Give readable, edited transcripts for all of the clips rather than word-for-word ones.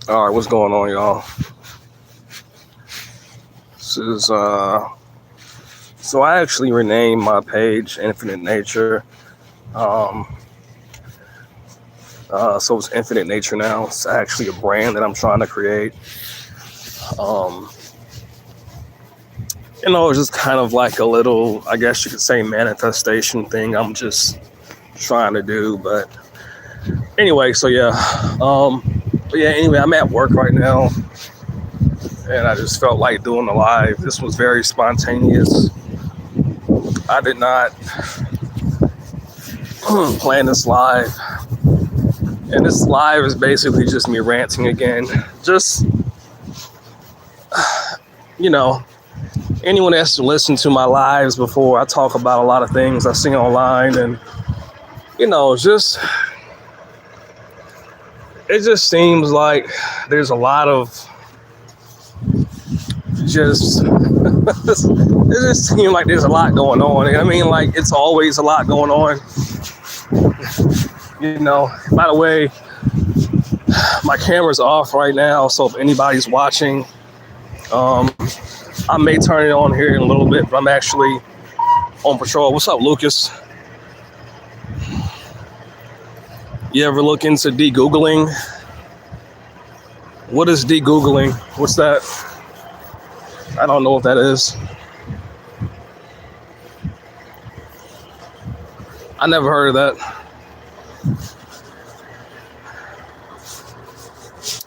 All right, what's going on, y'all? This is so I actually renamed my page Infinite Nature. Um, so it's Infinite Nature now. It's actually a brand that I'm trying to create. Um, it's just kind of like a little, I guess you could say, manifestation thing. I'm just trying to do, but anyway, so yeah. But yeah, anyway, I'm at work right now, and I just felt like doing a live. This was very spontaneous. I did not plan this live. And this live is basically just me ranting again. Just, you know, anyone that's listened to my lives before, I talk about a lot of things I see online. And, just, it just seems like there's a lot of just, it just seems like there's a lot going on. I mean, like, it's always a lot going on. By the way, my camera's off right now, so if anybody's watching, I may turn it on here in a little bit, but I'm actually on patrol. What's up, Lucas? You ever look into de-Googling? What is de-Googling? What's that? I don't know what that is. I never heard of that.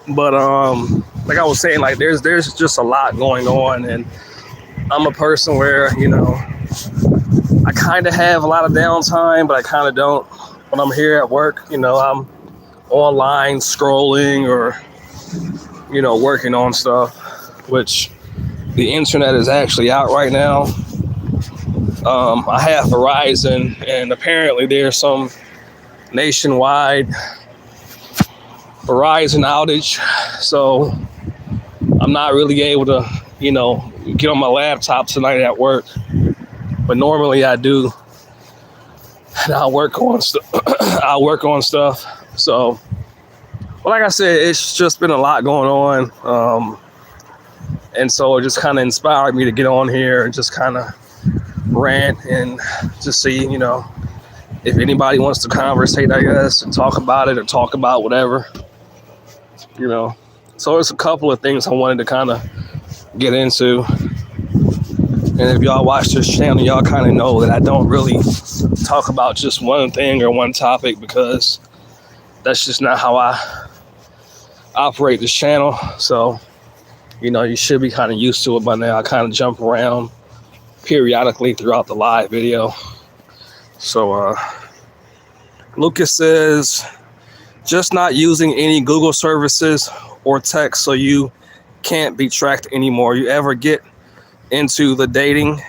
But like I was saying, like there's just a lot going on, and I'm a person where I kind of have a lot of downtime, but I kind of don't. When I'm here at work, I'm online scrolling or working on stuff, which the internet is actually out right now. I have Verizon, and apparently there's some nationwide Verizon outage, so I'm not really able to, get on my laptop tonight at work. But normally I do, and I'll work on stuff. I'll work on stuff. So, well, like I said, it's just been a lot going on, and so it just kind of inspired me to get on here and just kind of rant and just see, if anybody wants to conversate, I guess, and talk about it or talk about whatever. So there's a couple of things I wanted to kind of get into. And if y'all watch this channel, y'all kind of know that I don't really talk about just one thing or one topic, because that's just not how I operate this channel. So, you should be kind of used to it by now. I kind of jump around periodically throughout the live video. So, Lucas says, just not using any Google services or text so you can't be tracked anymore. You ever get into the dating,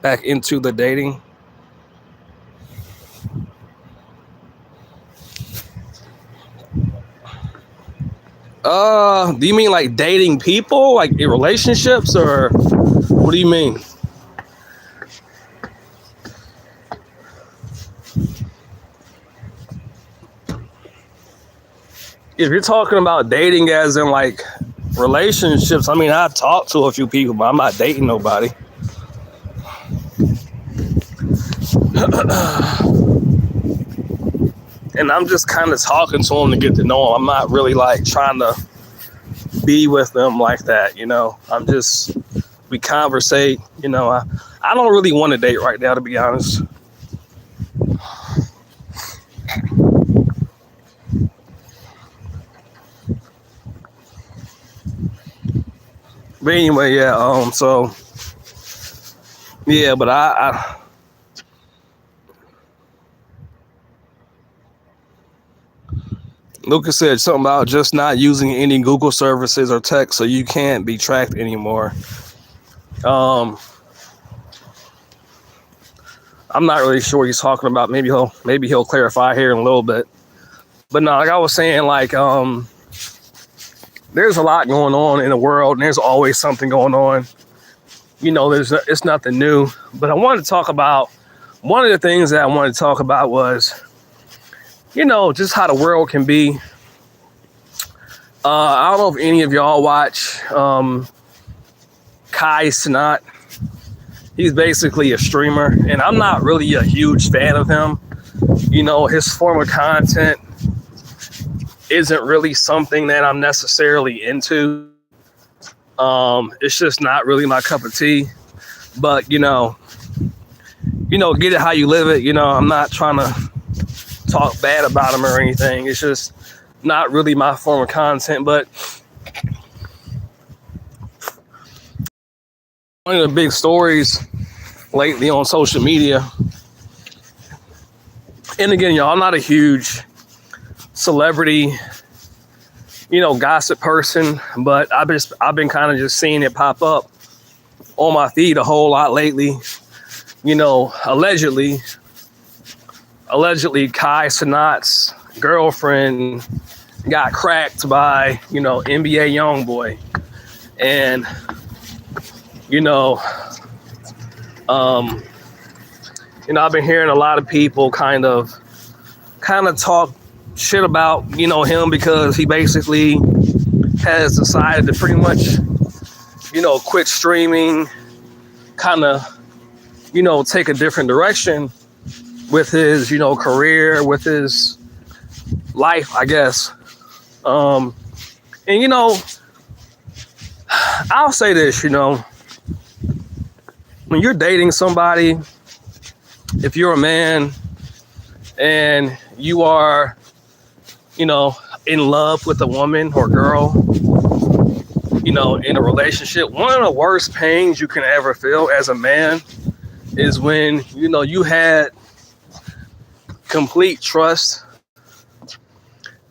back into the dating? Do you mean like dating people, like in relationships, or what do you mean? If you're talking about dating as in like relationships, I mean, I talked to a few people, but I'm not dating nobody. And I'm just kind of talking to them to get to know them. I'm not really like trying to be with them like that, we conversate, I don't really want to date right now, to be honest. But anyway, yeah, but I Lucas said something about just not using any Google services or text so you can't be tracked anymore. I'm not really sure what he's talking about. Maybe he'll clarify here in a little bit. But no, like I was saying, like there's a lot going on in the world, and there's always something going on. It's nothing new. But I wanted to talk about, one of the things that I wanted to talk about was, just how the world can be I don't know if any of y'all watch Kai Cenat. He's basically a streamer, and I'm not really a huge fan of him. You know, his form of content isn't really something that I'm necessarily into. It's just not really my cup of tea. But get it how you live it. I'm not trying to talk bad about him or anything. It's just not really my form of content. But one of the big stories lately on social media, and again, y'all, I'm not a huge celebrity, gossip person, but I've been kind of just seeing it pop up on my feed a whole lot lately. Allegedly Kai Cenat's girlfriend got cracked by, NBA YoungBoy. And, I've been hearing a lot of people kind of talk shit about, him, because he basically has decided to pretty much, quit streaming, kind of, take a different direction with his, career, with his life, I guess. And, I'll say this, when you're dating somebody, if you're a man and you are, in love with a woman or girl, in a relationship, one of the worst pains you can ever feel as a man is when, you had complete trust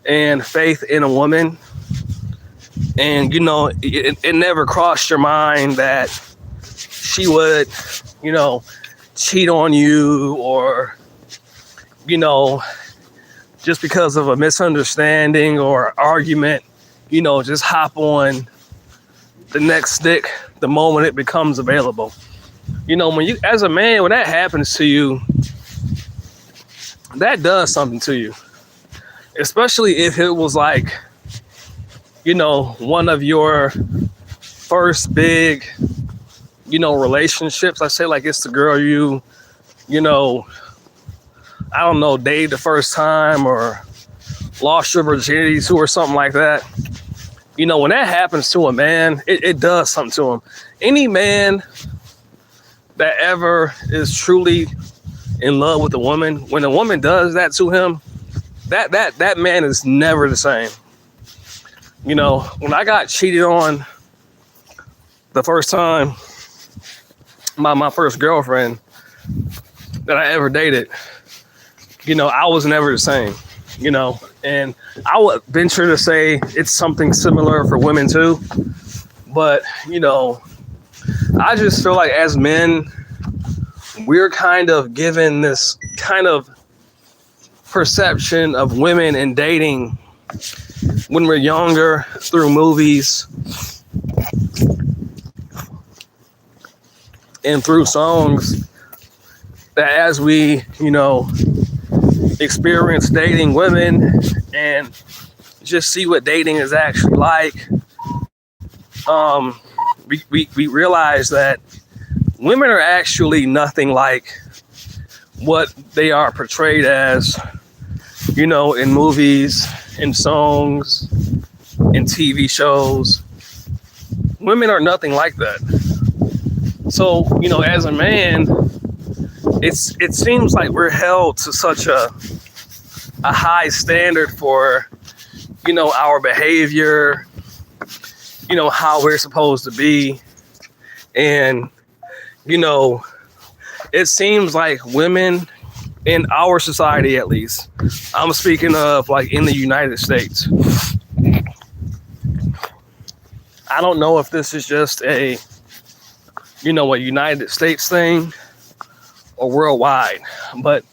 and faith in a woman, and, it never crossed your mind that she would, cheat on you, or, just because of a misunderstanding or argument, just hop on the next stick the moment it becomes available. When you, as a man, when that happens to you, that does something to you. Especially if it was like, one of your first big, relationships. I say, like, it's the girl you I don't know, dated the first time or lost your virginity to, or something like that. When that happens to a man, it does something to him. Any man that ever is truly in love with a woman, when a woman does that to him, that man is never the same. When I got cheated on the first time by my first girlfriend that I ever dated, I was never the same, and I would venture to say it's something similar for women too. But, I just feel like as men, we're kind of given this kind of perception of women and dating when we're younger through movies and through songs, that as we, experience dating women and just see what dating is actually like, we realize that women are actually nothing like what they are portrayed as, in movies, in songs, in TV shows. Women are nothing like that. So, as a man, it seems like we're held to such a high standard for, our behavior, how we're supposed to be. And, it seems like women in our society, at least, I'm speaking of like in the United States. I don't know if this is just a United States thing or worldwide, but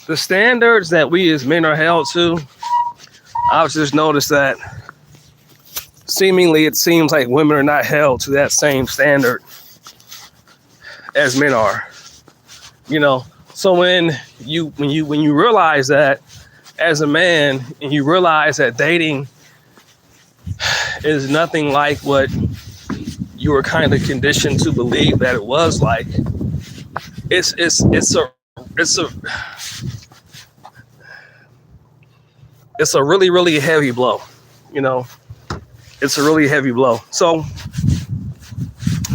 the standards that we as men are held to, I've just noticed that seemingly it seems like women are not held to that same standard as men are. So when you realize that as a man, and you realize that dating is nothing like what you were kind of conditioned to believe that it was like. It's a it's a really, really heavy blow. You know, it's a really heavy blow. So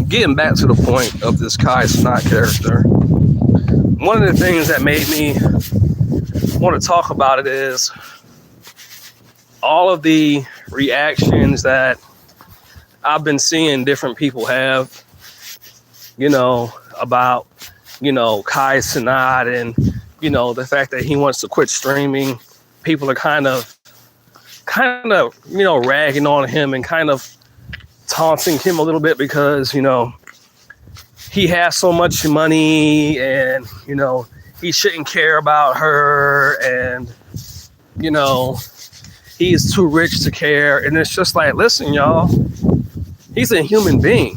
getting back to the point of this Kai Cenat character, one of the things that made me want to talk about it is all of the reactions that I've been seeing different people have, you know, about, you know, Kai Cenat and, you know, the fact that he wants to quit streaming. People are kind of, you know, ragging on him and kind of taunting him a little bit because, you know, he has so much money and, you know, he shouldn't care about her and, you know, he's too rich to care. And it's just like, listen, y'all, he's a human being.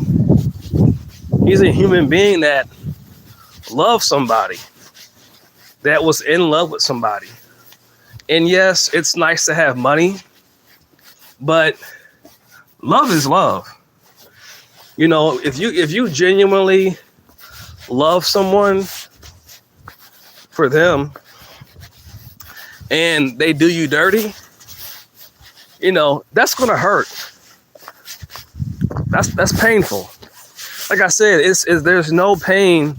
He's a human being that loves somebody, that was in love with somebody. And yes, it's nice to have money, but love is love. You know, if you genuinely love someone for them and they do you dirty, you know, that's gonna hurt. That's painful. Like I said, there's no pain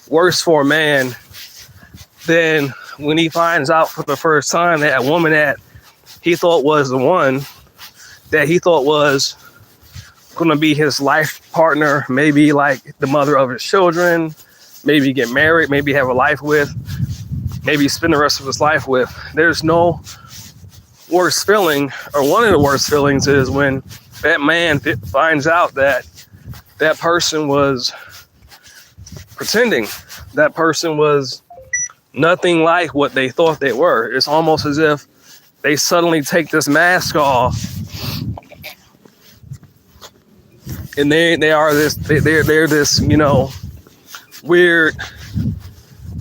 worse for a man than when he finds out for the first time that a woman that he thought was the one, that he thought was going to be his life partner, maybe like the mother of his children, maybe get married, maybe have a life with, maybe spend the rest of his life with. There's no worse feeling, or one of the worst feelings is when that man finds out that that person was pretending, that person was nothing like what they thought they were. It's almost as if they suddenly take this mask off and they're this, you know, weird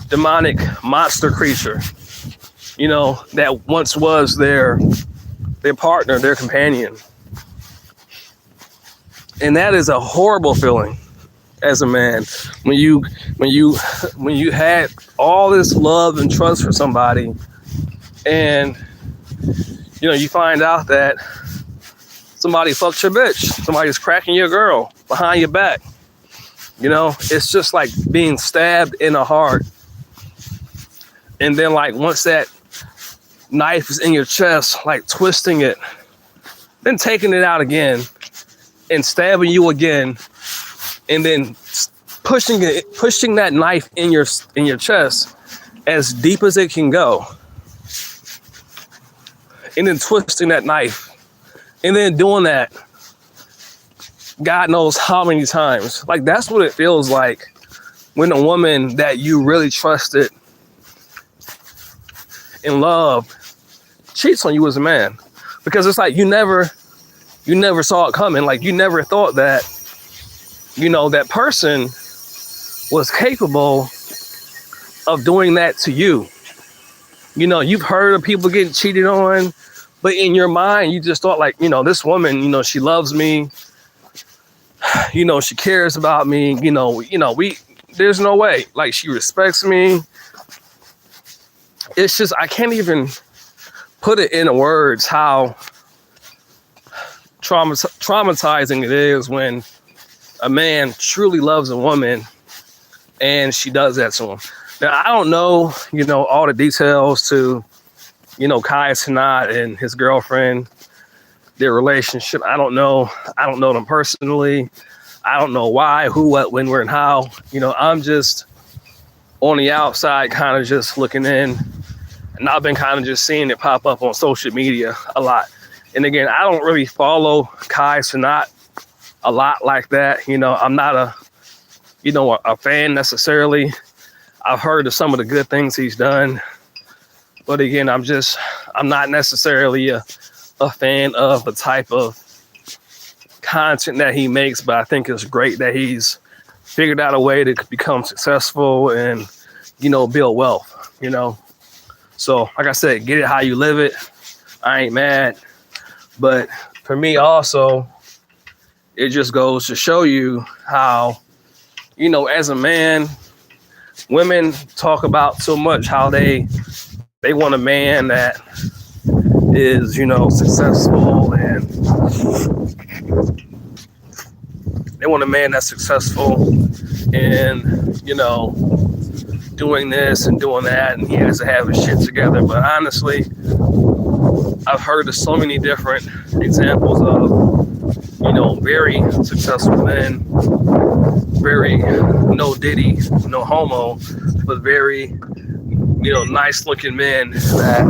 demonic monster creature, you know, that once was their partner, their companion. And that is a horrible feeling as a man, when you had all this love and trust for somebody, and you know, you find out that somebody fucked your bitch, somebody's cracking your girl behind your back. You know, it's just like being stabbed in the heart. And then like once that knife is in your chest, like twisting it, then taking it out again and stabbing you again, and then pushing that knife in your chest as deep as it can go, and then twisting that knife, and then doing that God knows how many times. Like, that's what it feels like when a woman that you really trusted and loved cheats on you as a man, because it's like you never saw it coming. Like, you never thought that, you know, that person was capable of doing that to you. You know, you've heard of people getting cheated on, but in your mind, you just thought like, you know, this woman, you know, she loves me. You know, she cares about me. You know, there's no way. Like, she respects me. It's just, I can't even put it into words how traumatizing it is when a man truly loves a woman and she does that to him. Now, I don't know, you know, all the details to, you know, Kai Cenat and his girlfriend, their relationship. I don't know them personally. I don't know why, who, what, when, where, and how. You know, I'm just on the outside kind of just looking in, and I've been kind of just seeing it pop up on social media a lot. And again, I don't really follow Kai Cenat a lot like that. You know, I'm not a fan necessarily. I've heard of some of the good things he's done, but again, I'm not necessarily a fan of the type of content that he makes. But I think it's great that he's figured out a way to become successful and, you know, build wealth, you know. So like I said, get it how you live it. I ain't mad, but for me also, it just goes to show you how, as a man, women talk about so much how they want a man that is, successful, and they want a man that's successful and, doing this and doing that, and he has to have his shit together. But honestly, I've heard of so many different examples of, very successful men, very no diddy, no homo, but very, nice looking men that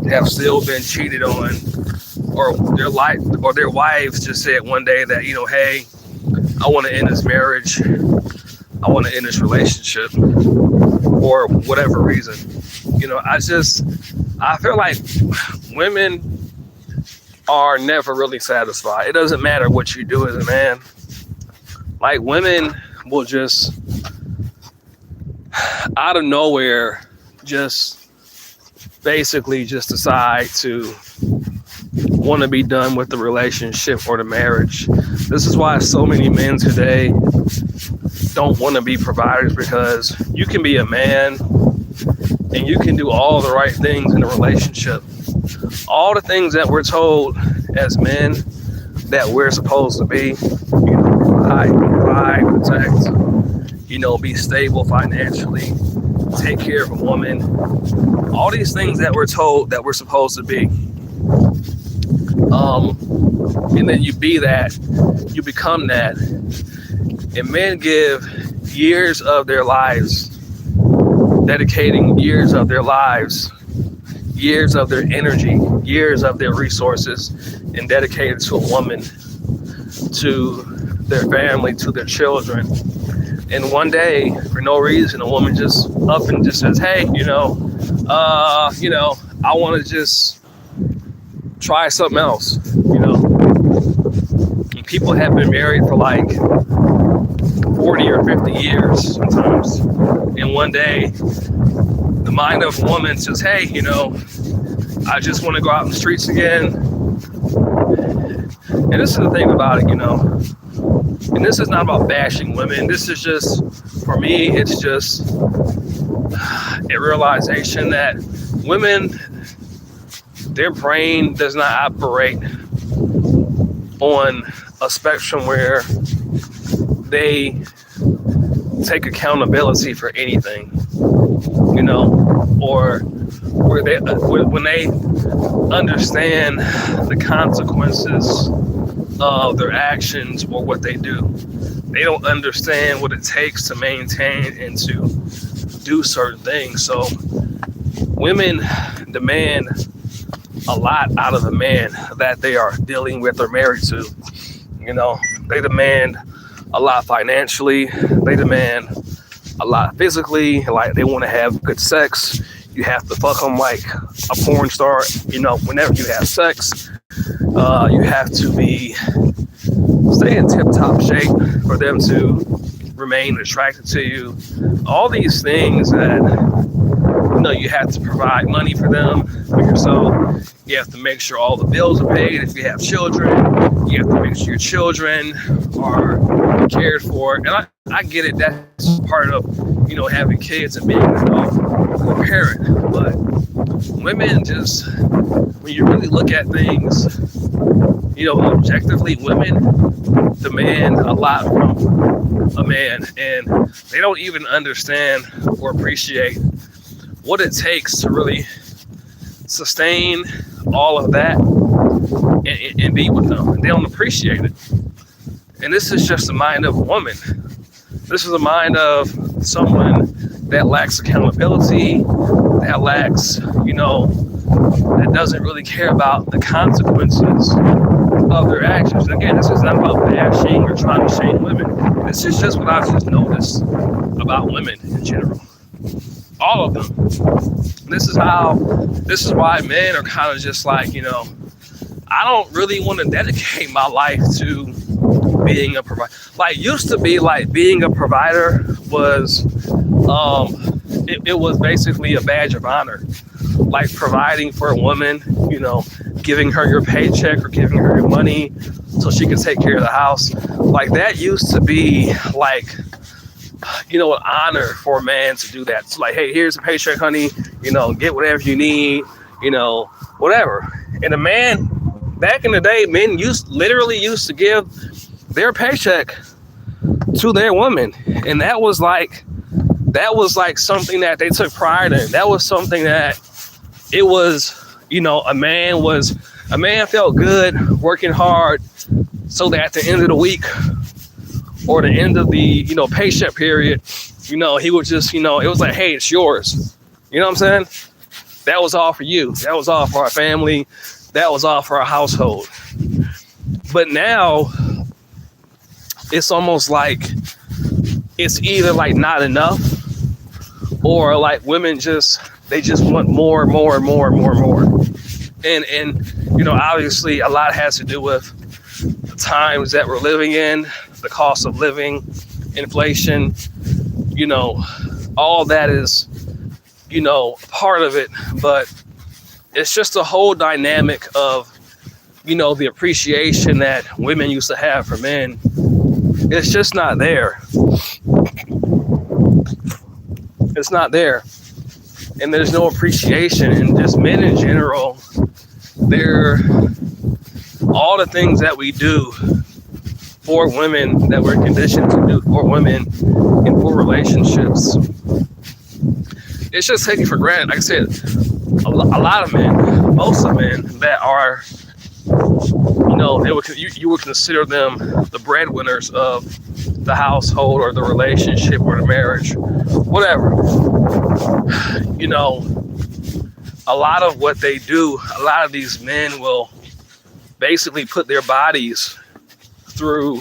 have still been cheated on, or their wives just said one day that, hey, I want to end this marriage, I want to end this relationship, or whatever reason. I feel like women are never really satisfied. It doesn't matter what you do as a man. Like, women will just, out of nowhere, just basically just decide to want to be done with the relationship or the marriage. This is why so many men today don't want to be providers, because you can be a man and you can do all the right things in a relationship. All the things that we're told as men that we're supposed to be, provide, protect, be stable financially, take care of a woman. All these things that we're told that we're supposed to be. And then you be that, you become that. And men give years of their lives, dedicating years of their lives, years of their energy, years of their resources, and dedicated to a woman, to their family, to their children. And one day, for no reason, a woman just up and just says, hey, I want to just try something else, And people have been married for like 40 or 50 years sometimes. And one day, the mind of a woman says, hey, I just want to go out in the streets again. And this is the thing about it, and this is not about bashing women. This is just, for me, it's just a realization that women, their brain does not operate on a spectrum where they take accountability for anything, or where when they understand the consequences of their actions or what they do. They don't understand what it takes to maintain and to do certain things. So women demand a lot out of the man that they are dealing with or married to. They demand a lot financially. They demand a lot physically. Like, they want to have good sex. You have to fuck them like a porn star. Whenever you have sex, you have to stay in tip-top shape for them to remain attracted to you. All these things that, you have to provide money for them, for yourself. You have to make sure all the bills are paid. If you have children, you have to make sure your children are cared for. And I get it. That's part of, having kids and being a parent. But women just, when you really look at things, objectively, women demand a lot from a man, and they don't even understand or appreciate what it takes to really sustain all of that and be with them. They don't appreciate it. And this is just the mind of a woman. This is the mind of someone that lacks accountability, that lacks, that doesn't really care about the consequences of their actions. Again, this is not about bashing or trying to shame women. This is just what I've just noticed about women in general. All of them. This is why men are kind of just like, I don't really want to dedicate my life to being a provider. Like, used to be like being a provider was it was basically a badge of honor, like providing for a woman, giving her your paycheck or giving her your money so she can take care of the house. Like that used to be like, an honor for a man to do that. It's like, hey, here's a paycheck, honey, get whatever you need, whatever. And a man, back in the day, men literally used to give their paycheck to their woman. And that was like something that they took pride in. That was something that it was, a man felt good working hard so that at the end of the week or the end of the, paycheck period, he would just, it was like, hey, it's yours. You know what I'm saying? That was all for you. That was all for our family. That was all for our household. But now it's almost like it's either like not enough or like women they just want more. And obviously a lot has to do with the times that we're living in, the cost of living, inflation, all that is, part of it. But it's just a whole dynamic of, the appreciation that women used to have for men. It's just not there. It's not there. And there's no appreciation. And just men in general, they're all the things that we do for women that we're conditioned to do for women and for relationships. It's just taken for granted. Like I said, a lot of men, most of men that are, you would consider them the breadwinners of the household or the relationship or the marriage, whatever. A lot of what they do, a lot of these men will basically put their bodies through,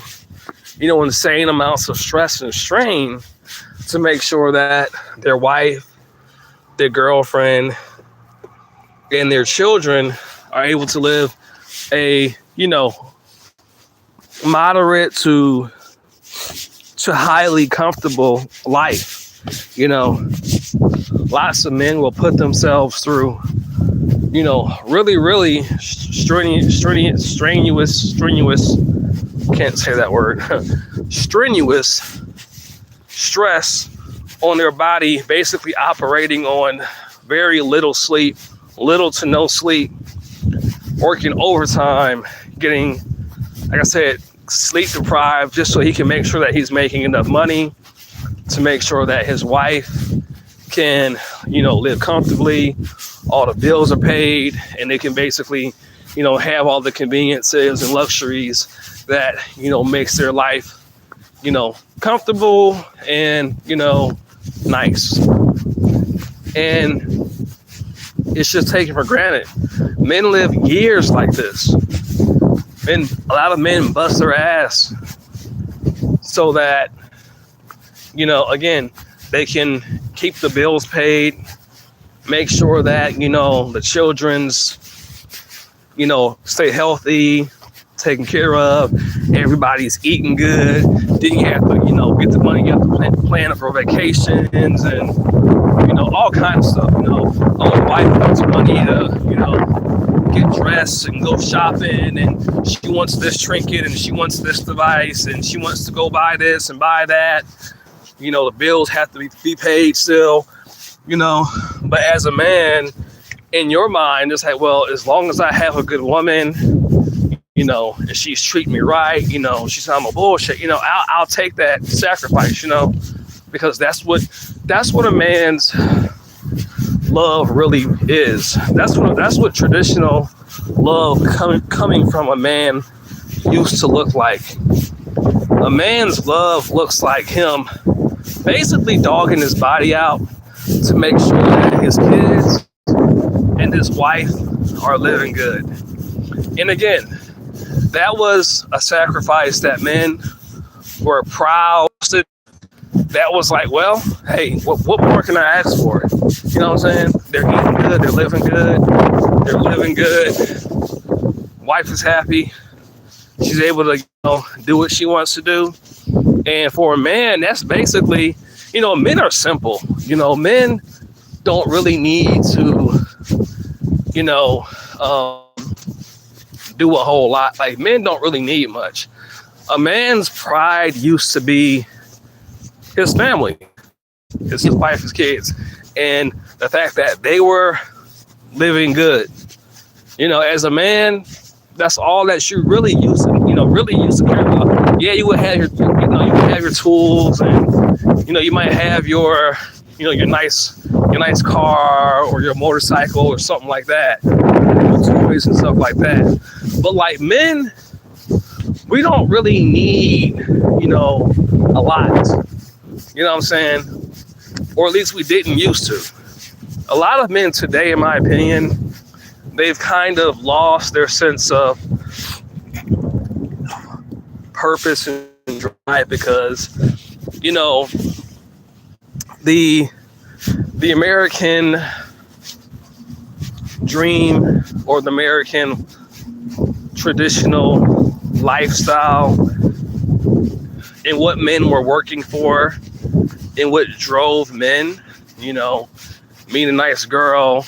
insane amounts of stress and strain to make sure that their wife, their girlfriend, and their children are able to live a, moderate to highly comfortable life. Lots of men will put themselves through, really, really strenuous, can't say that word, strenuous stress on their body, basically operating on very little sleep, little to no sleep, working overtime, getting, like I said, sleep deprived just so he can make sure that he's making enough money to make sure that his wife can, live comfortably, all the bills are paid, and they can basically, have all the conveniences and luxuries that, makes their life, comfortable and, nice. And it's just taken for granted. Men live years like this. A lot of men bust their ass so that, again, they can keep the bills paid, make sure that, the children's, stay healthy, taken care of, everybody's eating good. Then you have to, get the money, you have to plan for vacations and, all kinds of stuff, the wife wants money to, get dressed and go shopping, and she wants this trinket and she wants this device and she wants to go buy this and buy that. The bills have to be paid still, but as a man, in your mind, it's like, well, as long as I have a good woman, and she's treating me right, she's not my bullshit, I'll take that sacrifice, because that's what a man's love really is. That's what traditional love coming from a man used to look like. A man's love looks like him basically dogging his body out to make sure that his kids and his wife are living good. And again, that was a sacrifice that men were proud to. That was like, well, hey, what more can I ask for? You know what I'm saying? They're eating good, they're living good, wife is happy, she's able to do what she wants to do. And for a man, that's basically Men are simple. Men don't really need to, you know, um, do a whole lot. Like, men don't really need much. A man's pride used to be his family, his wife, his kids, and the fact that they were living good. As a man, that's all that you really used to, really used to care about. Yeah, you would have you would have your tools, and you might have your nice car or your motorcycle or something like that, toys and stuff like that. But like men, we don't really need, a lot. You know what I'm saying? Or at least we didn't used to. A lot of men today, in my opinion, they've kind of lost their sense of purpose and drive because, the American dream or the American traditional lifestyle and what men were working for and what drove men, meet a nice girl,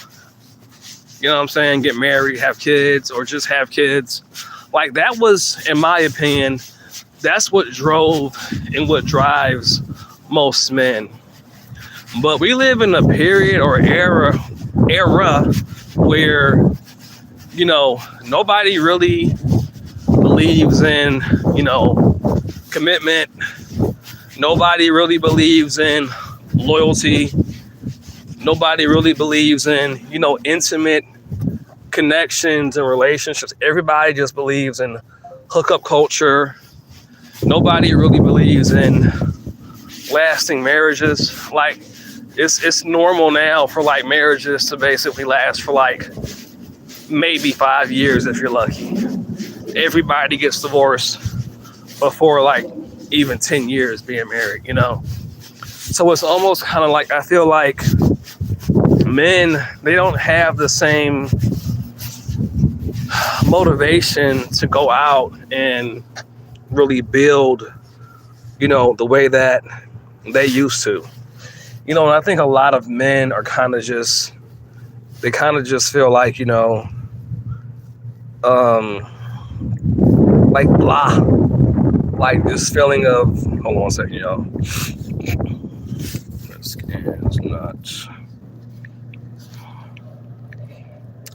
what I'm saying, get married, have kids, or just have kids. Like, that was, in my opinion, that's what drove and what drives most men. But we live in a period or era where, nobody really believes in, commitment. Nobody really believes in loyalty. Nobody really believes in, intimate connections and relationships. Everybody just believes in hookup culture. Nobody really believes in lasting marriages. Like, it's normal now for like marriages to basically last for like maybe 5 years if you're lucky. Everybody gets divorced before like even 10 years being married, So it's almost kind of like, I feel like men, they don't have the same motivation to go out and really build, the way that they used to. And I think a lot of men are kind of just feel like, like blah, like this feeling of, hold on a second, y'all. This is not.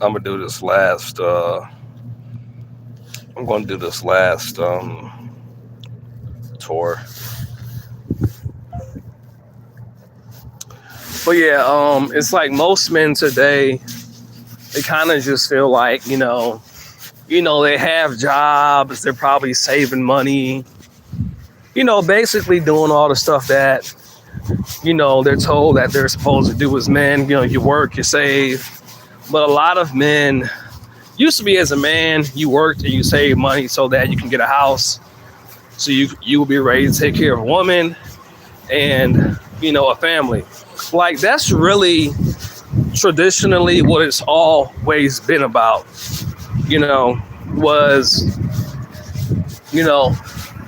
I'm gonna do this last. I'm gonna do this last tour. But yeah, it's like most men today, they kind of just feel like, they have jobs, they're probably saving money, basically doing all the stuff that, they're told that they're supposed to do as men. You work, you save. But a lot of men, used to be as a man, you worked and you saved money so that you can get a house. So you will be ready to take care of a woman and, a family. Like, that's really traditionally what it's always been about, was,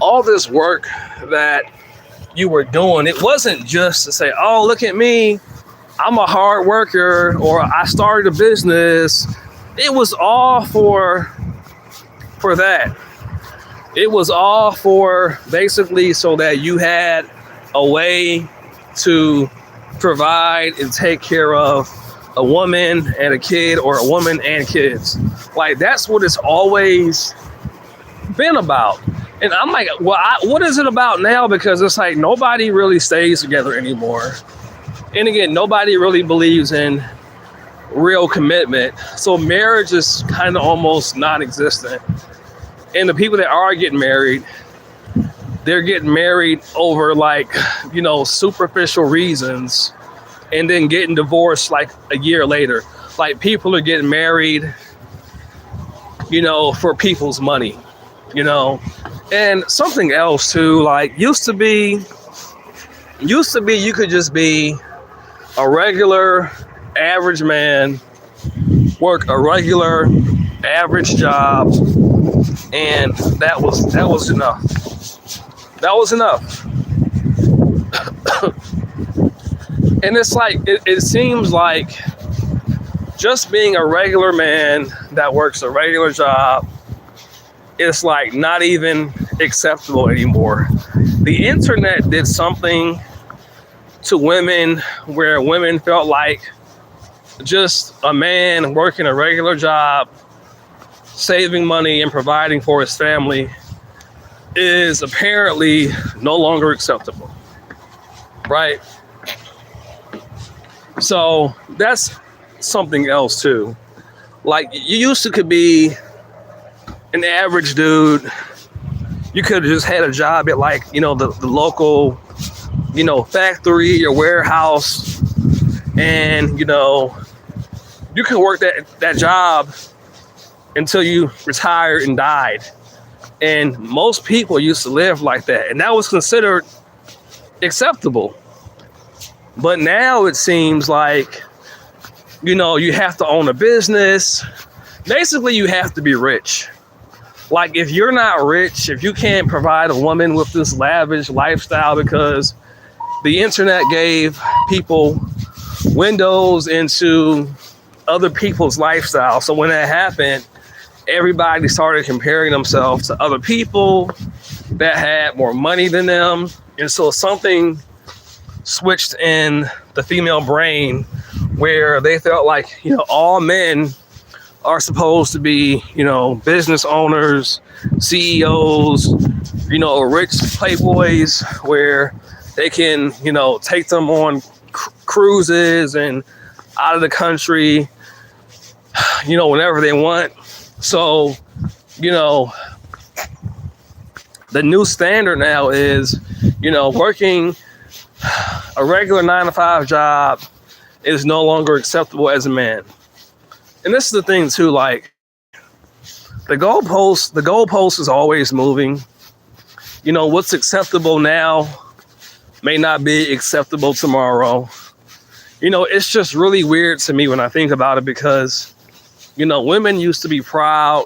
all this work that you were doing. It wasn't just to say, oh, look at me, I'm a hard worker, or I started a business. It was all for that. It was all for basically so that you had a way to provide and take care of a woman and a kid, or a woman and kids. Like, that's what it's always been about. And I'm like, well, what is it about now? Because it's like nobody really stays together anymore. And again, nobody really believes in real commitment. So marriage is kind of almost non-existent. And the people that are getting married, they're getting married over like, superficial reasons, and then getting divorced like a year later. Like, people are getting married, for people's money, And something else too, like used to be you could just be a regular average man, work a regular average job, and that was enough. That was enough. And it's like, it seems like just being a regular man that works a regular job, it's like not even acceptable anymore. The internet did something to women where women felt like just a man working a regular job, saving money and providing for his family is apparently no longer acceptable, right? So that's something else too. Like, you used to could be an average dude. You could have just had a job at, like, the local, factory or warehouse, and you could work that job until you retired and died. And most people used to live like that, and that was considered acceptable. But now it seems like, you have to own a business. Basically, you have to be rich. Like, if you're not rich, if you can't provide a woman with this lavish lifestyle because the internet gave people windows into other people's lifestyle. So when that happened, everybody started comparing themselves to other people that had more money than them. And so something switched in the female brain where they felt like, all men are supposed to be, business owners, CEOs, rich playboys where they can, take them on cruises and out of the country, whenever they want. So, the new standard now is, working a regular 9-to-5 job is no longer acceptable as a man. And this is the thing too, like, the goalpost is always moving. What's acceptable now may not be acceptable tomorrow. It's just really weird to me when I think about it because, women used to be proud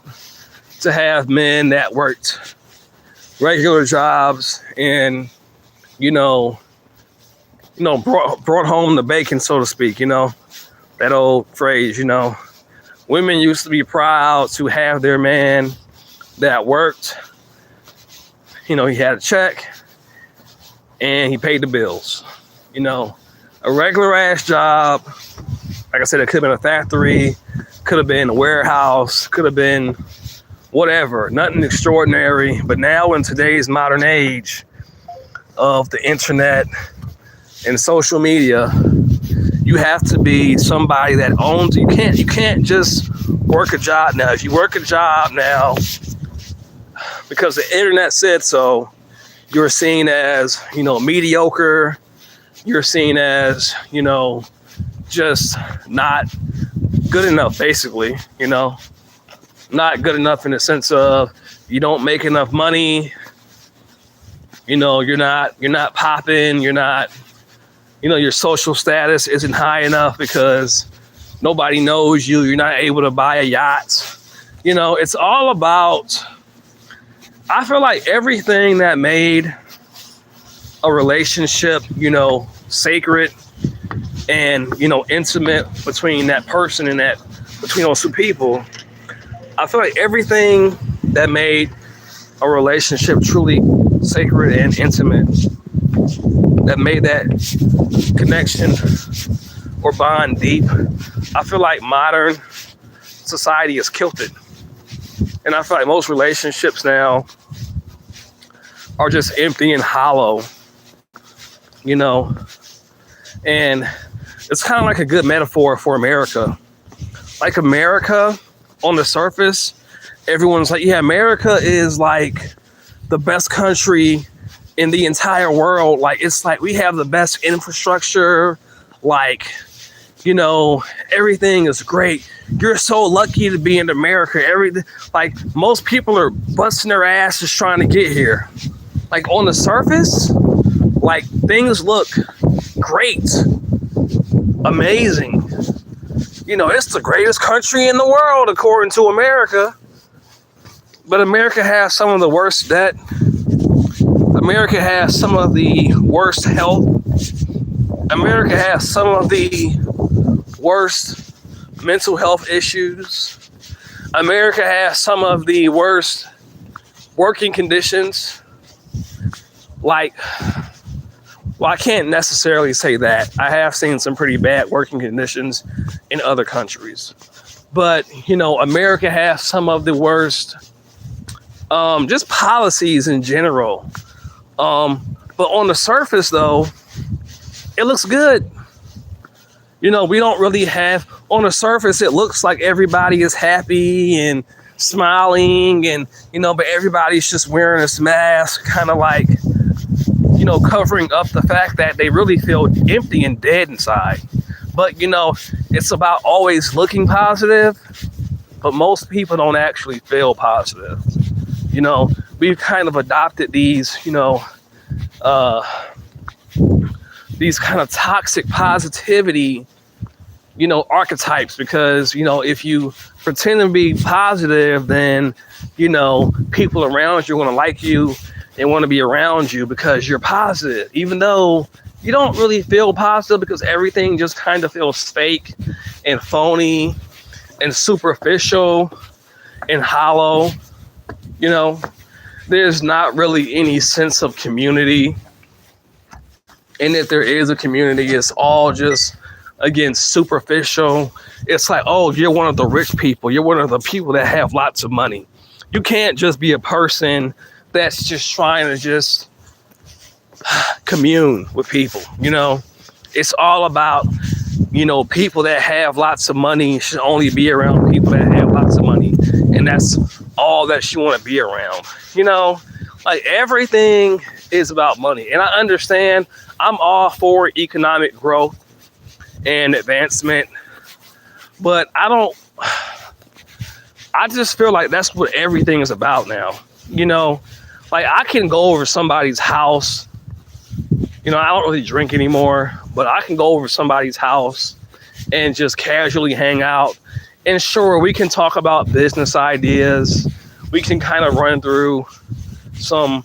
to have men that worked regular jobs and, brought home the bacon, so to speak, that old phrase, Women used to be proud to have their man that worked. He had a check and he paid the bills. A regular ass job, like I said, it could have been a factory, could have been a warehouse, could have been whatever, nothing extraordinary. But now in today's modern age of the internet and social media, you have to be somebody that owns. You can't just work a job now. If you work a job now because the internet said so, you're seen as, mediocre. You're seen as, just not good enough, basically, not good enough in the sense of you don't make enough money. You're not popping. You're not, your social status isn't high enough because nobody knows you. You're not able to buy a yacht. It's all about, I feel like everything that made a relationship, sacred and, intimate between that person and between those two people. I feel like everything that made a relationship truly sacred and intimate, that made that connection or bond deep, I feel like modern society has killed it. And I feel like most relationships now are just empty and hollow, and it's kind of like a good metaphor for America. Like, America, on the surface, everyone's like, yeah, America is like the best country in the entire world. Like, it's like we have the best infrastructure, like, everything is great. You're so lucky to be in America. Like, most people are busting their asses trying to get here. Like, on the surface, like, things look great, amazing. It's the greatest country in the world according to America. But America has some of the worst debt. America has some of the worst health. America has some of the worst mental health issues. America has some of the worst working conditions. Like, well, I can't necessarily say that. I have seen some pretty bad working conditions in other countries. But, America has some of the worst just policies in general. But on the surface, though, it looks good. We don't really have, on the surface, it looks like everybody is happy and smiling and, but everybody's just wearing this mask, kind of like, covering up the fact that they really feel empty and dead inside. But, it's about always looking positive, but most people don't actually feel positive. We've kind of adopted these, these kind of toxic positivity, archetypes, because, if you pretend to be positive, then, people around you are going to like you and want to be around you because you're positive, even though you don't really feel positive, because everything just kind of feels fake and phony and superficial and hollow. There's not really any sense of community. And if there is a community, it's all just, again, superficial. It's like, oh, you're one of the rich people. You're one of the people that have lots of money. You can't just be a person that's just trying to just commune with people. It's all about, people that have lots of money should only be around people that have lots of money. And that's all that you want to be around. Like, everything is about money. And I understand, I'm all for economic growth and advancement, but I just feel like that's what everything is about now. Like, I can go over somebody's house. I don't really drink anymore, but I can go over somebody's house and just casually hang out. And sure, we can talk about business ideas. We can kind of run through some,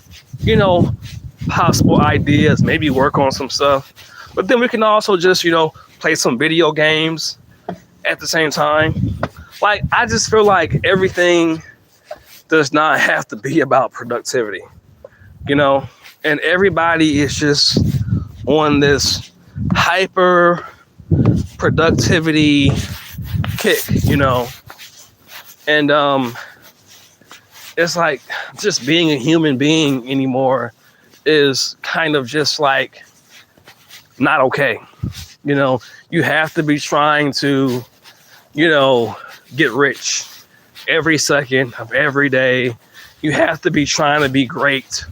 possible ideas, maybe work on some stuff. But then we can also just, play some video games at the same time. Like, I just feel like everything does not have to be about productivity, and everybody is just on this hyper productivity kick, and it's like, just being a human being anymore is kind of just like not okay. You have to be trying to, get rich every second of every day. You have to be trying to be great.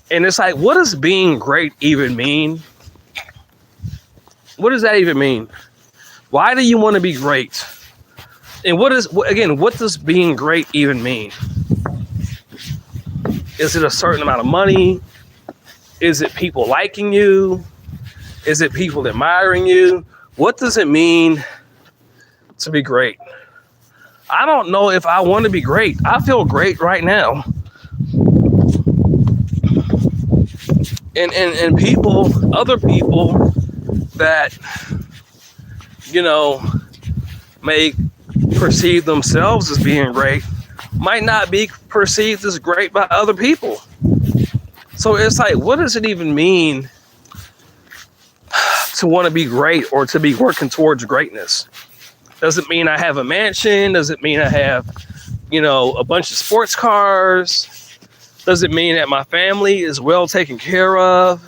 And it's like, what does being great even mean? What does that even mean? Why do you want to be great? And what does being great even mean? Is it a certain amount of money? Is it people liking you? Is it people admiring you? What does it mean to be great? I don't know if I want to be great. I feel great right now. And people, other people that, may perceive themselves as being great might not be perceived as great by other people. So it's like, what does it even mean to want to be great or to be working towards greatness? Does it mean I have a mansion? Does it mean I have, a bunch of sports cars? Does it mean that my family is well taken care of?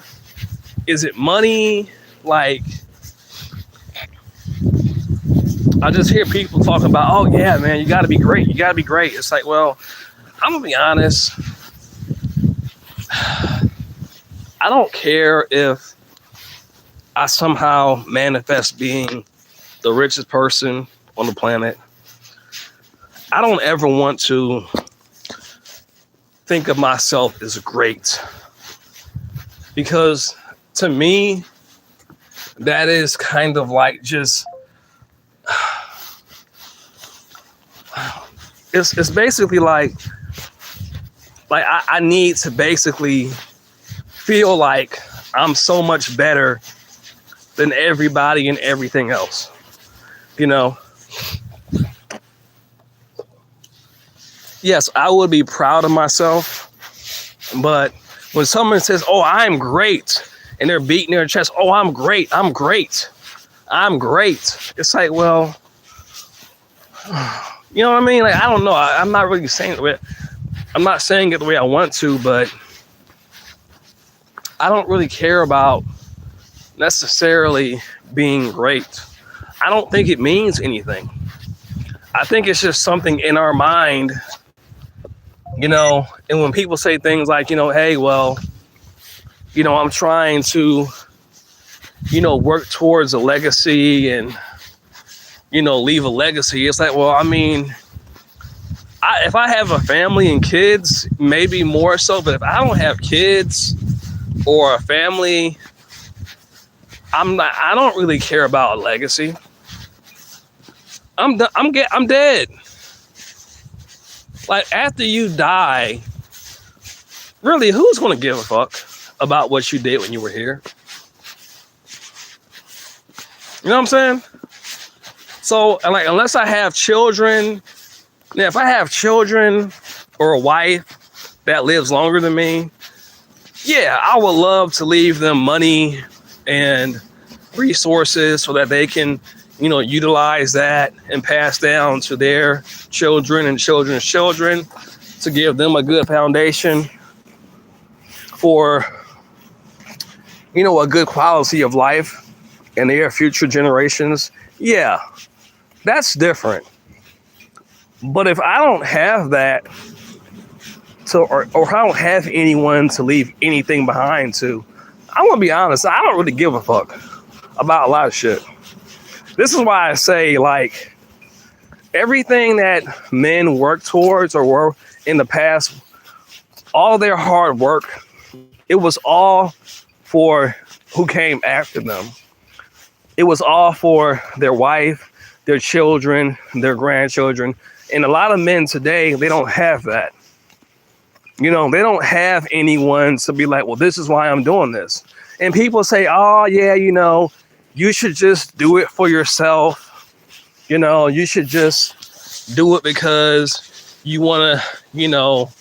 Is it money? Like, I just hear people talking about, oh yeah, man, you got to be great. You got to be great. It's like, well, I'm going to be honest. I don't care if I somehow manifest being the richest person on the planet. I don't ever want to think of myself as great, because to me, that is kind of like just, it's basically like I need to basically feel like I'm so much better than everybody and everything else. You know, yes, I would be proud of myself, but when someone says, "Oh, I'm great," and they're beating their chest, "Oh, I'm great, I'm great, I'm great," it's like, well, you know what I mean? Like, I don't know. I'm not really saying it. I'm not saying it the way I want to, but I don't really care about necessarily being great. I don't think it means anything. I think it's just something in our mind, you know, and when people say things like, you know, hey, well, you know, I'm trying to, you know, work towards a legacy and, you know, leave a legacy. It's like, well, I mean, if I have a family and kids, maybe more so, but if I don't have kids or a family, I don't really care about a legacy. I'm dead. Like, after you die, really, who's going to give a fuck about what you did when you were here? You know what I'm saying? So, like, unless I have children, yeah, if I have children or a wife that lives longer than me, yeah, I would love to leave them money and resources so that they can, you know, utilize that and pass down to their children and children's children to give them a good foundation for, you know, a good quality of life in their future generations. Yeah, that's different. But if I don't have that, or I don't have anyone to leave anything behind to, I'm gonna be honest, I don't really give a fuck about a lot of shit. This is why I say, like, everything that men work towards or were in the past, all their hard work, it was all for who came after them. It was all for their wife, their children, their grandchildren. And a lot of men today, they don't have that. You know, they don't have anyone to be like, well, this is why I'm doing this. And people say, oh, yeah, you know, you should just do it for yourself. You know, you should just do it because you want to, you know,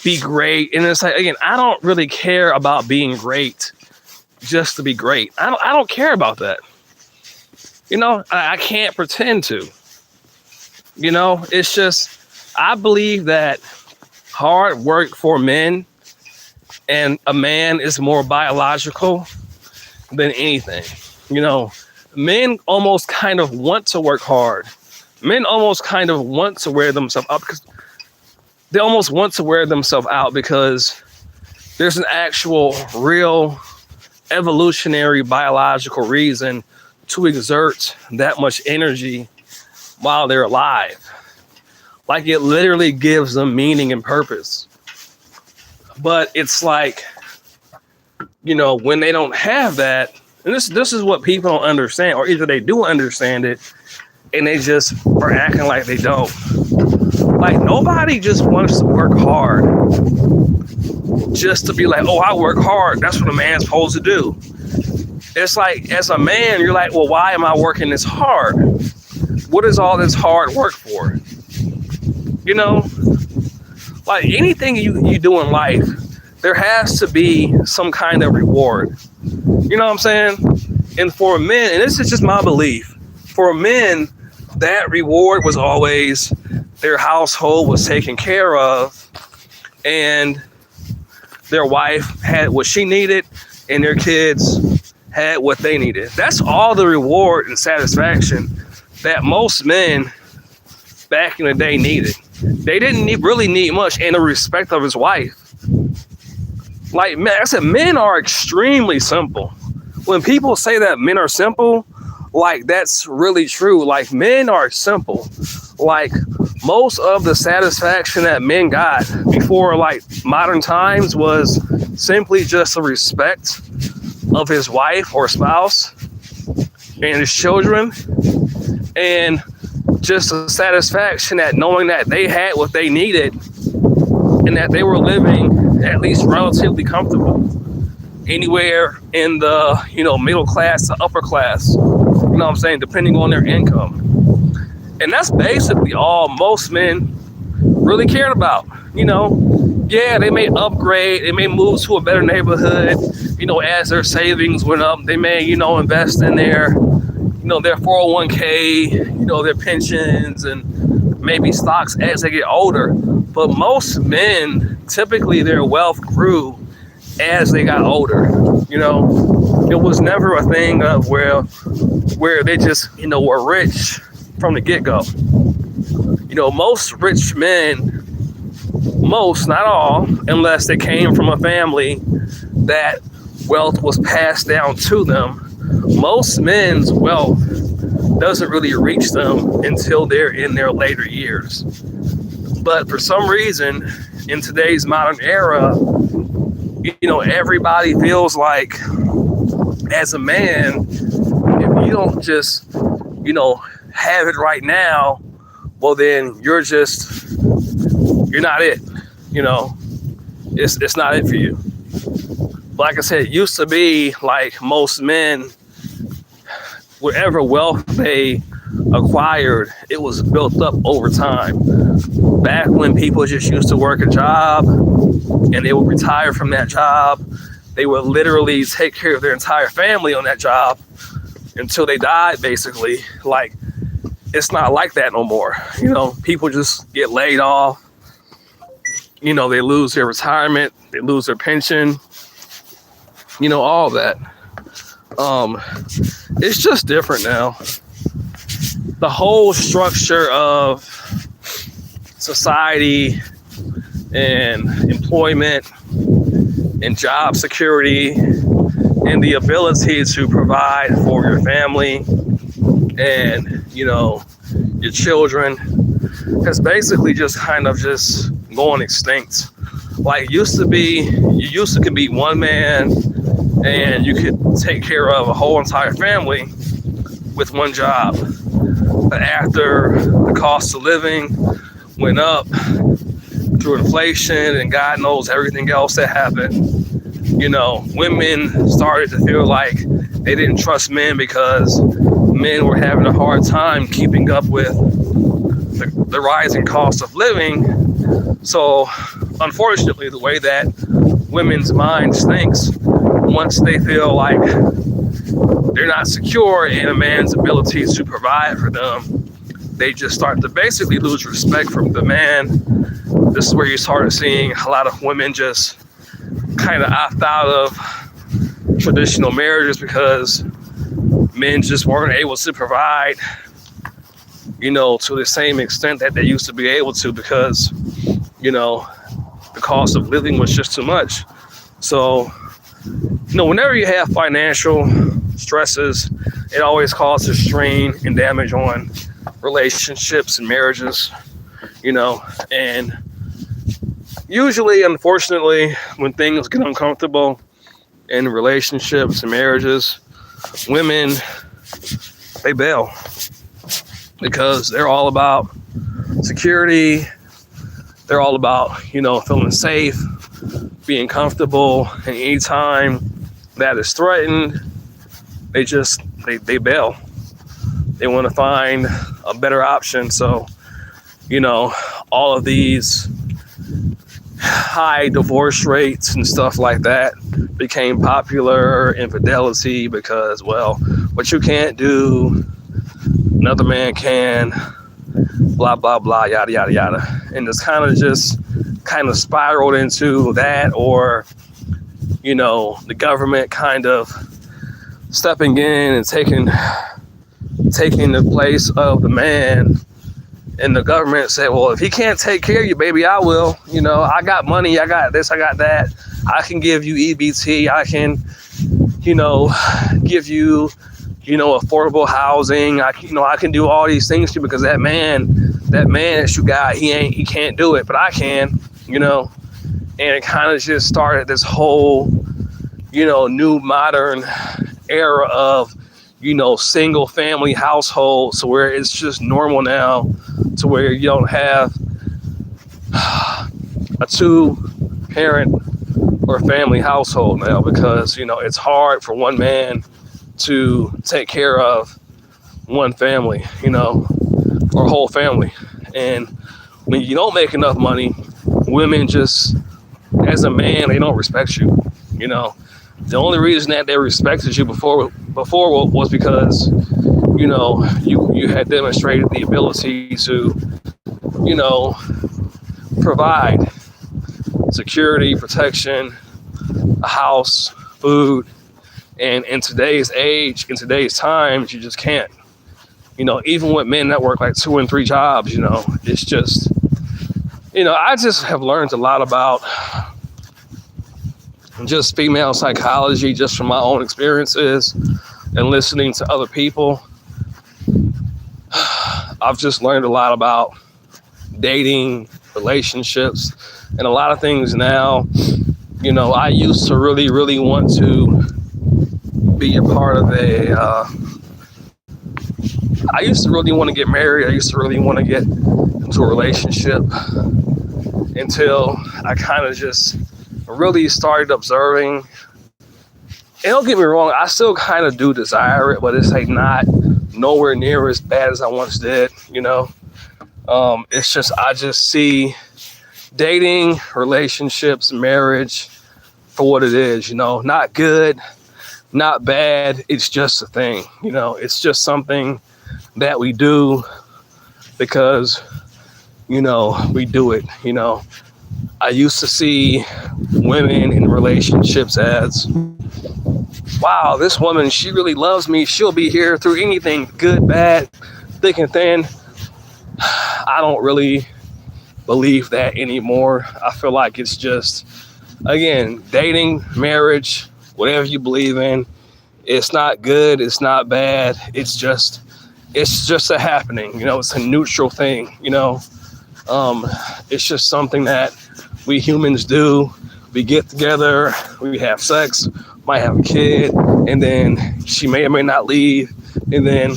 be great. And it's like, again, I don't really care about being great just to be great. I don't care about that. You know, I can't pretend to. You know, it's just, I believe that hard work for men, and a man is more biological than anything. You know, men almost kind of want to work hard. Men almost kind of want to wear themselves out because they almost want to wear themselves out because there's an actual real evolutionary biological reason to exert that much energy while they're alive. Like, it literally gives them meaning and purpose. But it's like, you know, when they don't have that, and this is what people don't understand, or either they do understand it and they just are acting like they don't. Like, nobody just wants to work hard just to be like, oh, I work hard. That's what a man's supposed to do. It's like, as a man, you're like, well, why am I working this hard? What is all this hard work for? You know, like, anything you do in life, there has to be some kind of reward. You know what I'm saying? And for men, and this is just my belief, for men, that reward was always their household was taken care of, and their wife had what she needed, and their kids had what they needed. That's all the reward and satisfaction that most men back in the day needed. They didn't really need much, and the respect of his wife. Like, man, I said, men are extremely simple. When people say that men are simple, like, that's really true. Like, men are simple. Like, most of the satisfaction that men got before, like, modern times was simply just the respect of his wife or spouse and his children, and just the satisfaction that knowing that they had what they needed and that they were living at least relatively comfortable. anywhere in the, middle class to upper class, what I'm saying, depending on their income. And that's basically all most men really cared about. Yeah, they may upgrade, they may move to a better neighborhood, as their savings went up. They may, invest in their 401k, their pensions and maybe stocks as they get older. But most men, typically their wealth grew as they got older. It was never a thing of where they just, were rich from the get-go. Most rich men, most, not all, unless they came from a family that wealth was passed down to them, most men's wealth doesn't really reach them until they're in their later years. But for some reason, in today's modern era, everybody feels like, as a man, if you don't just, have it right now, well then you're not it. It's not it for you. Like I said, it used to be like most men, whatever wealth they acquired, it was built up over time. Back when people just used to work a job and they would retire from that job, they would literally take care of their entire family on that job until they died, basically. Like, it's not like that no more. People just get laid off. They lose their retirement, they lose their pension, all that. It's just different now. The whole structure of society and employment and job security and the ability to provide for your family and, your children has basically just kind of just going extinct. Like, you used to could be one man and you could take care of a whole entire family with one job. But after the cost of living went up through inflation and God knows everything else that happened, women started to feel like they didn't trust men because men were having a hard time keeping up with the rising cost of living. So unfortunately, the way that women's minds thinks, once they feel like they're not secure in a man's ability to provide for them, they just start to basically lose respect from the man. This is where you started seeing a lot of women just kind of opt out of traditional marriages because men just weren't able to provide, to the same extent that they used to be able to because, the cost of living was just too much. So, whenever you have financial stresses, it always causes strain and damage on relationships and marriages, and usually, unfortunately, when things get uncomfortable in relationships and marriages, women, they bail because they're all about security. They're all about, feeling safe, being comfortable, and anytime that is threatened, they bail. They want to find a better option. So, all of these high divorce rates and stuff like that became popular. Infidelity, because, well, what you can't do, another man can, blah, blah, blah, yada, yada, yada. And it's kind of spiraled into that, or, the government kind of stepping in and taking the place of the man. And the government said, well, if he can't take care of you, baby, I will. I got money, I got this, I got that. I can give you EBT. I can, give you, affordable housing. I can do all these things to you because that man that you got, he can't do it, but I can, And it kind of just started this whole, new modern era of, single family households, so where it's just normal now to where you don't have a 2-parent or family household now, because it's hard for one man to take care of one family, or whole family. And when you don't make enough money, women just, as a man, they don't respect you. The only reason that they respected you before was because you had demonstrated the ability to provide security, protection, a house, food. And in today's age, in today's times, you just can't. Even with men that work like 2 and 3 jobs, it's just, I just have learned a lot about just female psychology just from my own experiences and listening to other people. I've just learned a lot about dating, relationships, and a lot of things now. I used to really, really want to be a part of I used to really want to get married. I used to really want to get into a relationship until I kind of just really started observing. And don't get me wrong, I still kind of do desire it, but it's like not nowhere near as bad as I once did, It's just, I just see dating, relationships, marriage for what it is, not good, not bad. It's just a thing, it's just something that we do because, we do it, I used to see women in relationships as, wow, this woman, she really loves me. She'll be here through anything, good, bad, thick and thin. I don't really believe that anymore. I feel like it's just, again, dating, marriage, whatever you believe in. It's not good. It's not bad. It's just a happening. It's a neutral thing. It's just something that we humans do. We get together, we have sex, might have a kid, and then she may or may not leave, and then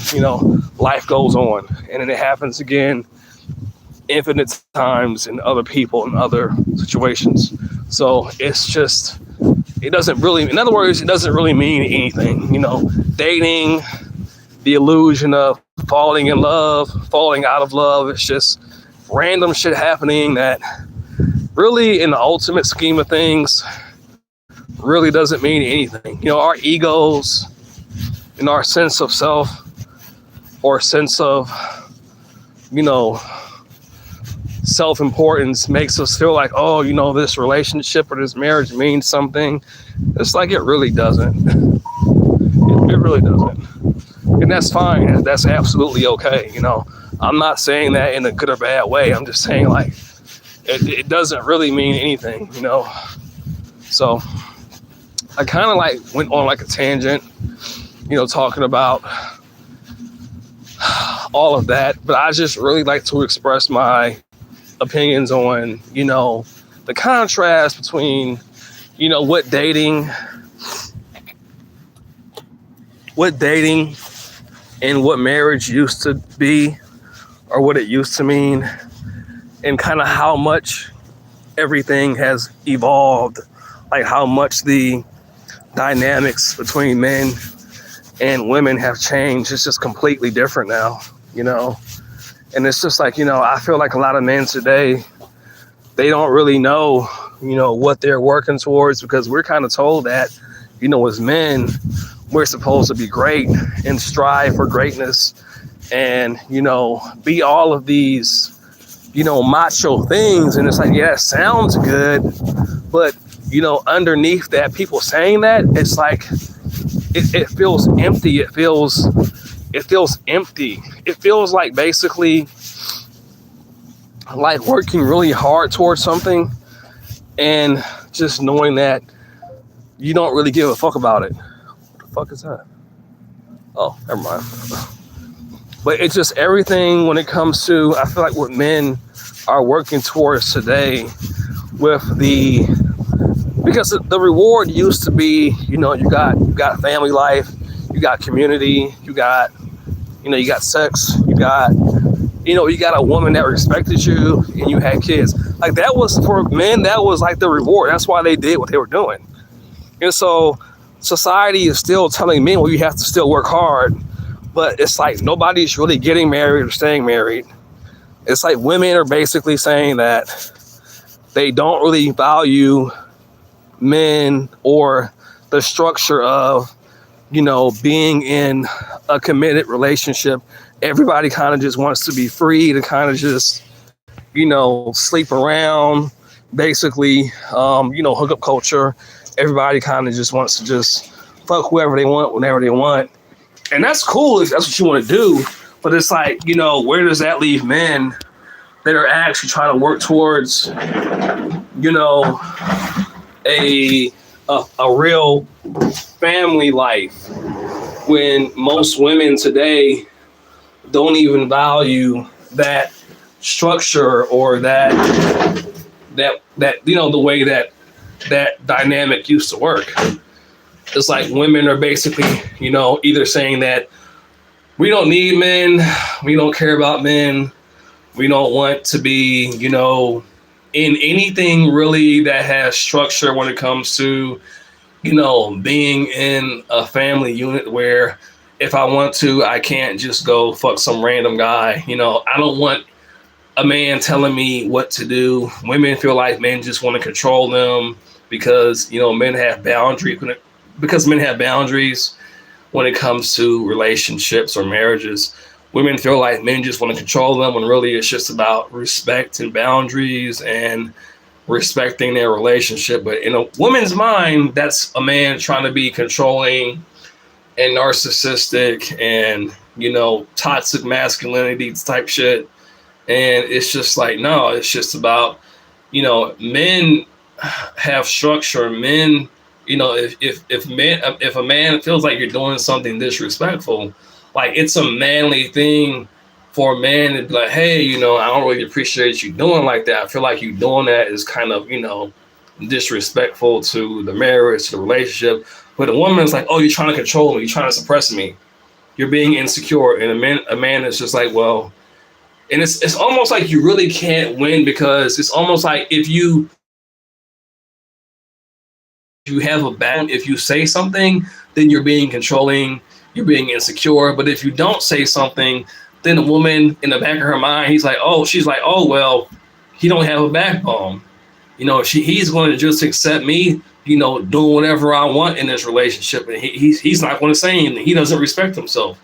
life goes on, and then it happens again infinite times in other people and other situations. So it's just, it doesn't really mean anything. Dating, the illusion of falling in love, falling out of love, it's just random shit happening that really, in the ultimate scheme of things, really doesn't mean anything. Our egos and our sense of self, or sense of, self-importance makes us feel like, oh, this relationship or this marriage means something. It's like, it really doesn't. It really doesn't. And that's fine. That's absolutely okay. I'm not saying that in a good or bad way. I'm just saying, like, it doesn't really mean anything, So I kind of like went on like a tangent, talking about all of that. But I just really like to express my opinions on, the contrast between, what dating and what marriage used to be, or what it used to mean, and kind of how much everything has evolved, like how much the dynamics between men and women have changed. It's just completely different now, and it's just like, I feel like a lot of men today, they don't really know, what they're working towards, because we're kind of told that, as men, we're supposed to be great and strive for greatness and, be all of these, macho things. And it's like, yeah, it sounds good, but, underneath that, people saying that, it's like, it feels empty. It feels empty. It feels like basically like working really hard towards something and just knowing that you don't really give a fuck about it. What the fuck is that? Oh, never mind. But it's just everything when it comes to, I feel like what men are working towards today with because the reward used to be, you got family life, you got community, you got sex, you got, You got a woman that respected you and you had kids. Like that was for men, that was like the reward. That's why they did what they were doing. And so society is still telling men, well, you have to still work hard, but it's like nobody's really getting married or staying married. It's like women are basically saying that they don't really value men or the structure of, being in a committed relationship. Everybody kind of just wants to be free to kind of just, sleep around, basically, hookup culture. Everybody kind of just wants to just fuck whoever they want, whenever they want. And that's cool if that's what you want to do. But it's like, where does that leave men that are actually trying to work towards, a real family life, when most women today don't even value that structure or that the way that dynamic used to work. It's like women are basically, either saying that we don't need men, we don't care about men, we don't want to be, in anything really that has structure when it comes to, being in a family unit where if I want to, I can't just go fuck some random guy. I don't want a man telling me what to do. Women feel like men just want to control them because, men have boundaries. Because men have boundaries when it comes to relationships or marriages. Women feel like men just want to control them when really it's just about respect and boundaries and respecting their relationship. But in a woman's mind, that's a man trying to be controlling and narcissistic and, toxic masculinity type shit. And it's just like, no, it's just about, men have structure. Men, if a man feels like you're doing something disrespectful, like it's a manly thing for a man to be like, hey, I don't really appreciate you doing like that. I feel like you doing that is kind of, disrespectful to the marriage, to the relationship. But a woman's like, oh, you're trying to control me, you're trying to suppress me, you're being insecure. And a man is just like, well, and it's almost like you really can't win, because it's almost like if you have a bad, if you say something, then you're being controlling, you're being insecure. But if you don't say something, then the woman in the back of her mind, she's like, oh, well, he don't have a backbone. He's going to just accept me, doing whatever I want in this relationship. And he's not going to say anything. He doesn't respect himself.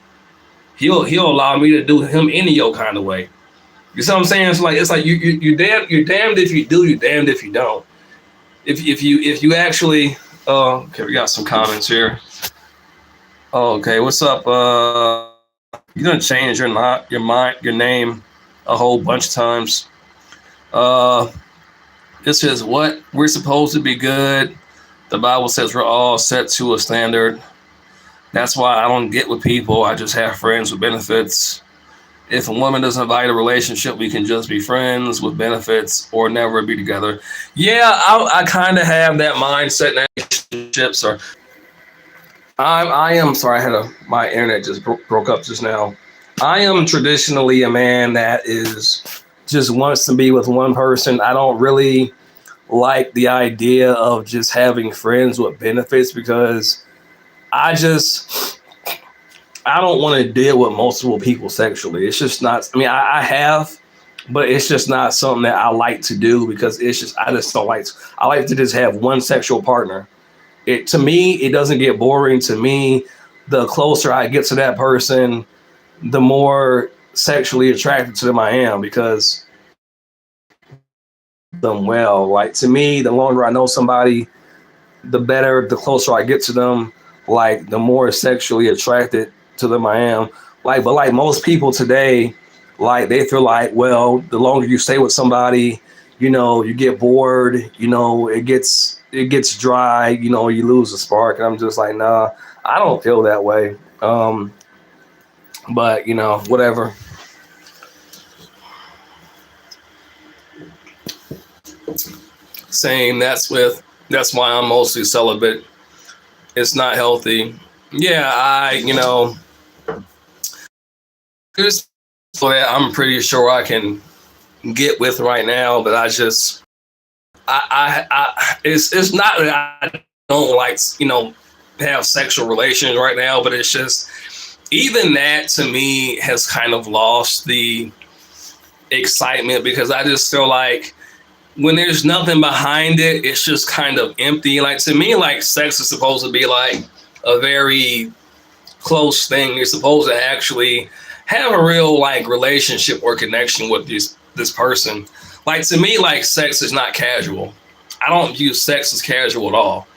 He'll allow me to do him any old kind of way. You see what I'm saying? It's like you're damned if you do, you're damned if you don't. If you actually, okay, we got some comments here. Okay, what's up? You done change your name a whole bunch of times. It says what? We're supposed to be good. The Bible says we're all set to a standard. That's why I don't get with people. I just have friends with benefits. If a woman doesn't invite a relationship, we can just be friends with benefits or never be together. Yeah, I kind of have that mindset in relationships. Or I am sorry, my internet just broke up just now. I am traditionally a man that is just wants to be with one person. I don't really like the idea of just having friends with benefits, because I don't want to deal with multiple people sexually. It's just not, I have, but it's just not something that I like to do, because I just don't like, I like to just have one sexual partner. To me, it doesn't get boring. To me, the closer I get to that person, the more sexually attracted to them I am, because them well. Like, to me, the longer I know somebody, the better, the closer I get to them, like the more sexually attracted to them I am. Like, but like most people today, like they feel like, well, the longer you stay with somebody, you get bored, it gets dry, you lose the spark. And I'm just like, nah, I don't feel that way. But whatever. Same. That's why I'm mostly celibate. It's not healthy. Yeah, there's that I'm pretty sure I can get with right now, but it's not that I don't like, have sexual relations right now, but it's just, even that to me has kind of lost the excitement, because I just feel like when there's nothing behind it, it's just kind of empty. Like, to me, like, sex is supposed to be like a very close thing. You're supposed to actually have a real like relationship or connection with this person. Like, to me, like, sex is not casual. I don't view sex as casual at all.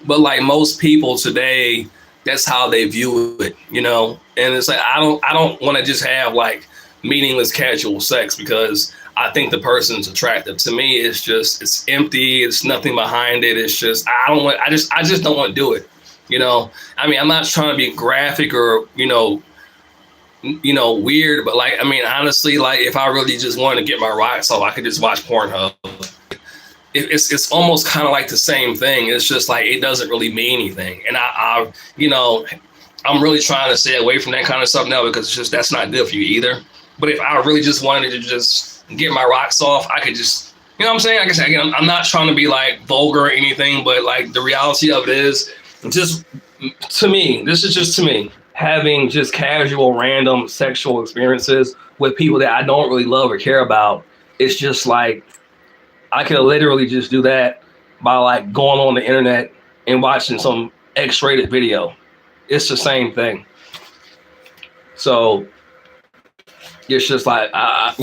But like most people today, that's how they view it, And it's like, I don't want to just have like meaningless casual sex because I think the person's attractive. To me, it's empty. It's nothing behind it. It's just, I just don't want to do it. I mean, I'm not trying to be graphic or, weird, but like, I mean, honestly, like, if I really just wanted to get my rocks off, I could just watch Pornhub. It's almost kind of like the same thing. It's just like, it doesn't really mean anything. And I'm really trying to stay away from that kind of stuff now, because it's just, that's not good for you either. But if I really just wanted to just get my rocks off, I could just, what I'm saying? Like I said, again, I'm not trying to be like vulgar or anything, but like the reality of it is, just to me, this is just to me, having just casual, random sexual experiences with people that I don't really love or care about, it's just like, I could literally just do that by like going on the internet and watching some X-rated video. It's the same thing. So it's just like, I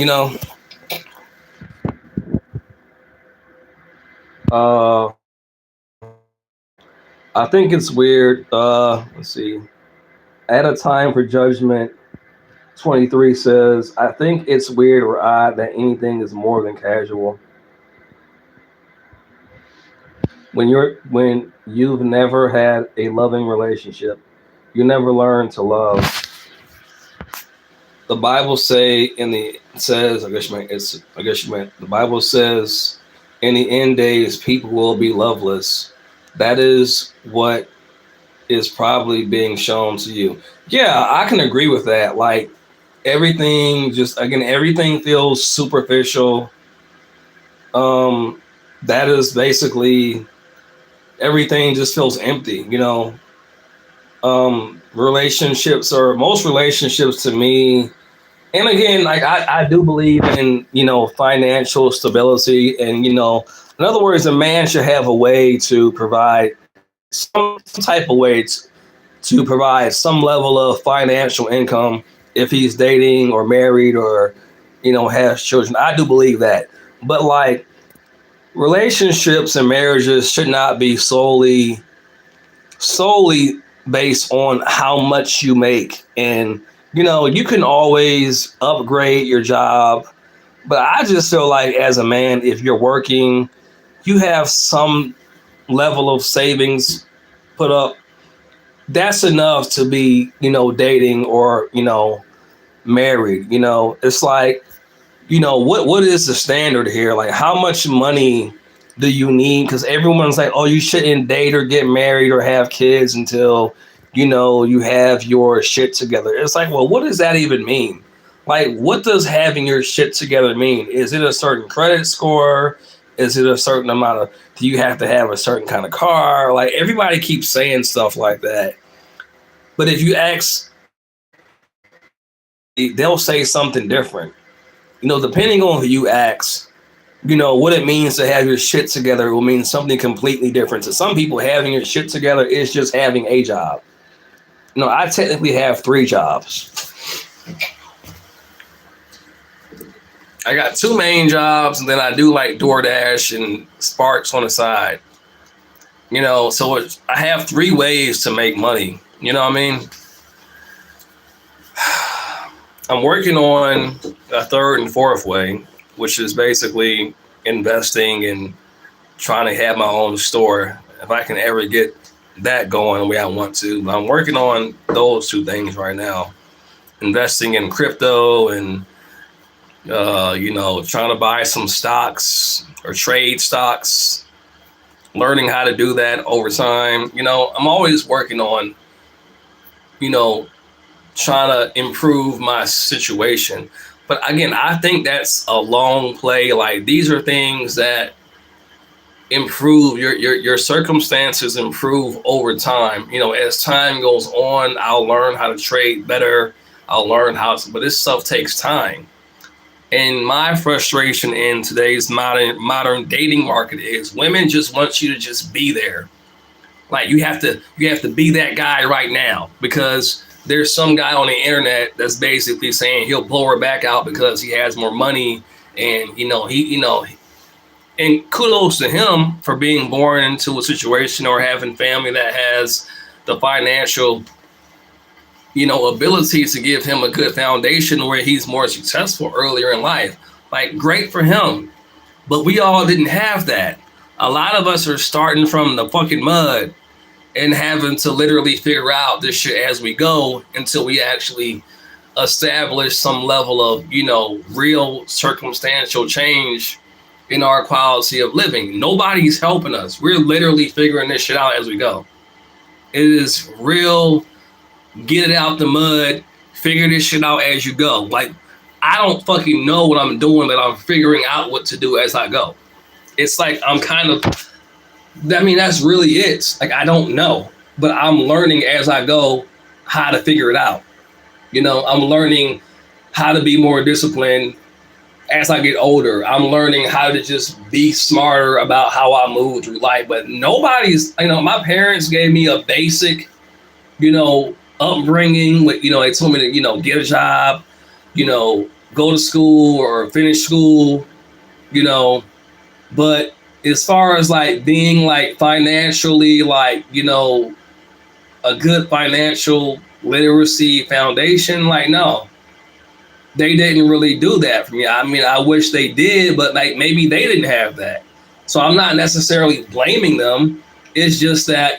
think it's weird. Let's see. At a time for judgment, 23 says, I think it's weird or odd that anything is more than casual. When you've never had a loving relationship, you never learn to love. The Bible the Bible says in the end days people will be loveless. That is what is probably being shown to you. Yeah, I can agree with that. Like, everything feels superficial. That is basically, everything just feels empty, most relationships to me, and again, like, I do believe in, financial stability, and, in other words, a man should have a way to provide some type of way to provide some level of financial income if he's dating or married or, has children. I do believe that. But like, relationships and marriages should not be solely based on how much you make. And, you can always upgrade your job. But I just feel like, as a man, if you're working, you have some level of savings put up. That's enough to be, dating or, married. It's like, what is the standard here? Like, how much money do you need? Because everyone's like, oh, you shouldn't date or get married or have kids until, you have your shit together. It's like, well, what does that even mean? Like, what does having your shit together mean? Is it a certain credit score? Is it a certain amount of, do you have to have a certain kind of car? Like, everybody keeps saying stuff like that. But if you ask, they'll say something different. Depending on who you ask, what it means to have your shit together will mean something completely different. To some people, having your shit together is just having a job. I technically have 3 jobs. I got 2 main jobs, and then I do like DoorDash and Sparks on the side. So I have 3 ways to make money. You know what I mean? I'm working on a 3rd and 4th way, which is basically investing and trying to have my own store. If I can ever get that going the way I want to. But I'm working on those 2 things right now. Investing in crypto and, trying to buy some stocks or trade stocks, learning how to do that over time. I'm always working on, trying to improve my situation. But again, I think that's a long play. Like these are things that improve your circumstances improve over time. You know, as time goes on, I'll learn how to trade better. I'll learn how to, but this stuff takes time. And my frustration in today's modern dating market is women just want you to just be there. Like you have to be that guy right now because there's some guy on the internet that's basically saying he'll blow her back out because he has more money and and kudos to him for being born into a situation or having family that has the financial ability to give him a good foundation where he's more successful earlier in life. Like, great for him. But we all didn't have that. A lot of us are starting from the fucking mud and having to literally figure out this shit as we go until we actually establish some level of, real circumstantial change in our quality of living. Nobody's helping us. We're literally figuring this shit out as we go. It is real. Get it out the mud, figure this shit out as you go. Like, I don't fucking know what I'm doing, but I'm figuring out what to do as I go. It's like I'm kind of, that's really it. Like, I don't know, but I'm learning as I go how to figure it out. I'm learning how to be more disciplined as I get older. I'm learning how to just be smarter about how I move through life. But nobody's, my parents gave me a basic, upbringing with, they told me to, get a job, go to school or finish school, but as far as like being like financially, like, a good financial literacy foundation, like, no, they didn't really do that for me. I wish they did, but like maybe they didn't have that. So I'm not necessarily blaming them. It's just that,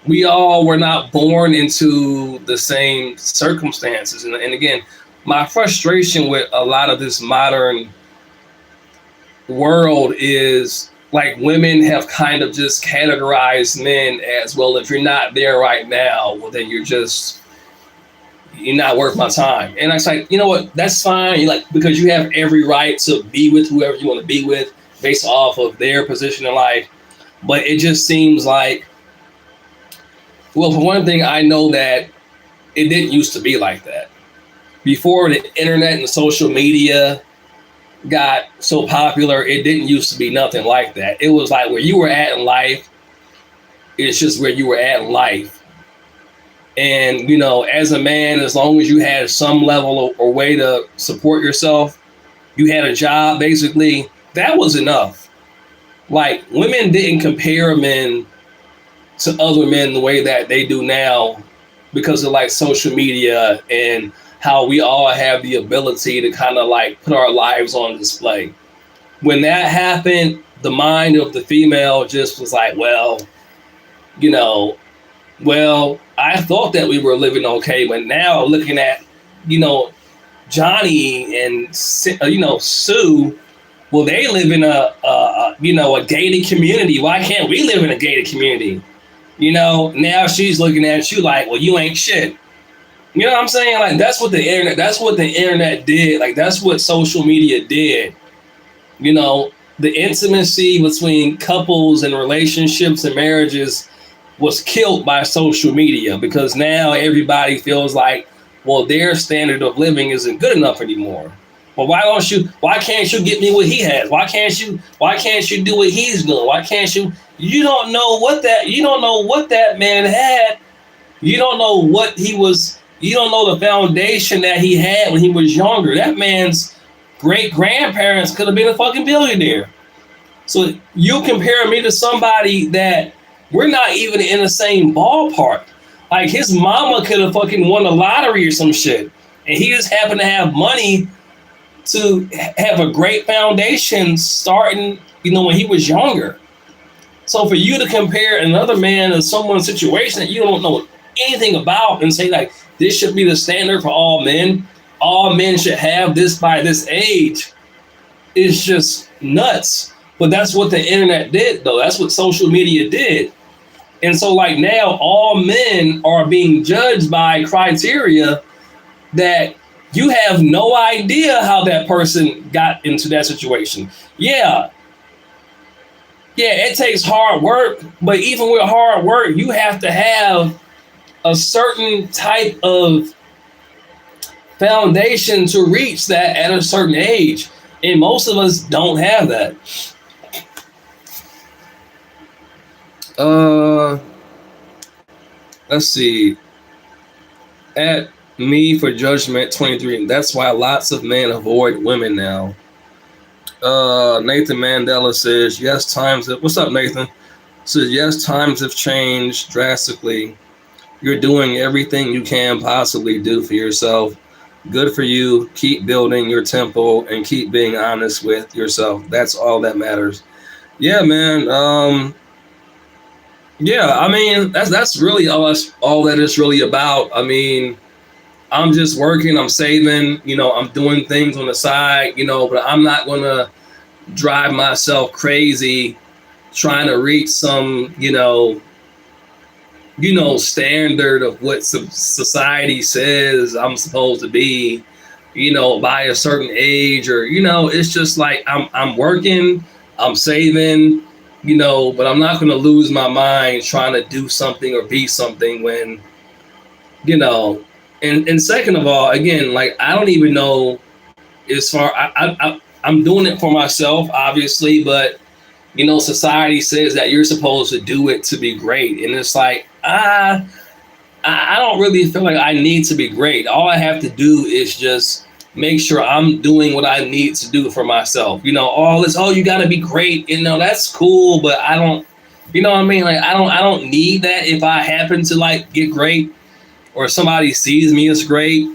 we all were not born into the same circumstances. And again, my frustration with a lot of this modern world is like women have kind of just categorized men as, well, if you're not there right now, well, then you're not worth my time. And I was like, you know what, that's fine. Because you have every right to be with whoever you want to be with based off of their position in life. But it just seems like, well, for one thing, I know that it didn't used to be like that. Before the internet and social media got so popular, it didn't used to be nothing like that. It was like where you were at in life, it's just where you were at in life. And, as a man, as long as you had some level or way to support yourself, you had a job, basically, that was enough. Like, women didn't compare men to other men the way that they do now because of like social media and how we all have the ability to kind of like put our lives on display. When that happened, the mind of the female just was like, well, I thought that we were living okay, but now looking at, Johnny and, Sue, well, they live in a gated community. Why can't we live in a gated community? Now she's looking at you like, well, you ain't shit. You know what I'm saying? Like, that's what the internet did. Like, that's what social media did. The intimacy between couples and relationships and marriages was killed by social media because now everybody feels like, well, their standard of living isn't good enough anymore. Well, why can't you get me what he has? Why can't you do what he's doing? Why can't you? You don't know what that man had. You don't know what he was. You don't know the foundation that he had when he was younger. That man's great grandparents could have been a fucking billionaire. So you compare me to somebody that we're not even in the same ballpark. Like, his mama could have fucking won the lottery or some shit. And he just happened to have money to have a great foundation starting, when he was younger. So for you to compare another man to someone's situation that you don't know anything about and say, like, this should be the standard for all men should have this by this age, is just nuts. But that's what the internet did, though. That's what social media did. And so like now all men are being judged by criteria that you have no idea how that person got into that situation. Yeah, it takes hard work, but even with hard work, you have to have a certain type of foundation to reach that at a certain age. And most of us don't have that. Let's see. At me for judgment 23. That's why lots of men avoid women now. Nathan Mandela says, yes, times have, what's up, Nathan? Says, yes, times have changed drastically. You're doing everything you can possibly do for yourself. Good for you. Keep building your temple and keep being honest with yourself. That's all that matters. Yeah, man. Yeah, I mean, that's really all that it's really about. I mean, I'm just working, I'm saving, I'm doing things on the side, but I'm not gonna drive myself crazy trying to reach some, standard of what society says I'm supposed to be, by a certain age, or, it's just like I'm working, I'm saving, but I'm not gonna lose my mind trying to do something or be something when, and second of all, again, like I don't even know as far I'm doing it for myself, obviously, but society says that you're supposed to do it to be great, and it's like I don't really feel like I need to be great. All I have to do is just make sure I'm doing what I need to do for myself. All this, you got to be great, that's cool, but I don't, what I mean, like I don't need that. If I happen to like get great, or somebody sees me as great,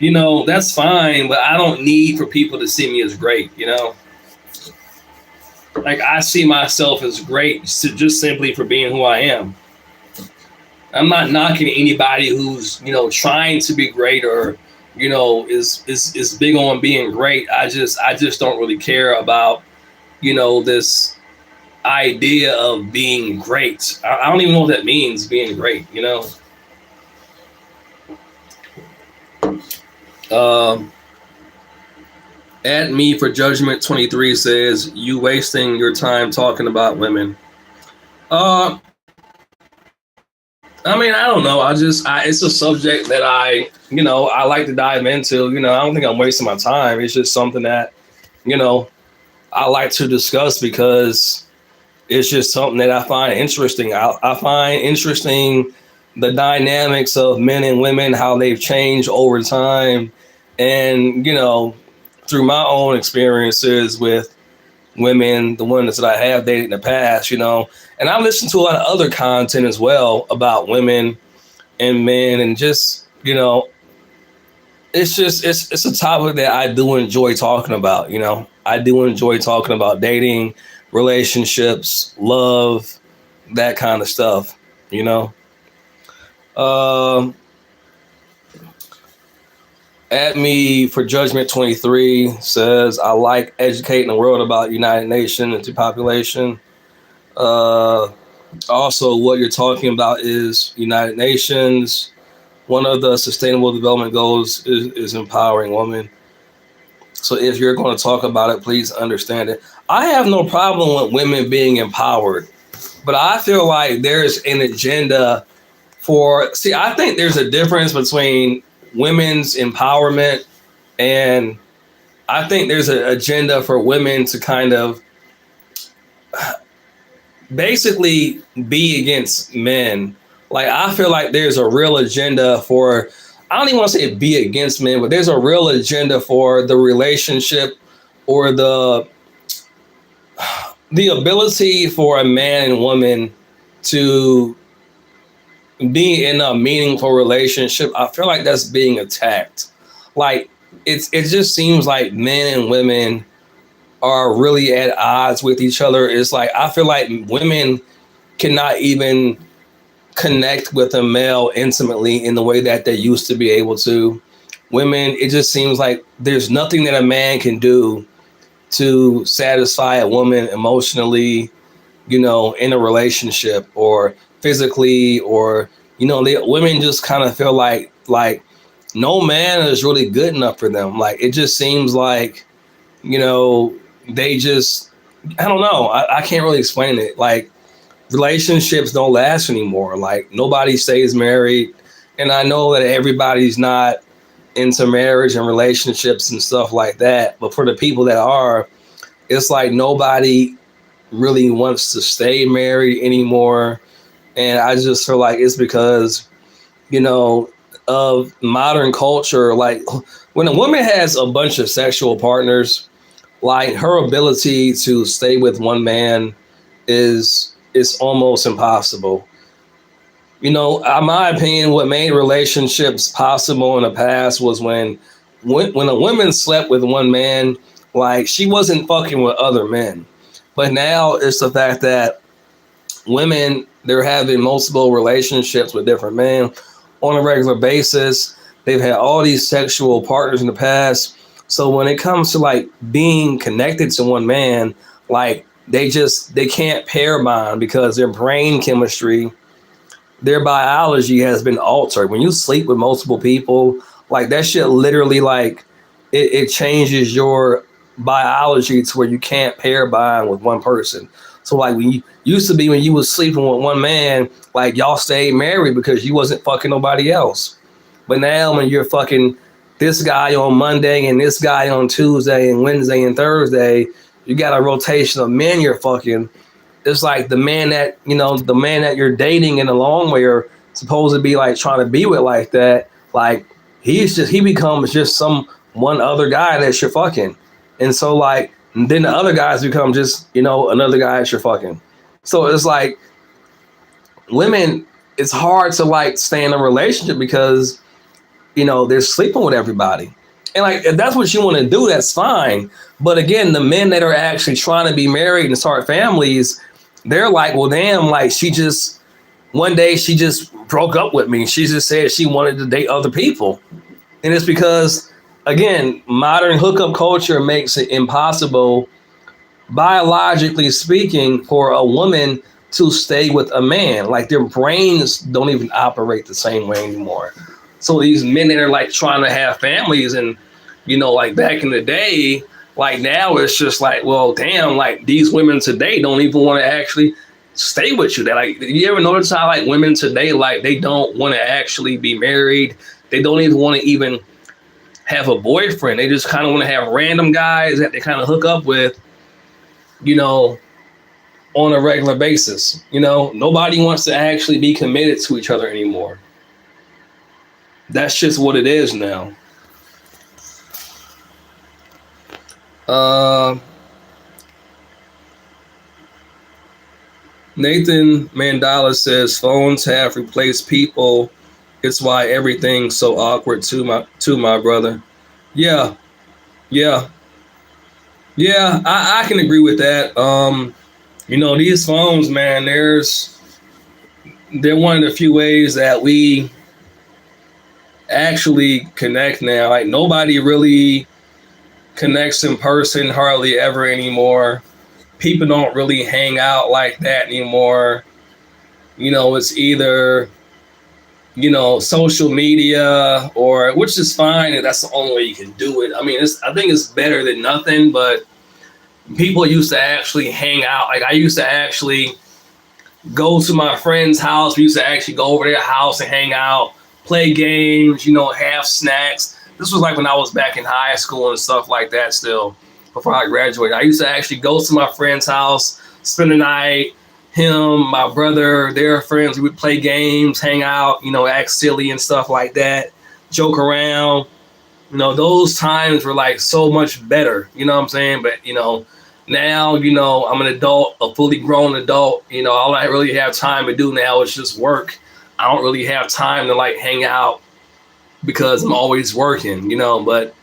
that's fine, but I don't need for people to see me as great, Like I see myself as great just simply for being who I am. I'm not knocking anybody who's, trying to be great or, is big on being great. I just don't really care about, this idea of being great. I don't even know what that means, being great, At me for judgment 23 says, you wasting your time talking about women. I mean, I don't know. It's a subject that I like to dive into. I don't think I'm wasting my time. It's just something that, I like to discuss because it's just something that I find interesting. I find interesting the dynamics of men and women, how they've changed over time. And, through my own experiences with women, the ones that I have dated in the past, and I listen to a lot of other content as well about women and men, and just, it's a topic that I do enjoy talking about. I do enjoy talking about dating, relationships, love, that kind of stuff, At me for judgment 23 says, I like educating the world about United Nations and population. Also, what you're talking about is United Nations. One of the sustainable development goals is empowering women. So if you're going to talk about it, please understand it. I have no problem with women being empowered, but I feel like there's an agenda I think there's a difference between women's empowerment, and I think there's an agenda for women to kind of basically be against men. Like, I feel like there's a real agenda for, I don't even want to say be against men, but there's a real agenda for the relationship or the ability for a man and woman to be in a meaningful relationship. I feel like that's being attacked. Like, it just seems like men and women are really at odds with each other. It's like, I feel like women cannot even connect with a male intimately in the way that they used to be able to. Women, it just seems like there's nothing that a man can do to satisfy a woman emotionally, in a relationship or physically, or, women just kind of feel like no man is really good enough for them. Like, it just seems like, they just, I don't know. I can't really explain it. Like, relationships don't last anymore. Like, nobody stays married. And I know that everybody's not into marriage and relationships and stuff like that. But for the people that are, it's like nobody really wants to stay married anymore. And I just feel like it's because, of modern culture. Like, when a woman has a bunch of sexual partners, like, her ability to stay with one man is almost impossible. In my opinion, what made relationships possible in the past was when a woman slept with one man, like, she wasn't fucking with other men. But now it's the fact that women, they're having multiple relationships with different men on a regular basis. They've had all these sexual partners in the past. So when it comes to like being connected to one man, like, they can't pair bond because their brain chemistry, their biology has been altered. When you sleep with multiple people, like, that shit literally, like, it changes your biology to where you can't pair bond with one person. So like, when you used to be, when you was sleeping with one man, like, y'all stayed married because you wasn't fucking nobody else. But now when you're fucking this guy on Monday and this guy on Tuesday and Wednesday and Thursday, you got a rotation of men you're fucking. It's like the man that you're dating in the long way are supposed to be like trying to be with like that. Like, he becomes just some one other guy that you're fucking. And so like, then the other guys become just, another guy that you're fucking. So it's like, women, it's hard to like stay in a relationship because, they're sleeping with everybody. And like, if that's what you want to do, that's fine. But again, the men that are actually trying to be married and start families, they're like, well, damn, like, one day she just broke up with me. She just said she wanted to date other people. And it's because, again, modern hookup culture makes it impossible, biologically speaking, for a woman to stay with a man. Like, their brains don't even operate the same way anymore. So these men that are like trying to have families, and, like back in the day, like, now it's just like, well, damn, like, these women today don't even want to actually stay with you. That, like, you ever notice how like women today, like, they don't want to actually be married. They don't even want to even have a boyfriend. They just kind of want to have random guys that they kind of hook up with, on a regular basis. Nobody wants to actually be committed to each other anymore. That's just what it is now. Nathan Mandala says phones have replaced people. It's why everything's so awkward to my brother. Yeah. I can agree with that. These phones, man, they're one of the few ways that we actually connect now. Like, nobody really connects in person hardly ever anymore. People don't really hang out like that anymore. It's either, social media, or, which is fine, and that's the only way you can do it. I mean, I think it's better than nothing, but people used to actually hang out. Like, I used to actually go to my friend's house. We used to actually go over their house and hang out, play games, have snacks. This was like when I was back in high school and stuff like that still, before I graduated. I used to actually go to my friend's house, spend the night, him, my brother, their friends. We would play games, hang out, act silly and stuff like that, joke around. Those times were like so much better, you know what I'm saying? But, now, I'm an adult, a fully grown adult. All I really have time to do now is just work. I don't really have time to like hang out because I'm always working, but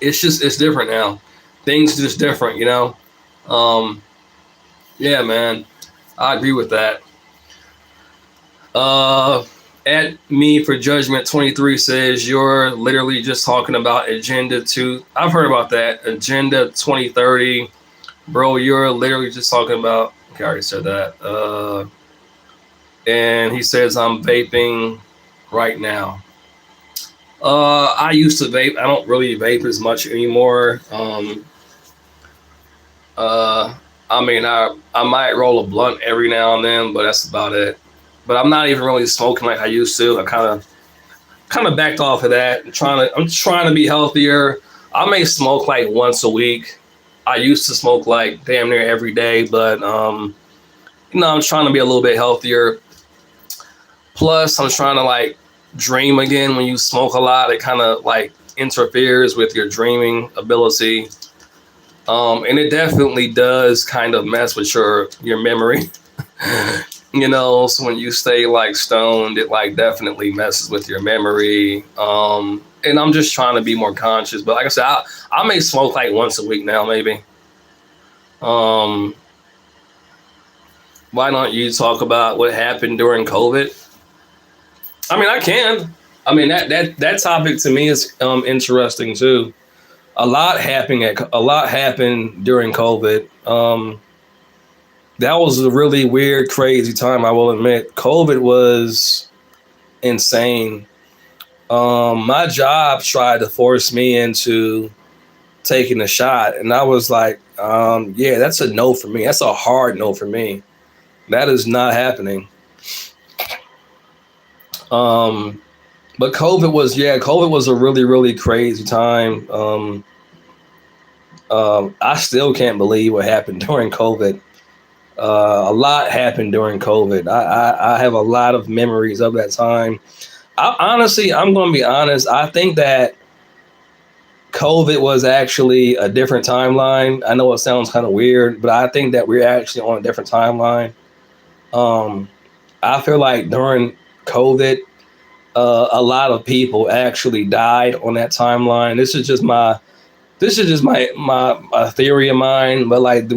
it's different now. Things are just different, Yeah, man, I agree with that. At me for judgment 23 says you're literally just talking about agenda 2. I've heard about that, agenda 2030, bro. You're literally just talking about. Okay, I already said that. And he says I'm vaping right now. I used to vape. I don't really vape as much anymore. Uh, I mean, I might roll a blunt every now and then, but that's about it. But I'm not even really smoking like I used to. I kind of backed off of that. I'm trying to be healthier. I may smoke like once a week. I used to smoke like damn near every day, but I'm trying to be a little bit healthier. Plus, I'm trying to like dream again. When you smoke a lot, it kind of like interferes with your dreaming ability. And it definitely does kind of mess with your memory. So when you stay like stoned, it like definitely messes with your memory. And I'm just trying to be more conscious. But like I said, I may smoke like once a week now, maybe. Why don't you talk about what happened during COVID? I mean, I can. I mean that topic to me is interesting too. A lot happened during COVID. That was a really weird, crazy time. I will admit, COVID was insane. My job tried to force me into taking a shot, and I was like, yeah, that's a no for me. That's a hard no for me. That is not happening. But COVID was a really, really crazy time. I still can't believe what happened during COVID. A lot happened during COVID. I have a lot of memories of that time. I'm going to be honest. I think that COVID was actually a different timeline. I know it sounds kind of weird, but I think that we're actually on a different timeline. I feel like during COVID, a lot of people actually died on that timeline. This is just my theory of mine, but like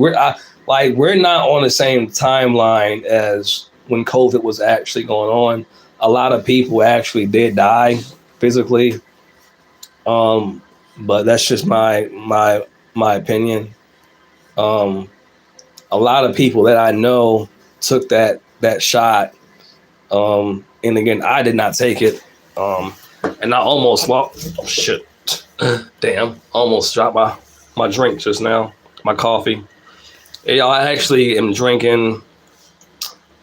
we're not on the same timeline as when COVID was actually going on. A lot of people actually did die physically, but that's just my opinion. Um, a lot of people that I know took that shot, and again, I did not take it, and I almost walked. Oh shit! Damn! Almost dropped my drink just now. My coffee. Yeah, I actually am drinking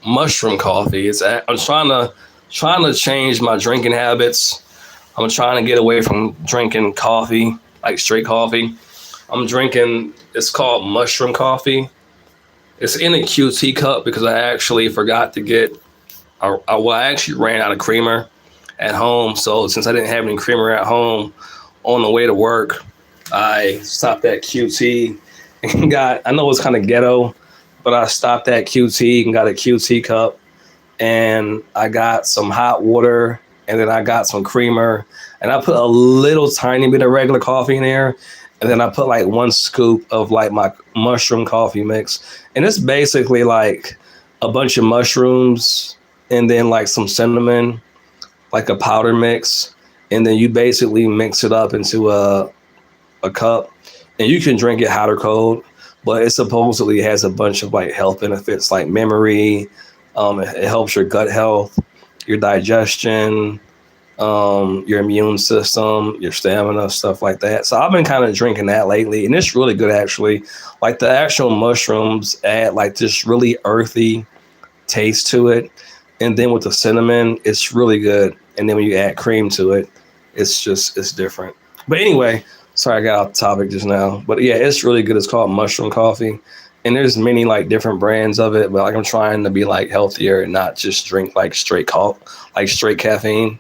mushroom coffee. I'm trying to change my drinking habits. I'm trying to get away from drinking coffee, like straight coffee. It's called mushroom coffee. It's in a QT cup because I actually forgot to I actually ran out of creamer at home. So since I didn't have any creamer at home on the way to work, I stopped at QT and I know it's kind of ghetto, but I stopped at QT and got a QT cup, and I got some hot water, and then I got some creamer, and I put a little tiny bit of regular coffee in there, and then I put like one scoop of like my mushroom coffee mix. And it's basically like a bunch of mushrooms and then like some cinnamon, like a powder mix. And then you basically mix it up into a cup, and you can drink it hot or cold, but it supposedly has a bunch of like health benefits like memory. It helps your gut health, your digestion, your immune system, your stamina, stuff like that. So I've been kind of drinking that lately, and it's really good actually. Like the actual mushrooms add like this really earthy taste to it, and then with the cinnamon, it's really good. And then when you add cream to it, it's different. But anyway, sorry I got off the topic just now. But yeah, it's really good. It's called mushroom coffee. And there's many like different brands of it, but like I'm trying to be like healthier and not just drink like straight caffeine.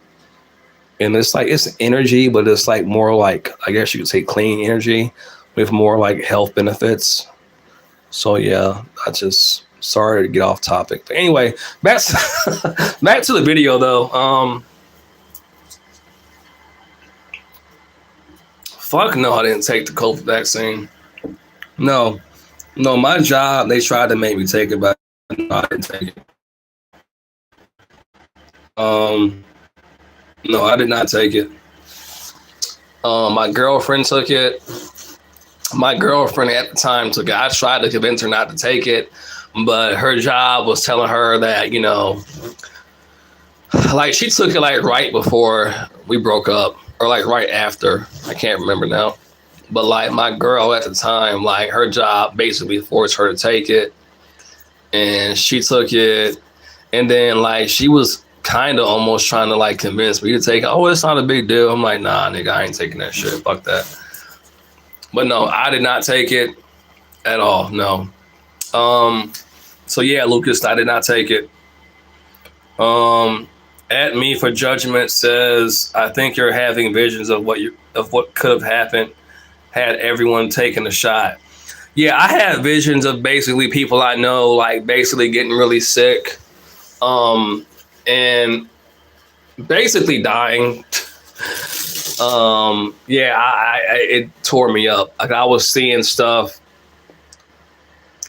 And it's energy, but it's like more like, I guess you could say, clean energy with more like health benefits. So yeah, sorry to get off topic. But anyway, back to the video though. Fuck no, I didn't take the COVID vaccine. No, my job, they tried to make me take it, but no, I didn't take it. No, I did not take it. My girlfriend took it. My girlfriend at the time took it. I tried to convince her not to take it, but her job was telling her that, like she took it like right before we broke up or like right after. I can't remember now. But like my girl at the time, like her job basically forced her to take it, and she took it. And then like she was kind of almost trying to like convince me to take it. Oh, it's not a big deal. I'm like, nah, nigga, I ain't taking that shit. Fuck that. But no, I did not take it at all. No. So yeah, Lucas, I did not take it. At me for judgment says, I think you're having visions of what could have happened had everyone taken a shot. Yeah, I had visions of basically people I know, like basically getting really sick, and basically dying. Yeah, it tore me up. Like I was seeing stuff,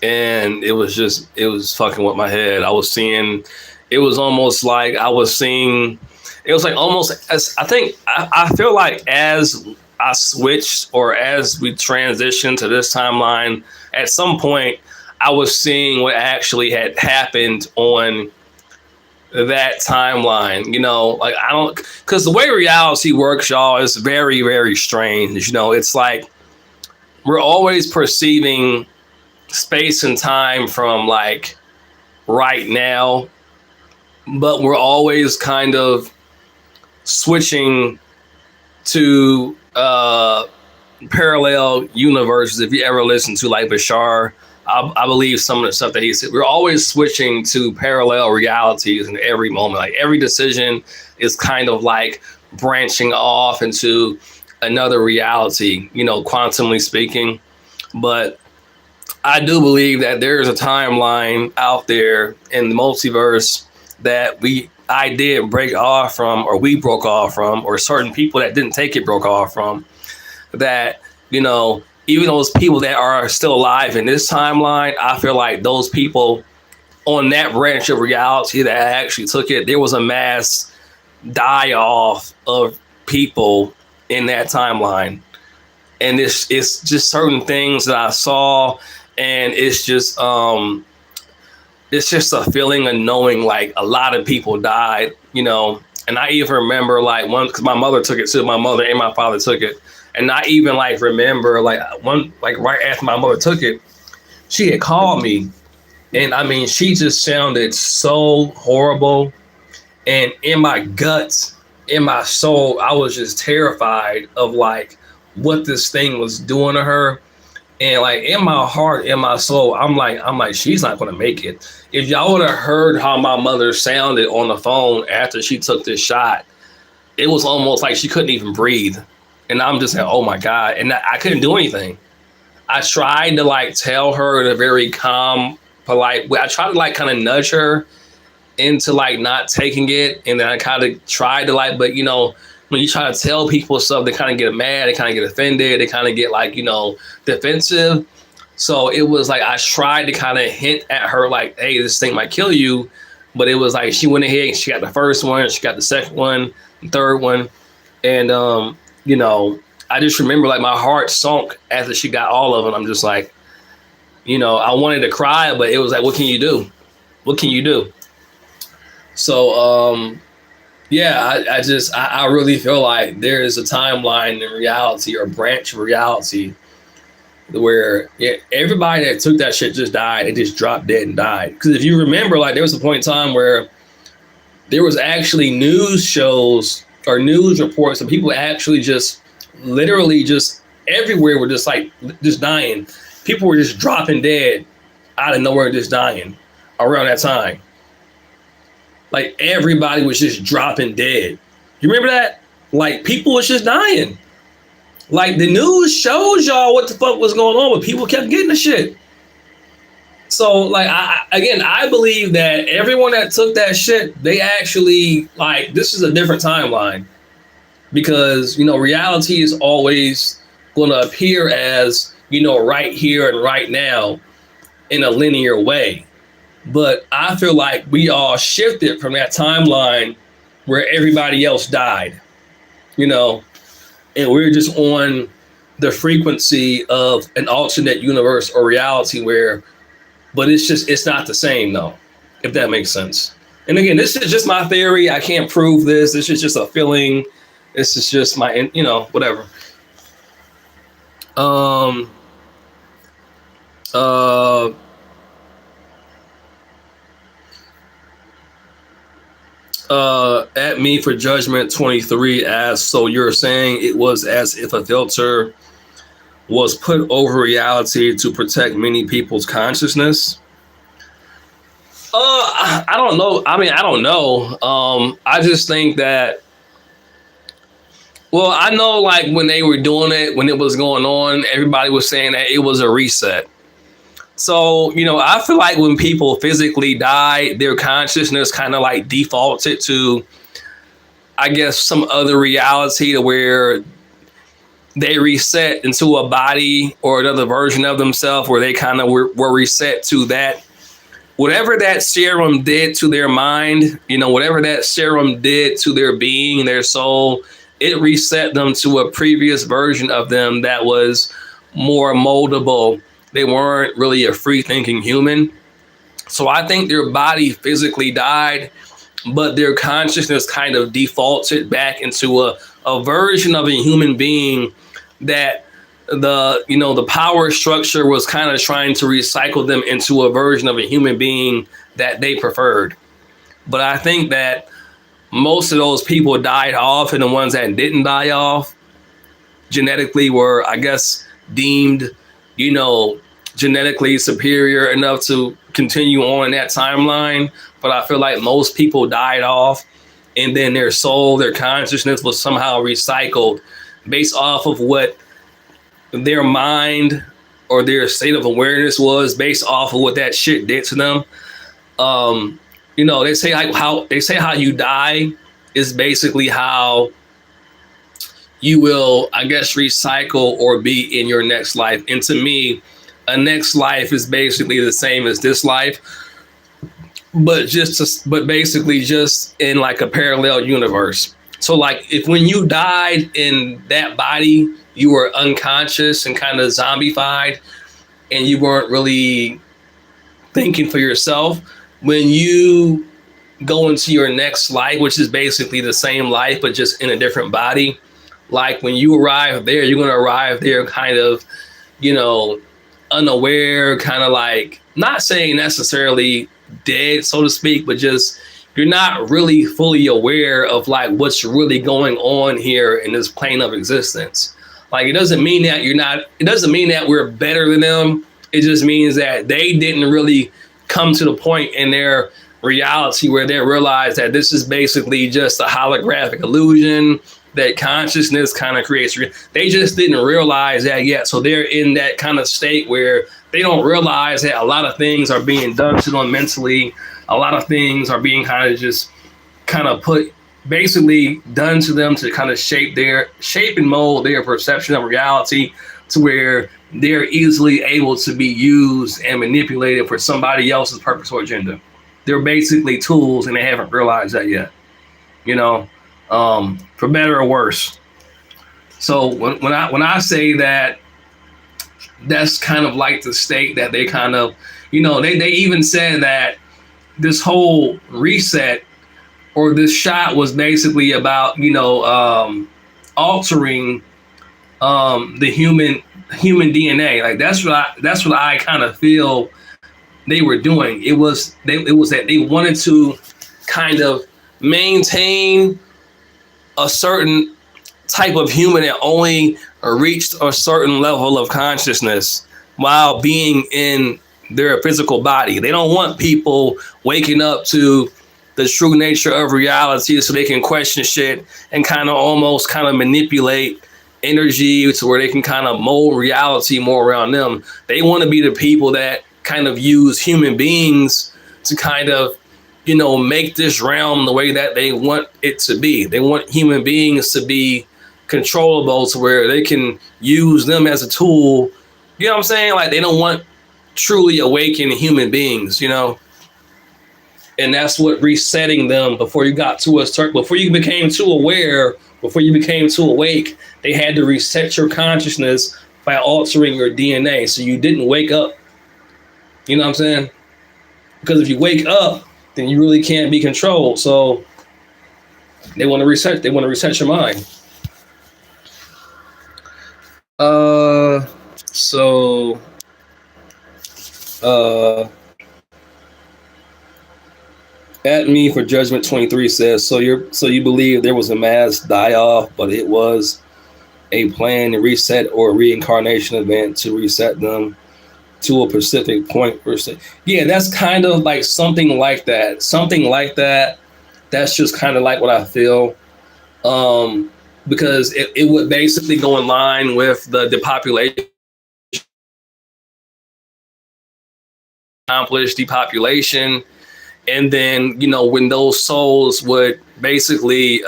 and it was fucking with my head. It was almost like I was seeing. It was like almost as I feel like as I switched or as we transitioned to this timeline, at some point I was seeing what actually had happened on that timeline. Like I don't, because the way reality works, y'all, is very, very strange. It's like we're always perceiving space and time from like right now, but we're always kind of switching to parallel universes. If you ever listen to like Bashar, I believe some of the stuff that he said, we're always switching to parallel realities in every moment. Like every decision is kind of like branching off into another reality, quantumly speaking. But I do believe that there is a timeline out there in the multiverse that I did break off from, or we broke off from, or certain people that didn't take it broke off from, that, even those people that are still alive in this timeline, I feel like those people on that branch of reality that actually took it, there was a mass die off of people in that timeline. And it's just certain things that I saw, and it's just a feeling of knowing like a lot of people died, and I even remember like one, because my mother took it too, my mother and my father took it. And I even like remember like one, like right after my mother took it, she had called me, and I mean, she just sounded so horrible. And in my guts, in my soul, I was just terrified of like what this thing was doing to her. And like in my heart, in my soul, I'm like, she's not gonna make it. If y'all would have heard how my mother sounded on the phone after she took this shot, it was almost like she couldn't even breathe. And I'm just like, oh my God. And I couldn't do anything. I tried to like tell her in a very calm, polite way. I tried to like kind of nudge her into like not taking it. And then I kind of tried to like, but when you try to tell people stuff, they kind of get mad, they kind of get offended, they kind of get like, defensive. So it was like I tried to kind of hint at her like, hey, this thing might kill you. But it was like she went ahead and she got the first one, she got the second one, the third one. And I just remember like my heart sunk after she got all of them. I'm just like, I wanted to cry, but it was like, what can you do? What can you do? So yeah, I really feel like there is a timeline in reality, or branch of reality, where everybody that took that shit just died. It just dropped dead and died. Because if you remember, like there was a point in time where there was actually news shows or news reports of people actually just literally just everywhere were just like just dying. People were just dropping dead out of nowhere, just dying around that time. Like everybody was just dropping dead. You remember that? Like people was just dying. Like the news shows y'all what the fuck was going on, but people kept getting the shit. So like I believe that everyone that took that shit, they actually like, this is a different timeline, because reality is always going to appear as right here and right now in a linear way. But I feel like we all shifted from that timeline where everybody else died, and we're just on the frequency of an alternate universe or reality where but it's not the same though, if that makes sense. And again, this is just my theory. I can't prove this. This is just a feeling. This is just my, whatever. Um, uh, at me for judgment 23 asks, so you're saying it was as if a filter was put over reality to protect many people's consciousness? I don't know. I mean, I don't know. I just think that, well, I know like when they were doing it, when it was going on, everybody was saying that it was a reset. So, I feel like when people physically die, their consciousness kind of like defaulted to, I guess, some other reality to where they reset into a body or another version of themselves where they kind of were reset to that. Whatever that serum did to their mind, whatever that serum did to their being, their soul, it reset them to a previous version of them that was more moldable. They weren't really a free thinking human. So I think their body physically died, but their consciousness kind of defaulted back into a version of a human being that the power structure was kind of trying to recycle them into a version of a human being that they preferred. But I think that most of those people died off, and the ones that didn't die off genetically were, I guess, deemed, genetically superior enough to continue on that timeline. But I feel like most people died off, and then their soul, their consciousness was somehow recycled based off of what their mind or their state of awareness was, based off of what that shit did to them. They say how you die is basically how you will, I guess, recycle or be in your next life. And to me, a next life is basically the same as this life, but basically just in like a parallel universe. So like if when you died in that body, you were unconscious and kind of zombified and you weren't really thinking for yourself. When you go into your next life, which is basically the same life, but just in a different body, like when you arrive there, you're going to arrive there kind of, unaware, kind of like not saying necessarily dead, so to speak, but just you're not really fully aware of like what's really going on here in this plane of existence. Like it doesn't mean that it doesn't mean that we're better than them. It just means that they didn't really come to the point in their reality where they realize that this is basically just a holographic illusion that consciousness kind of creates. They just didn't realize that yet. So they're in that kind of state where they don't realize that a lot of things are being done to them mentally. A lot of things are being kind of put, basically done to them to kind of shape and mold their perception of reality to where they're easily able to be used and manipulated for somebody else's purpose or agenda. They're basically tools and they haven't realized that yet, for better or worse. So when I say that, that's kind of like the state that they kind of, they even said that this whole reset or this shot was basically about, altering the human DNA. Like that's what I kind of feel they were doing. It was that they wanted to kind of maintain a certain type of human that only reached a certain level of consciousness while being in their physical body. They don't want people waking up to the true nature of reality so they can question shit and kind of manipulate energy to where they can kind of mold reality more around them. They want to be the people that kind of use human beings to kind of, make this realm the way that they want it to be. They want human beings to be controllable to where they can use them as a tool. You know what I'm saying? Like they don't want truly awakened human beings, and that's what resetting them before you became too aware, before you became too awake, they had to reset your consciousness by altering your DNA. So you didn't wake up You know what I'm saying? Because if you wake up, then you really can't be controlled. So they want to reset. They want to reset your mind. So uh, at me for Judgment 23 says, so you believe there was a mass die off, but it was a plan to reset or reincarnation event to reset them to a specific point per se. Yeah, that's kind of like something like that. Something like that. That's just kind of like what I feel. Because it would basically go in line with the depopulation, accomplish depopulation, and then when those souls would basically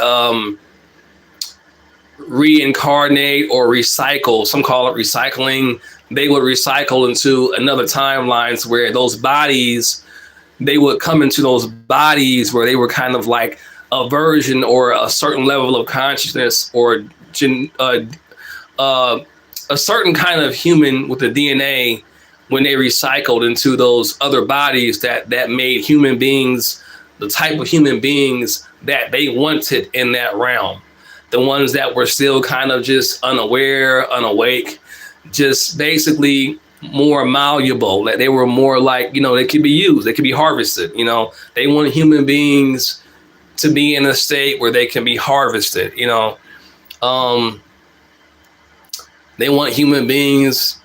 reincarnate or recycle, some call it recycling, they would recycle into another timelines where those bodies, they would come into those bodies where they were kind of like a version or a certain level of consciousness or a certain kind of human with the DNA when they recycled into those other bodies that made human beings the type of human beings that they wanted in that realm. The ones that were still kind of just unaware, unawake, just basically more malleable, that they were more like, they could be used, they could be harvested. They want human beings to be in a state where they can be harvested. They want human beings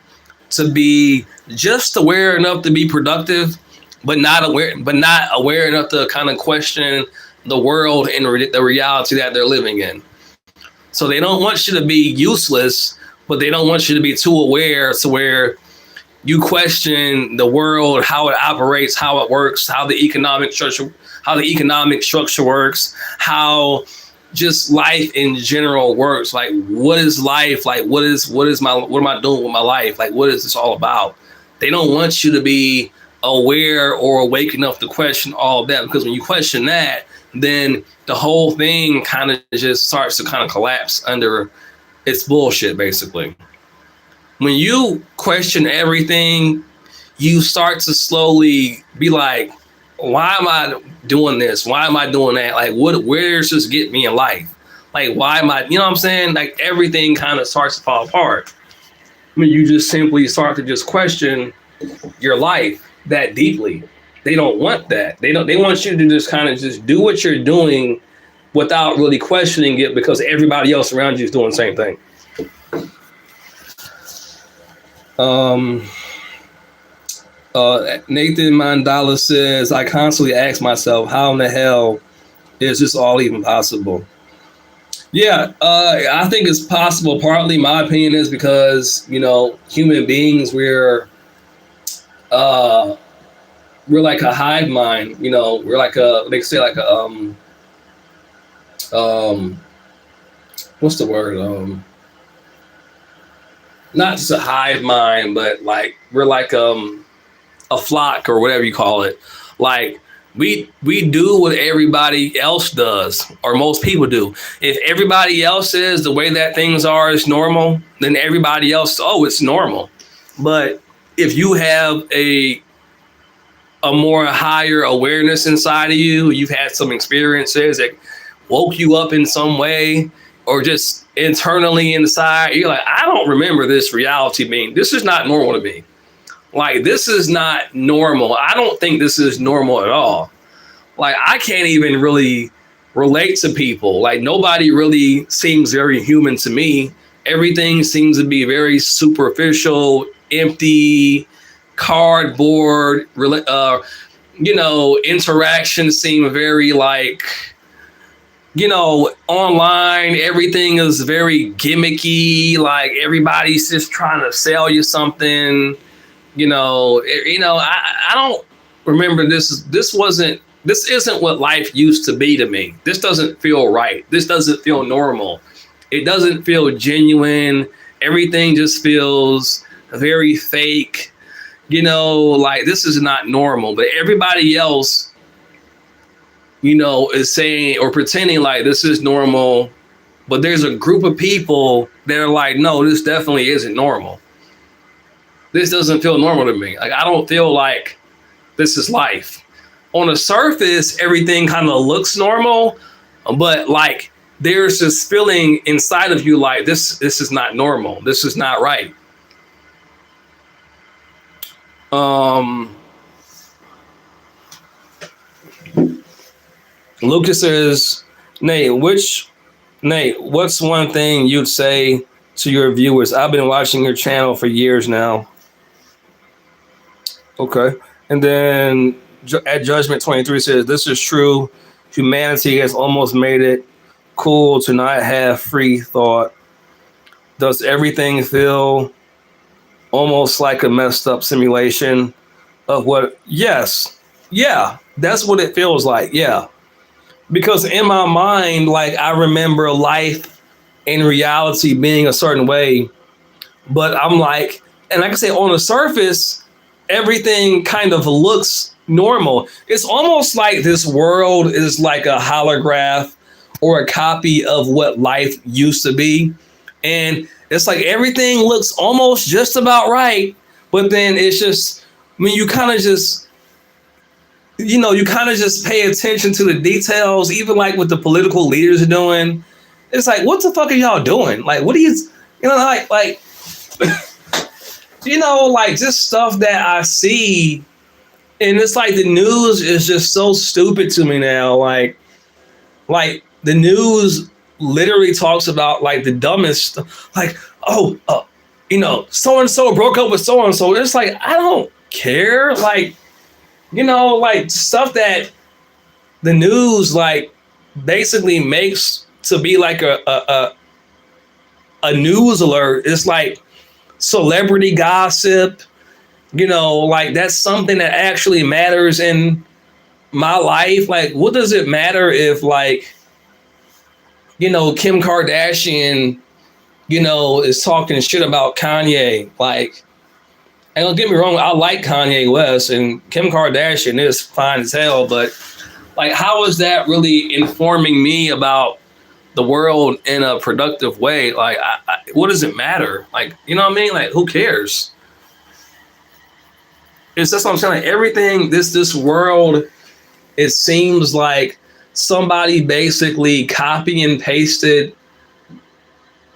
to be just aware enough to be productive, but not aware enough to kind of question the world and the reality that they're living in. So they don't want you to be useless, but they don't want you to be too aware to where you question the world, how it operates, how it works, how the economic structure works, how just life in general works. Like, what is life? Like, what am I doing with my life? Like, what is this all about? They don't want you to be aware or awake enough to question all of that, because when you question that, then the whole thing kind of just starts to kind of collapse under its bullshit, basically. When you question everything, you start to slowly be like, why am I doing this? Why am I doing that? Like, where's this get me in life? Like, why am I, what I'm saying? Like, everything kind of starts to fall apart. When you just simply start to just question your life that deeply. They don't want that. They want you to just kind of just do what you're doing without really questioning it, because everybody else around you is doing the same thing. Nathan Mandala says, I constantly ask myself, how in the hell is this all even possible? Yeah, I think it's possible. Partly, my opinion is because, human beings, we're like a hive mind. We're like they say like a, what's the word? Not just a hive mind, but like we're like a flock or whatever you call it. Like we do what everybody else does, or most people do. If everybody else says the way that things are is normal, then everybody else, it's normal. But if you have a more higher awareness inside of you, you've had some experiences that woke you up in some way, or just internally inside, you're like, I don't remember this reality being, this is not normal to me. Like, this is not normal. I don't think this is normal at all. Like, I can't even really relate to people. Like, nobody really seems very human to me. Everything seems to be very superficial, empty, cardboard, interactions seem very like, online, everything is very gimmicky. Like, everybody's just trying to sell you something. I don't remember this isn't what life used to be to me. This doesn't feel right. This doesn't feel normal. It doesn't feel genuine. Everything just feels very fake. Like, this is not normal. But everybody else, is saying or pretending like this is normal. But there's a group of people that are like, no, this definitely isn't normal. This doesn't feel normal to me. Like, I don't feel like this is life. On the surface, everything kind of looks normal, but like there's this feeling inside of you like this is not normal. This is not right. Lucas says, Nate, what's one thing you'd say to your viewers? I've been watching your channel for years now. Okay. And then at Judgment 23 says, this is true. Humanity has almost made it cool to not have free thought. Does everything feel almost like a messed up simulation of what? Yes. Yeah. That's what it feels like. Yeah. Because in my mind, like I remember life in reality being a certain way, but I'm like, and like I say, on the surface, everything kind of looks normal. It's almost like this world is like a holograph or a copy of what life used to be. And it's like everything looks almost just about right. But then it's just, I mean, you kind of just pay attention to the details, even like what the political leaders are doing. It's like, what the fuck are y'all doing? Like, what are you, like, like just stuff that I see. And it's like the news is just so stupid to me now. Like the news literally talks about like the dumbest, like, so-and-so broke up with so-and-so. It's like, I don't care. Like, like stuff that the news like basically makes to be like a news alert. It's like celebrity gossip, like that's something that actually matters in my life. Like, what does it matter if like, Kim Kardashian, is talking shit about Kanye? Like, and don't get me wrong, I like Kanye West and Kim Kardashian is fine as hell, but like, how is that really informing me about the world in a productive way? Like, what does it matter? Like, you know what I mean? Like, who cares? It's just what I'm saying. Like, everything, this world, it seems like somebody basically copy and pasted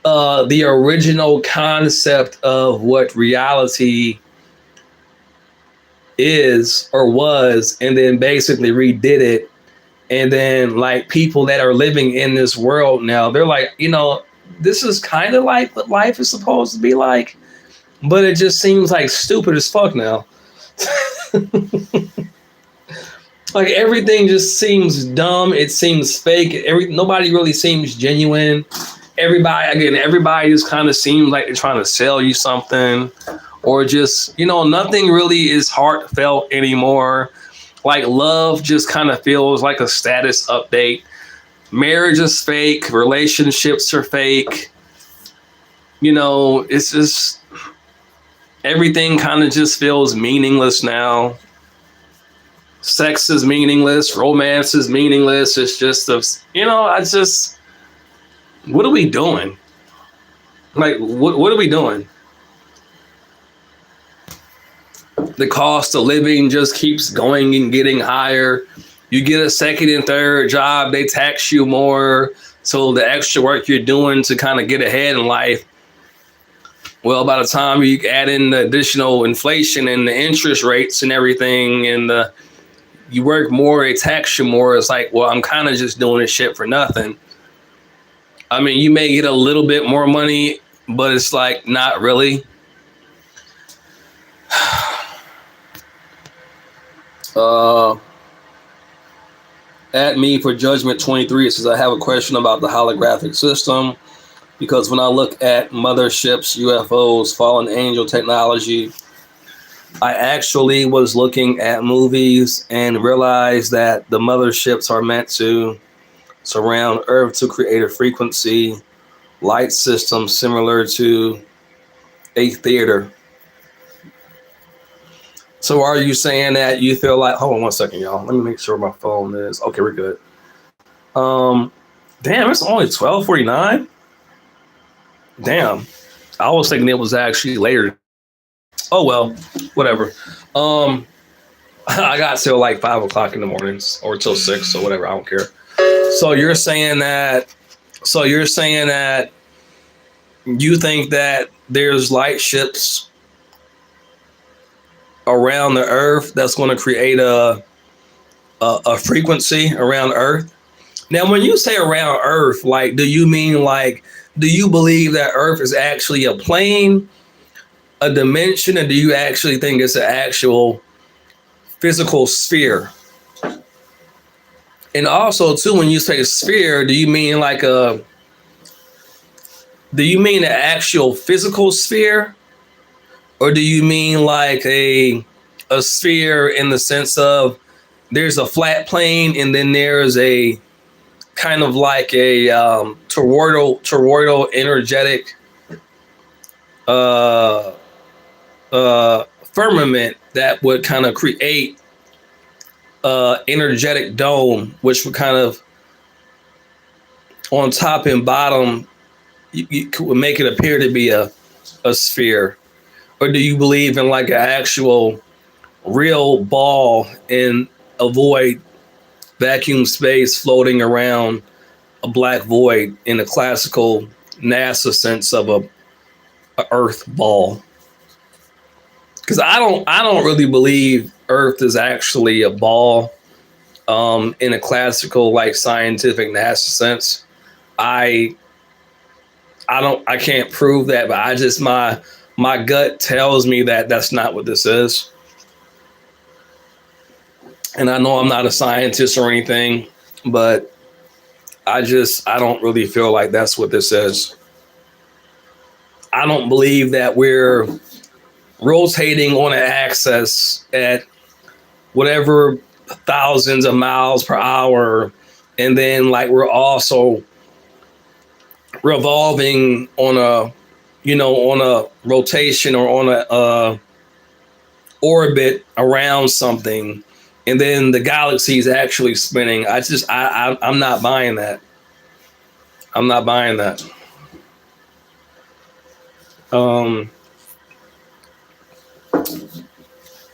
the original concept of what reality is or was, and then basically redid it. And then like people that are living in this world now, they're like, this is kind of like what life is supposed to be like, but it just seems like stupid as fuck now. Like everything just seems dumb. It seems fake. Nobody really seems genuine. Everybody just kind of seems like they're trying to sell you something, or just, nothing really is heartfelt anymore. Like love just kind of feels like a status update. Marriage is fake. Relationships are fake. It's just everything kind of just feels meaningless now. Sex is meaningless. Romance is meaningless. It's just, what are we doing? Like, what are we doing? The cost of living just keeps going and getting higher. You get a second and third job, they tax you more. So the extra work you're doing to kind of get ahead in life, well, by the time you add in the additional inflation and the interest rates and everything, and you work more, they tax you more. It's like, well, I'm kind of just doing this shit for nothing. I mean, you may get a little bit more money, but it's like not really. At me for Judgment 23, it says, I have a question about the holographic system, because when I look at motherships, UFOs, fallen angel technology, I actually was looking at movies and realized that the motherships are meant to surround Earth to create a frequency light system similar to a theater. So are you saying that you feel like, hold on one second, y'all. Let me make sure my phone is, okay, we're good. Damn, it's only 12:49. Damn. I was thinking it was actually later. Oh well, whatever. Um, I got till like 5 o'clock in the mornings or till 6 or whatever. I don't care. So you're saying that. So you're saying that you think that there's light ships around the Earth that's going to create a frequency around Earth. Now, when you say around Earth, like, do you mean like, do you believe that Earth is actually a plane, a dimension, or do you actually think it's an actual physical sphere? And also, too, when you say sphere, do you mean like do you mean an actual physical sphere, or do you mean like a sphere in the sense of there's a flat plane and then there's a kind of like a toroidal energetic uh, firmament that would kind of create energetic dome, which would kind of on top and bottom you would make it appear to be a sphere? Or do you believe in like an actual real ball in a void vacuum space floating around a black void in the classical NASA sense of a Earth ball? Because I don't really believe Earth is actually a ball in a classical like scientific NASA sense. I I can't prove that, but I just my gut tells me that that's not what this is. And I know I'm not a scientist or anything, but I don't really feel like that's what this is. I don't believe that we're rotating on an axis at whatever thousands of miles per hour, and then like we're also revolving on a on a rotation or on a orbit around something, and then the galaxy is actually spinning. I'm not buying that. I'm not buying that. Um,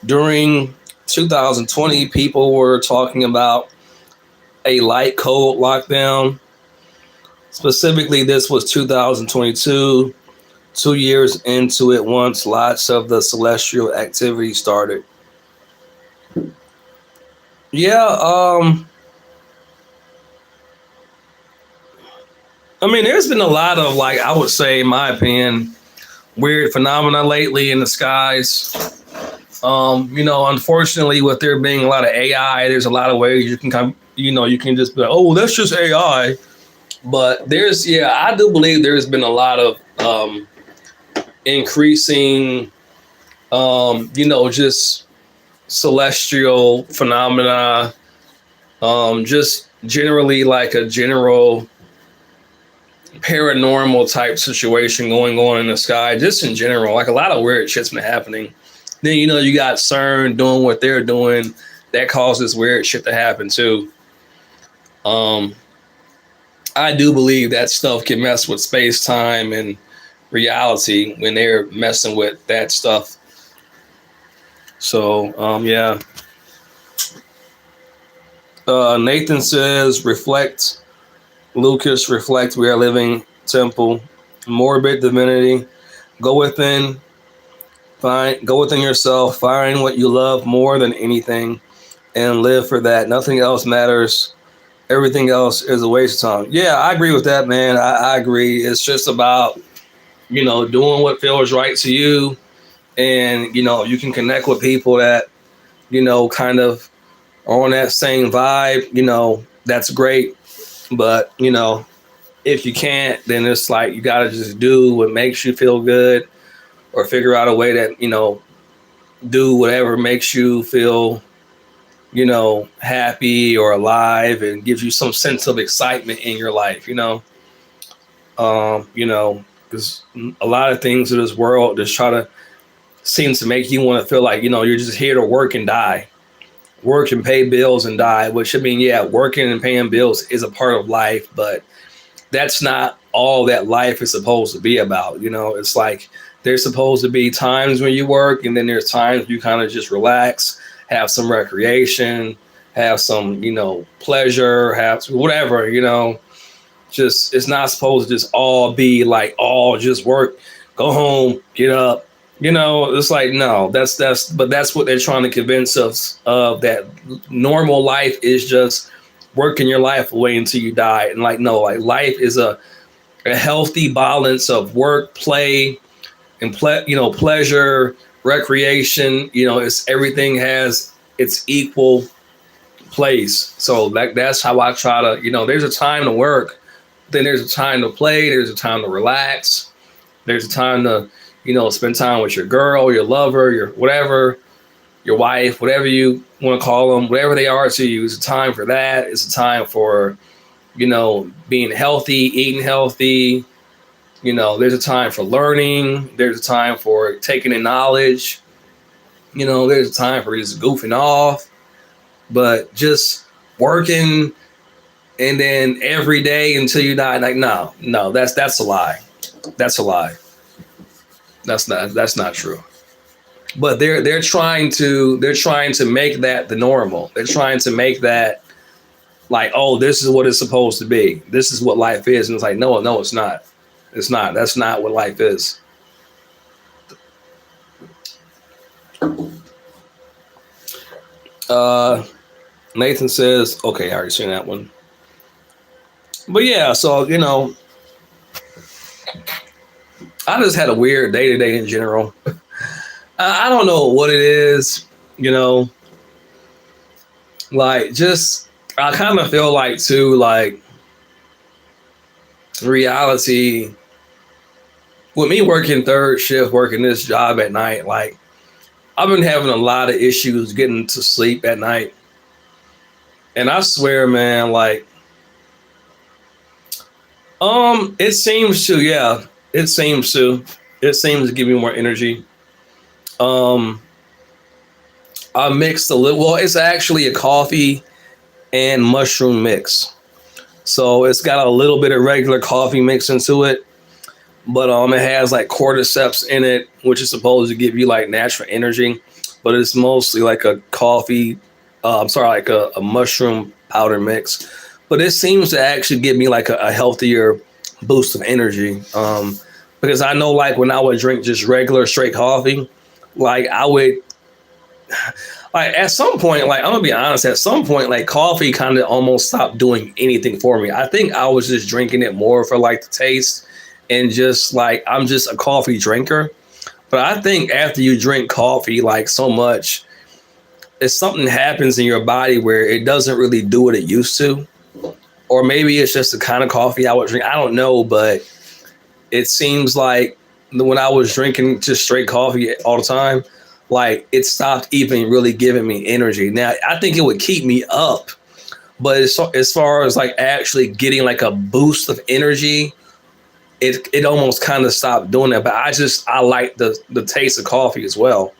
During 2020, people were talking about a light code lockdown. Specifically, this was 2022, 2 years into it, once lots of the celestial activity started. Yeah, I mean, there's been a lot of, like, I would say, in my opinion, weird phenomena lately in the skies. Unfortunately, with there being a lot of AI, there's a lot of ways you can come, you can just be like, oh, that's just AI. But I do believe there's been a lot of increasing, just celestial phenomena, just generally like a general paranormal type situation going on in the sky, just in general. Like a lot of weird shit's been happening. Then you got CERN doing what they're doing, that causes weird shit to happen too. I do believe that stuff can mess with space time and reality when they're messing with that stuff. So yeah. Nathan says, reflect, Lucas, reflect, we are living temple, morbid divinity, go within, go within yourself, find what you love more than anything, and live for that. Nothing else matters. Everything else is a waste of time. Yeah, I agree with that, man. I agree. It's just about, doing what feels right to you. And, you can connect with people that, kind of are on that same vibe, that's great. But, if you can't, then it's like you got to just do what makes you feel good, or figure out a way that, do whatever makes you feel, happy or alive and gives you some sense of excitement in your life, because a lot of things in this world just try to seem to make you want to feel like, you're just here to work and die, work and pay bills and die, which, I mean, yeah, working and paying bills is a part of life, but that's not all that life is supposed to be about. It's like There's supposed to be times when you work, and then there's times you kind of just relax, have some recreation, have some, pleasure, have whatever, just it's not supposed to just all be like all just work, go home, get up. It's like no, but that's what they're trying to convince us of, that normal life is just working your life away until you die. And like no, like life is a healthy balance of work, play, and pleasure, recreation. It's everything has its equal place. So that's how I try to, there's a time to work, then there's a time to play, there's a time to relax, there's a time to, spend time with your girl, your lover, your whatever, your wife, whatever you want to call them, whatever they are to you. It's a time for that. It's a time for, being healthy, eating healthy. There's a time for learning. There's a time for taking in knowledge. There's a time for just goofing off. But just working and then every day until you die, like no, that's a lie. That's a lie. That's not true. But they're trying to make that the normal. They're trying to make that like, oh, this is what it's supposed to be. This is what life is. And it's like, no, it's not. It's not. That's not what life is. Nathan says, okay, I already seen that one. But yeah, so I just had a weird day today in general. I don't know what it is, like just I kind of feel like too, like reality with me working third shift, working this job at night, like I've been having a lot of issues getting to sleep at night. And I swear, man, like it seems to, yeah, it seems to. It seems to give me more energy. Um I mixed a little, well, it's actually a coffee and mushroom mix. So it's got a little bit of regular coffee mix into it, but it has like cordyceps in it, which is supposed to give you like natural energy, but it's mostly like a coffee, I'm sorry, like a mushroom powder mix. But it seems to actually give me like a healthier boost of energy. Because I know like when I would drink just regular straight coffee, like I would like at some point, like I'm gonna be honest, at some point, like coffee kind of almost stopped doing anything for me. I think I was just drinking it more for like the taste and just like I'm just a coffee drinker. But I think after you drink coffee like so much, if something happens in your body where it doesn't really do what it used to, or maybe it's just the kind of coffee I would drink. I don't know, but it seems like when I was drinking just straight coffee all the time, like it stopped even really giving me energy. Now I think it would keep me up, but as far as like actually getting like a boost of energy, it almost kind of stopped doing that. But I like the taste of coffee as well.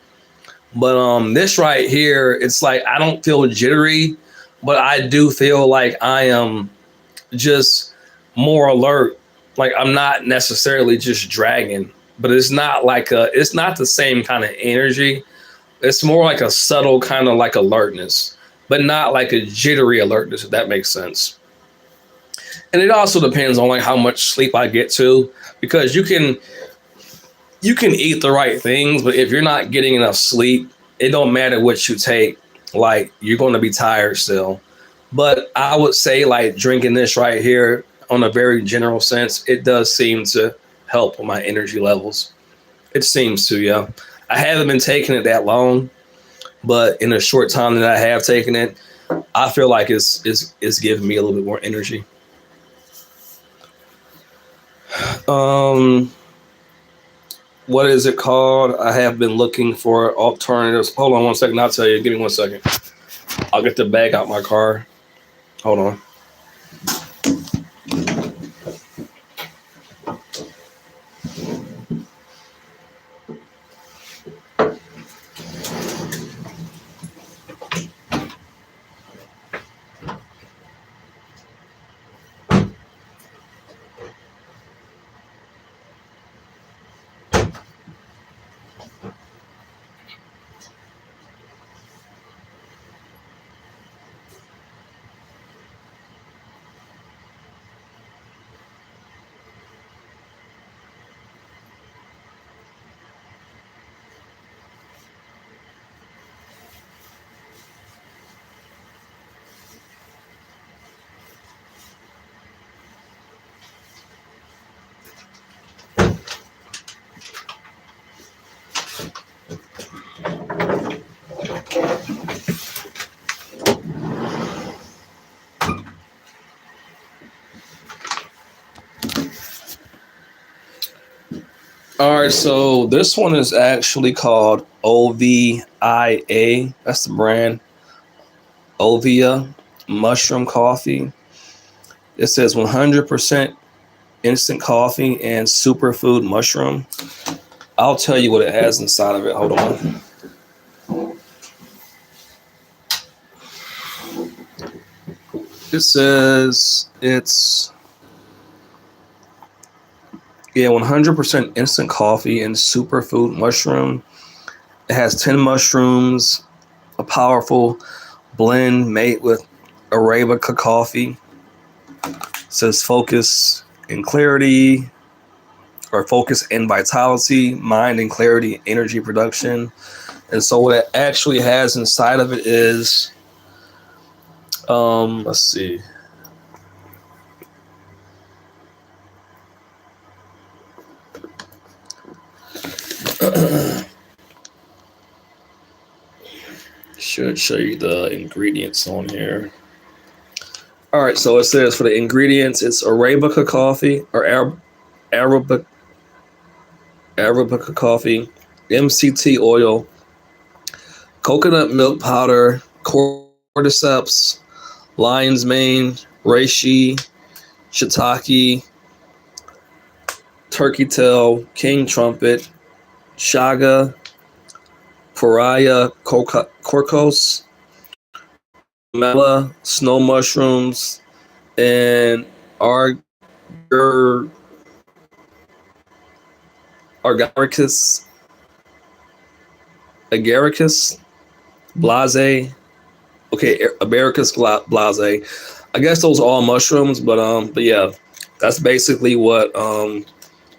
But this right here, it's like I don't feel jittery, but I do feel like I am just more alert. Like I'm not necessarily just dragging, but it's not the same kind of energy. It's more like a subtle kind of like alertness, but not like a jittery alertness, if that makes sense. And it also depends on like how much sleep I get to, because you can eat the right things, but if you're not getting enough sleep, it don't matter what you take, like you're going to be tired still. But I would say like drinking this right here on a very general sense, it does seem to help with my energy levels. It seems to, yeah. I haven't been taking it that long, but in a short time that I have taken it, I feel like it's giving me a little bit more energy. Um, what is it called? I have been looking for alternatives. Hold on one second. I'll tell you. Give me 1 second. I'll get the bag out my car. Hold on. All right, so this one is actually called OVIA. That's the brand. Ovia Mushroom Coffee. It says 100% instant coffee and superfood mushroom. I'll tell you what it has inside of it. Hold on. It says it's 100% instant coffee and superfood mushroom. It has 10 mushrooms, a powerful blend made with Arabica coffee. It says focus and clarity, or focus and vitality, mind and clarity, energy production. And so what it actually has inside of it is, let's see. Should show you the ingredients on here. All right, so it says for the ingredients, it's Arabica coffee or Arabica coffee, MCT oil, coconut milk powder, cordyceps, lion's mane, reishi, shiitake, turkey tail, king trumpet, chaga, pariah, corcos, mela, snow mushrooms, and agaricus, blase. Okay, agaricus blase. I guess those are all mushrooms, but yeah, that's basically what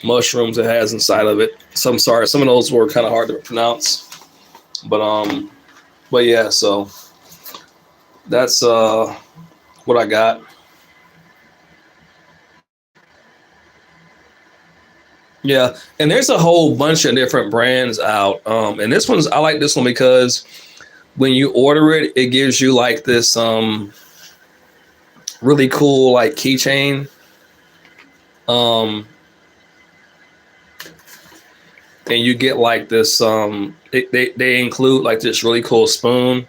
mushrooms it has inside of it. So I'm sorry, some of those were kind of hard to pronounce, but yeah, so that's what I got. Yeah, and there's a whole bunch of different brands out. And I like this one because when you order it, it gives you like this really cool like keychain. And you get like this they include like this really cool spoon,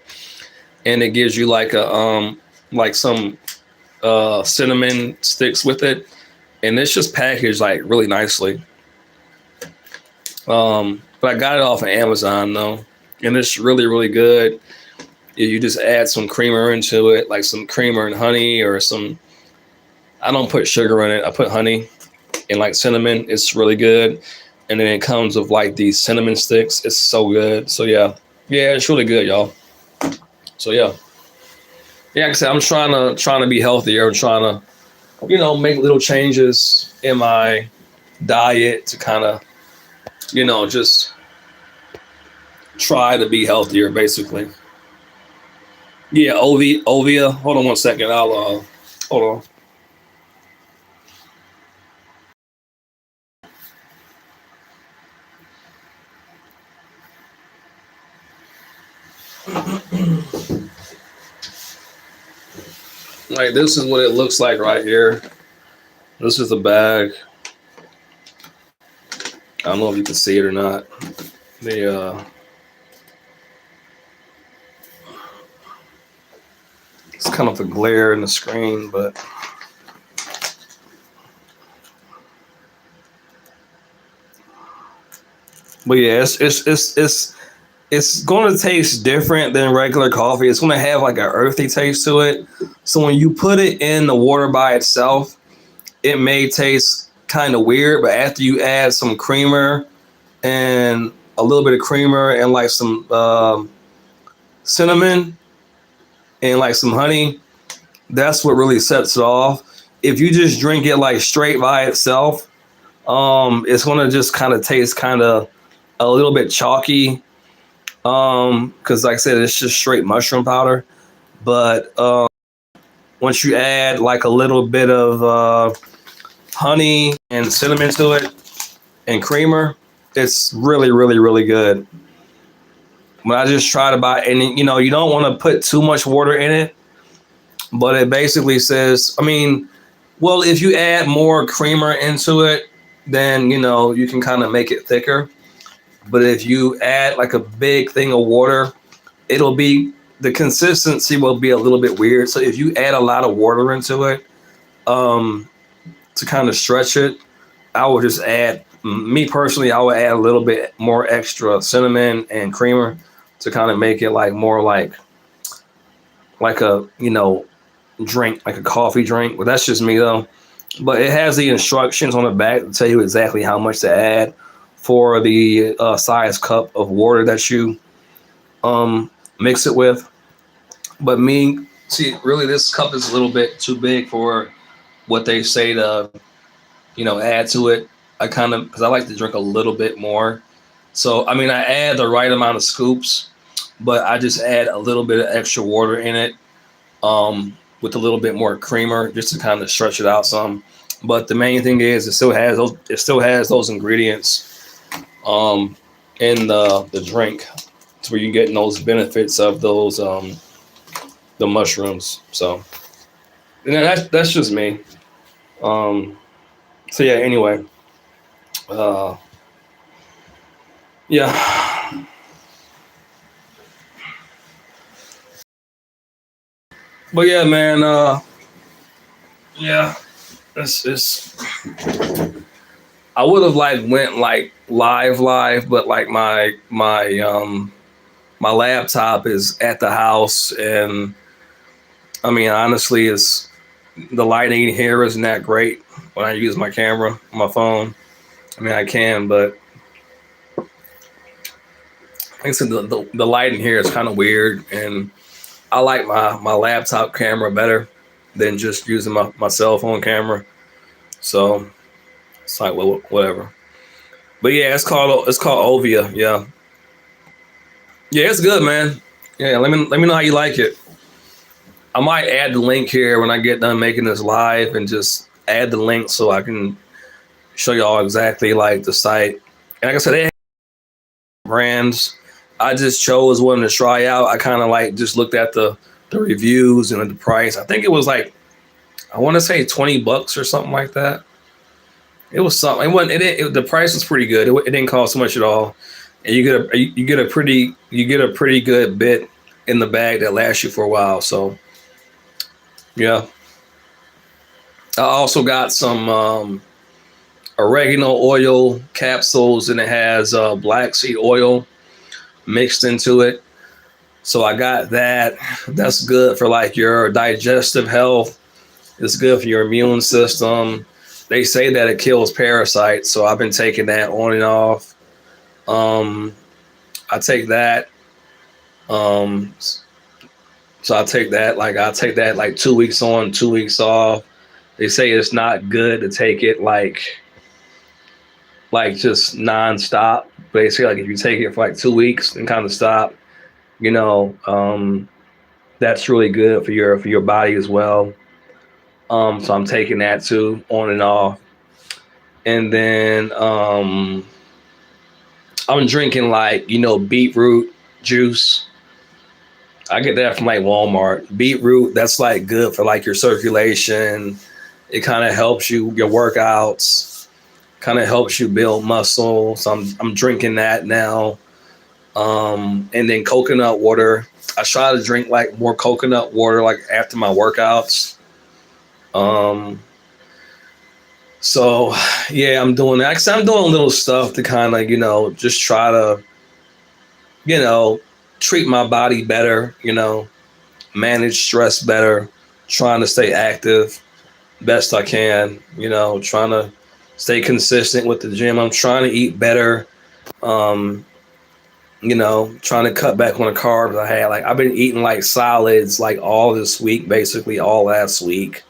and it gives you like a like some cinnamon sticks with it, and it's just packaged like really nicely. But I got it off of Amazon though, and it's really, really good. You just add some creamer into it, like some creamer and honey, or some. I don't put sugar in it. I put honey and like cinnamon. It's really good, and then it comes with like these cinnamon sticks. It's so good. So yeah, it's really good, y'all. So yeah, like I said, I'm trying to be healthier. I'm trying to, make little changes in my diet to kind of, just try to be healthier, basically. Yeah, Ovia. Hold on one second. I'll hold on. Like this is what it looks like right here. This is the bag. I don't know if you can see it or not. It's kind of a glare in the screen, but yeah, it's going to taste different than regular coffee. It's going to have like an earthy taste to it. So when you put it in the water by itself, it may taste kind of weird, but after you add some creamer and a little bit of creamer and like some cinnamon and like some honey, that's what really sets it off. If you just drink it like straight by itself, it's going to just kind of taste kind of a little bit chalky, because like I said, it's just straight mushroom powder. But once you add like a little bit of honey and cinnamon to it and creamer, it's really, really, really good. When I just try to buy, and you don't want to put too much water in it, but it basically says, well, if you add more creamer into it, then you can kind of make it thicker. But if you add like a big thing of water, it'll be the consistency will be a little bit weird. So if you add a lot of water into it, um, to kind of stretch it, I would just add. Me personally, I would add a little bit more extra cinnamon and creamer to kind of make it like more like a drink, like a coffee drink. But that's just me though. But it has the instructions on the back to tell you exactly how much to add for the size cup of water that you mix it with. But me, see, really, this cup is a little bit too big for what they say to add to it. I kind of, because I like to drink a little bit more. So I mean, I add the right amount of scoops, but I just add a little bit of extra water in it, with a little bit more creamer just to kind of stretch it out some. But the main thing is it still has those ingredients in the drink, to where you're getting those benefits of those the mushrooms. So and that's just me. Um, so yeah. Anyway, uh, yeah. But yeah, man. Yeah. It's I would have like went like live, but like my laptop is at the house, and I mean honestly, it's the lighting here isn't that great when I use my camera on my phone. I mean I can, but like I said, the lighting here is kind of weird, and I like my laptop camera better than just using my cell phone camera. So it's like, well, whatever. But yeah, it's called Ovia. Yeah, yeah, it's good, man. Yeah, let me know how you like it. I might add the link here when I get done making this live, and just add the link so I can show y'all exactly like the site. And like I said, they have brands. I just chose one to try out. I kind of like just looked at the reviews and the price. I think it was like, I want to say $20 or something like that. It was something. It wasn't. The price was pretty good. It didn't cost so much at all, and you get a pretty good bit in the bag that lasts you for a while. So yeah, I also got some oregano oil capsules, and it has black seed oil mixed into it. So I got that. That's good for like your digestive health. It's good for your immune system. They say that it kills parasites, so I've been taking that on and off. Um, I take that. Um, so I take that like 2 weeks on, 2 weeks off. They say it's not good to take it like just nonstop. Basically, like if you take it for like 2 weeks and kind of stop, you know, that's really good for your body as well. So I'm taking that too on and off. And then I'm drinking like beetroot juice. I get that from like Walmart. Beetroot, that's like good for like your circulation. It kind of helps your workouts, kind of helps you build muscle. So I'm drinking that now. And then coconut water. I try to drink like more coconut water like after my workouts. Um, so yeah, I'm doing that. 'Cause I'm doing little stuff to kind of just try to you know treat my body better. Manage stress better. Trying to stay active best I can. Trying to stay consistent with the gym. I'm trying to eat better. Um, trying to cut back on the carbs I had. Like I've been eating like solids like all this week, basically all last week.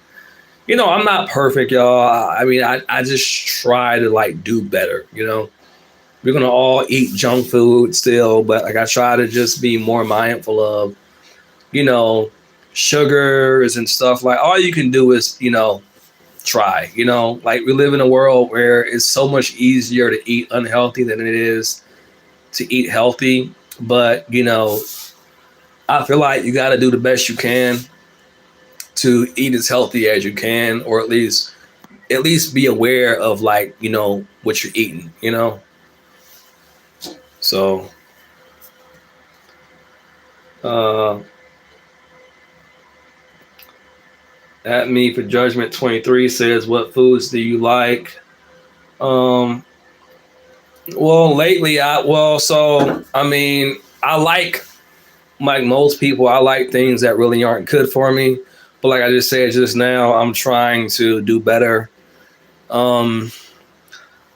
I'm not perfect, y'all. I mean, I just try to like do better. We're gonna all eat junk food still, but like I try to just be more mindful of, you know, sugars and stuff. Like all you can do is, try. Like we live in a world where it's so much easier to eat unhealthy than it is to eat healthy. But I feel like you got to do the best you can to eat as healthy as you can, or at least at least be aware of like, what you're eating. So uh at me for judgment 23 says, what foods do you like? Um well, lately I mean, I like most people, I like things that really aren't good for me. But like I just said just now, I'm trying to do better. Um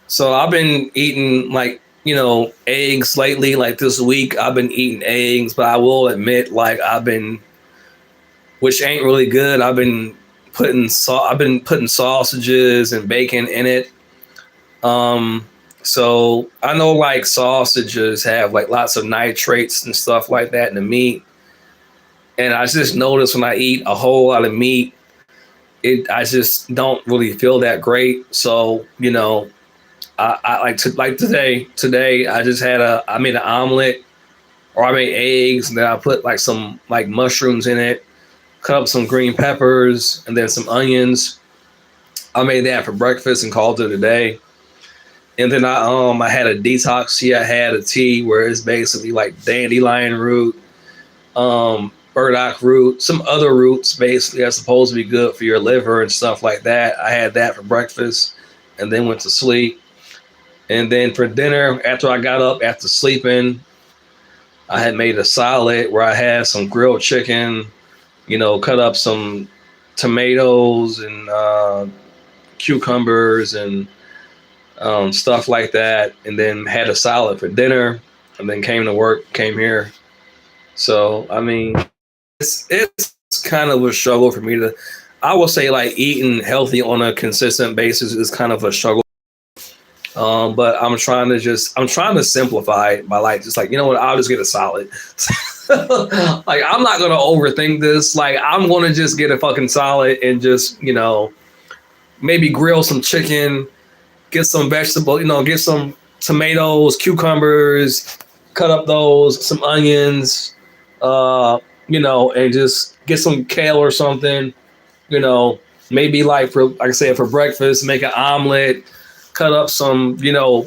so I've been eating like, eggs lately. Like this week I've been eating eggs, but I will admit, like which ain't really good. I've been putting sausages and bacon in it. So I know like sausages have like lots of nitrates and stuff like that in the meat. And I just noticed when I eat a whole lot of meat, I just don't really feel that great. So, I like today. Today I made an omelet, or I made eggs, and then I put like some like mushrooms in it, cut up some green peppers, and then some onions. I made that for breakfast and called it a day. And then I had a detox tea. I had a tea where it's basically like dandelion root, burdock root, some other roots basically are supposed to be good for your liver and stuff like that. I had that for breakfast and then went to sleep. And then for dinner, after I got up after sleeping, I had made a salad where I had some grilled chicken, cut up some tomatoes and cucumbers and stuff like that, and then had a salad for dinner, and then came to work, came here. So I mean, it's kind of a struggle for me to. I will say like eating healthy on a consistent basis is kind of a struggle. But I'm trying to simplify it by like just like, what, I'll just get a salad. Like I'm not gonna overthink this. Like I'm gonna just get a fucking salad and just maybe grill some chicken, get some vegetable, get some tomatoes, cucumbers, cut up those, some onions, and just get some kale or something, you know, maybe like I said, for breakfast, make an omelet, cut up some,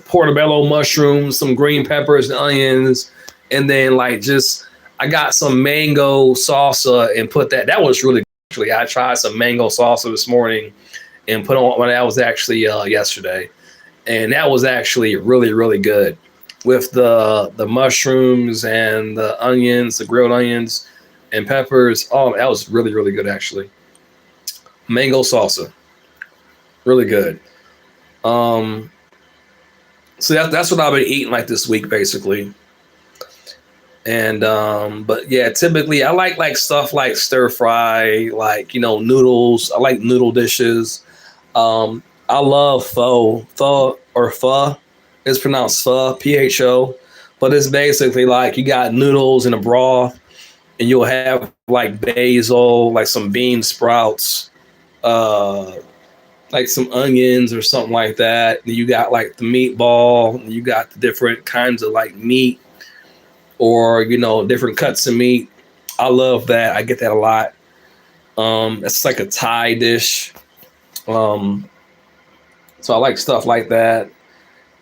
portobello mushrooms, some green peppers and onions, and then I got some mango salsa and put that was really good. Actually, I tried some mango salsa this morning and put on, well, that was actually yesterday. And that was actually really, really good with the mushrooms and the onions, the grilled onions and peppers. Oh, that was really, really good actually. Mango salsa, really good. Um, so that's what I've been eating like this week basically. And but yeah, typically I like stuff like stir fry, like noodles. I like noodle dishes. I love pho. It's pronounced pho, but it's basically like you got noodles in a broth, and you'll have like basil, like some bean sprouts, uh, like some onions or something like that. And you got like the meatball, and you got the different kinds of like meat, or different cuts of meat. I love that. I get that a lot. It's like a Thai dish. So I like stuff like that.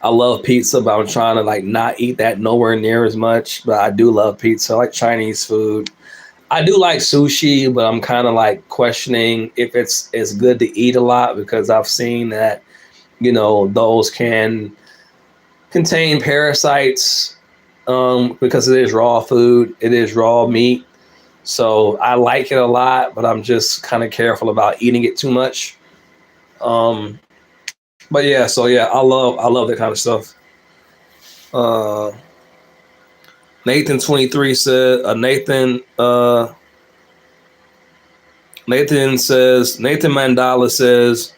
I love pizza, but I'm trying to like not eat that nowhere near as much. But I do love pizza. I like Chinese food. I do like sushi, but I'm kind of like questioning if it's good to eat a lot, because I've seen that, those can contain parasites, because it is raw food. It is raw meat. So I like it a lot, but I'm just kind of careful about eating it too much. Um, but yeah, so yeah, I love that kind of stuff. Uh, Nathan 23 said, Nathan Mandala says,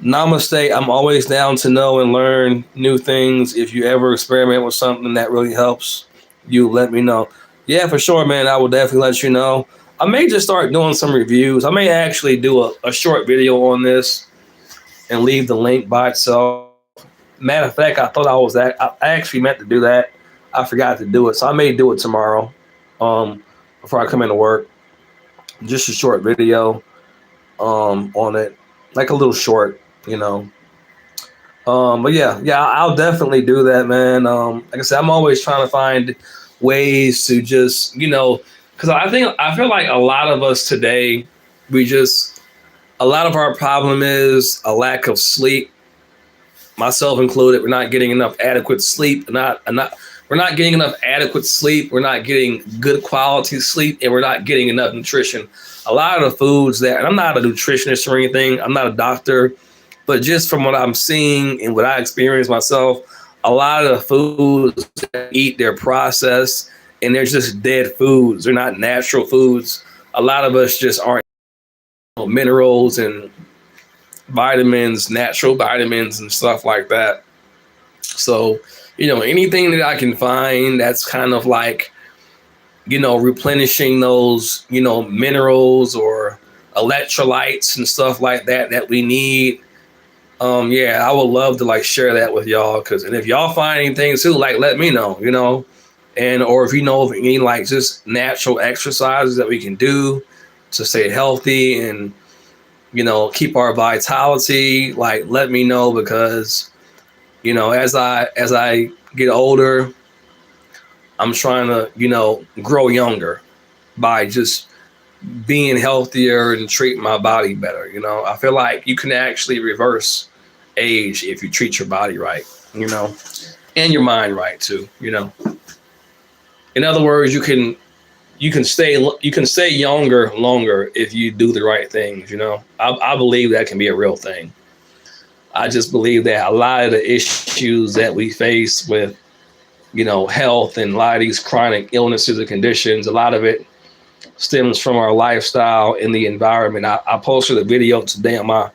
Namaste. I'm always down to know and learn new things. If you ever experiment with something that really helps you, let me know. Yeah, for sure, man. I will definitely let you know. I may just start doing some reviews. I may actually do a short video on this and leave the link by itself. Matter of fact, I actually meant to do that. I forgot to do it. So I may do it tomorrow, before I come into work. Just a short video on it, like a little short. you know. But yeah, I'll definitely do that, man. Like I said, I'm always trying to find ways to just, because I feel like a lot of us today, we just a lot of our problem is a lack of sleep, myself included. We're not getting enough adequate sleep. We're not getting enough adequate sleep. We're not getting good quality sleep, and we're not getting enough nutrition. A lot of the foods that, and I'm not a nutritionist or anything. I'm not a doctor, but just from what I'm seeing and what I experience myself, a lot of the foods that we eat, they're processed and they're just dead foods. They're not natural foods. A lot of us just aren't minerals and vitamins, natural vitamins and stuff like that. So, anything that I can find that's kind of like, replenishing those, minerals or electrolytes and stuff like that that we need. Yeah, I would love to like share that with y'all. And if y'all find anything too, like let me know, and or if you know of any like just natural exercises that we can do to stay healthy and keep our vitality, like let me know because as I get older, I'm trying to grow younger by just being healthier and treating my body better. I feel like you can actually reverse age if you treat your body right, and your mind right too. In other words, you can stay younger longer if you do the right things. I believe that can be a real thing. I just believe that a lot of the issues that we face with health and a lot of these chronic illnesses and conditions, a lot of it stems from our lifestyle and the environment. I posted a video today on my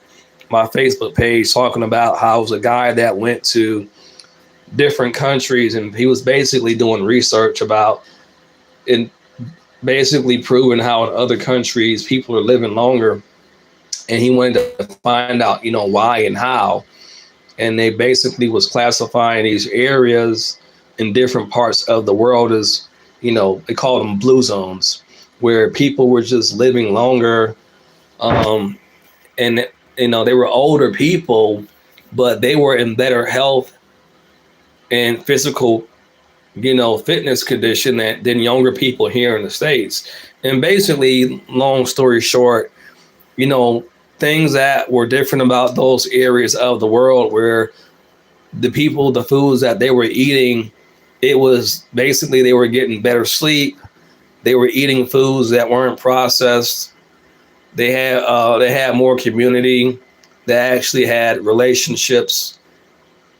Facebook page talking about how it was a guy that went to different countries and he was basically doing research about and basically proving how in other countries people are living longer. And he wanted to find out, why and how. And they basically was classifying these areas in different parts of the world as, they called them blue zones, where people were just living longer. And they were older people, but they were in better health and physical, fitness condition than younger people here in the States. And basically, long story short, things that were different about those areas of the world where the foods that they were eating, it was basically they were getting better sleep. They were eating foods that weren't processed. They had more community. They actually had relationships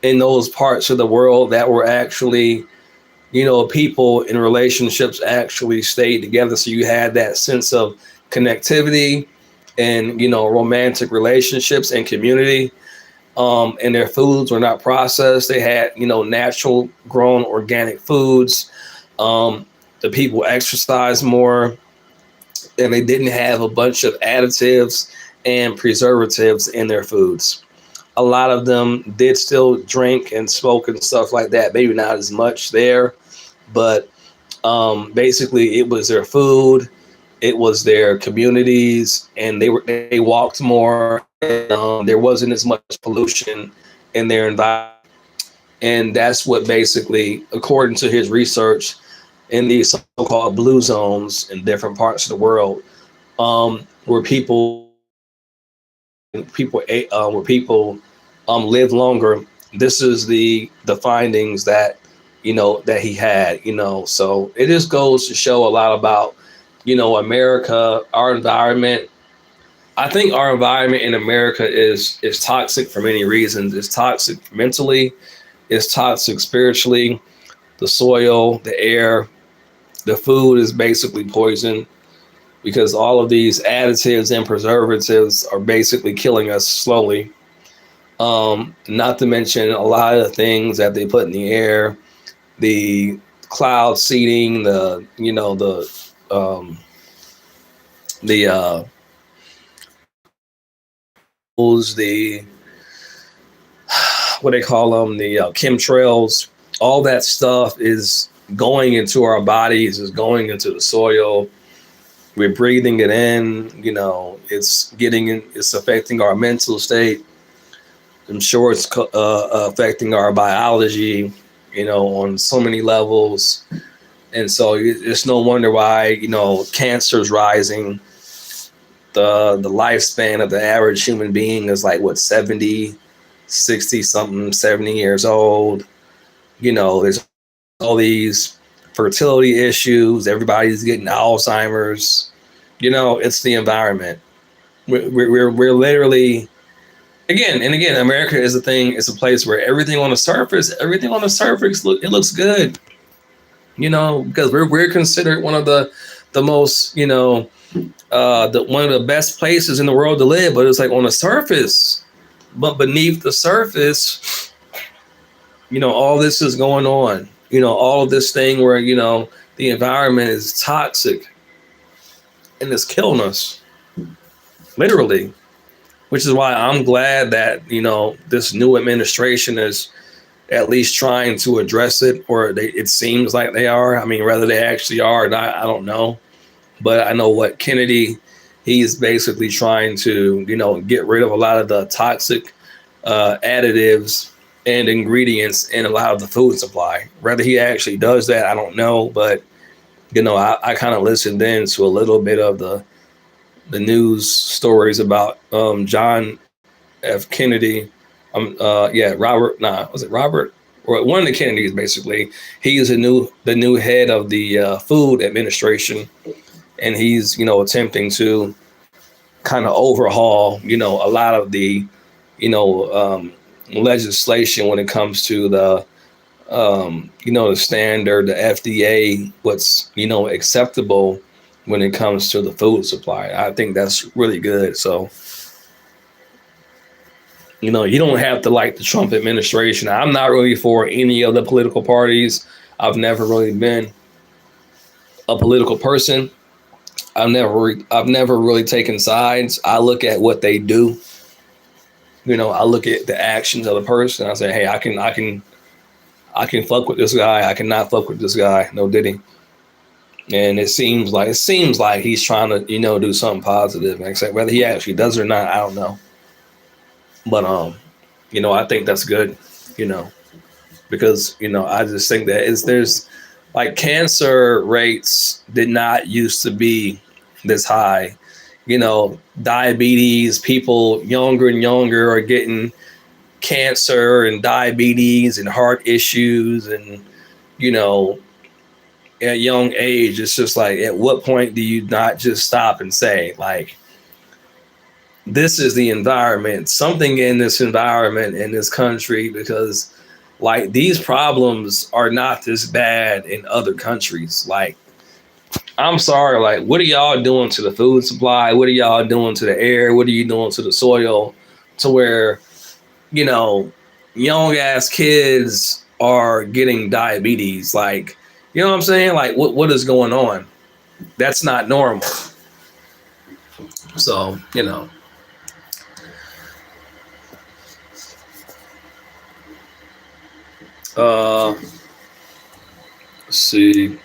in those parts of the world that were actually, people in relationships actually stayed together. So you had that sense of connectivity and, romantic relationships and community. And their foods were not processed. They had, natural grown organic foods. The people exercised more and they didn't have a bunch of additives and preservatives in their foods. A lot of them did still drink and smoke and stuff like that. Maybe not as much there, but basically it was their food, it was their communities, and they walked more. And, there wasn't as much pollution in their environment, and that's what basically, according to his research, in these so-called blue zones in different parts of the world, where people live longer. This is the findings that that he had. So it just goes to show a lot about America, our environment. I think our environment in America is toxic for many reasons. It's toxic mentally, it's toxic spiritually. The soil, the air, the food is basically poison because all of these additives and preservatives are basically killing us slowly. Not to mention a lot of the things that they put in the air, the cloud seeding, the the what they call them, the chemtrails, all that stuff is going into our bodies, is going into the soil. We're breathing it in, it's affecting our mental state. I'm sure it's affecting our biology, on so many levels. And so it's no wonder why, cancer's rising. The lifespan of the average human being is like, what, 70, 60 something, 70 years old. There's all these fertility issues. Everybody's getting Alzheimer's. It's the environment. We're literally, again and again, America is a thing. It's a place where everything on the surface, it looks good. Because we're considered one of the most, one of the best places in the world to live. But it's like on the surface, but beneath the surface, all this is going on. All of this thing where the environment is toxic and it's killing us, literally. Which is why I'm glad that this new administration is at least trying to address it, or it seems like they are. I mean, whether they actually are or not, I don't know. But I know what Kennedy, he's basically trying to, get rid of a lot of the toxic additives and ingredients in a lot of the food supply. Whether he actually does that, I don't know. But, I kind of listened in to a little bit of the news stories about John F. Kennedy. Robert. Nah, was it Robert? Or one of the Kennedys, basically. He's the new head of the Food Administration, and he's attempting to kind of overhaul a lot of the legislation when it comes to the the standard, the FDA, what's acceptable when it comes to the food supply. I think that's really good. So you don't have to like the Trump administration. I'm not really for any of the political parties. I've never really been a political person. I've never really taken sides. I look at what they do. I look at the actions of the person. I say, hey, I can fuck with this guy. I cannot fuck with this guy. No diddy. And it seems like he's trying to do something positive. Except whether he actually does or not, I don't know. But I think that's good. Because I just think that there's like cancer rates did not used to be this high. Diabetes, people younger and younger are getting cancer and diabetes and heart issues, and at a young age, it's just like, at what point do you not just stop and say, like, this is the environment, something in this environment in this country, because like these problems are not this bad in other countries. Like, I'm sorry, like, what are y'all doing to the food supply? What are y'all doing to the air? What are you doing to the soil to where, young ass kids are getting diabetes? Like, you know what I'm saying? Like, what is going on? That's not normal. So, let's see.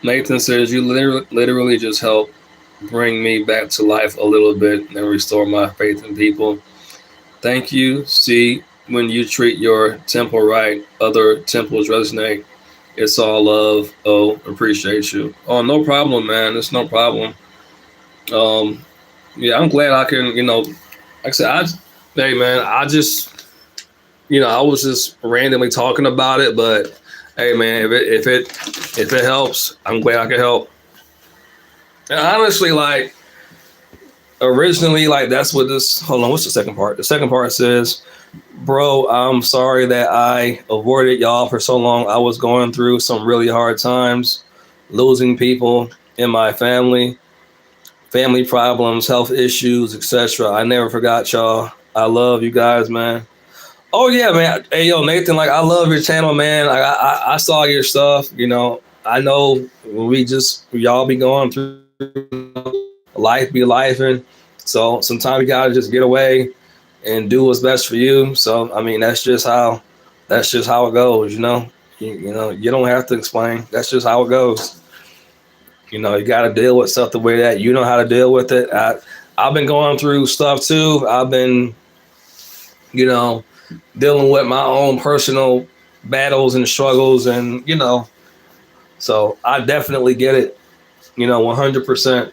Nathan says, you literally just helped bring me back to life a little bit and restore my faith in people. Thank you. See, when you treat your temple right, other temples resonate. It's all love. Oh, appreciate you. Oh, no problem, man. It's no problem. Yeah, I'm glad I can, like I said, hey, man, I just, I was just randomly talking about it, but hey, man, if it helps, I'm glad I can help. And honestly, like, originally, like, that's what this, hold on, what's the second part? The second part says, bro, I'm sorry that I avoided y'all for so long. I was going through some really hard times, losing people in my family problems, health issues, etc. I never forgot y'all. I love you guys, man. Oh yeah, man. Hey, yo, Nathan, like, I love your channel, man. Like, I saw your stuff. I know we all be going through life, be life, and so sometimes you gotta just get away and do what's best for you. So I mean, that's just how it goes. You don't have to explain. That's just how it goes. You got to deal with stuff the way that you know how to deal with it. I've been going through stuff too. I've been, you know, dealing with my own personal battles and struggles, and so I definitely get it, 100%.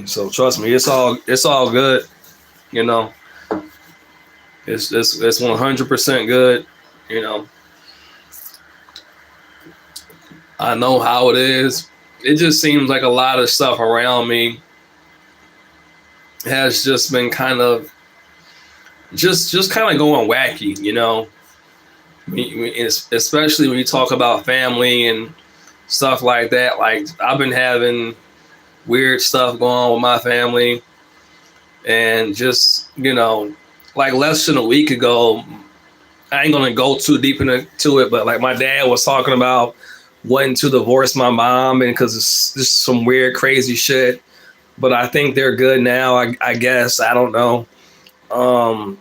So trust me, it's all good. You know, it's 100% good. You know, I know how it is. It just seems like a lot of stuff around me has just been kind of just kind of going wacky. Especially when you talk about family and stuff like that. Like I've been having weird stuff going on with my family, and just like less than a week ago, I ain't gonna go too deep into it, but like my dad was talking about wanting to divorce my mom, and because it's just some weird, crazy shit. But I think they're good now. I guess I don't know. Um,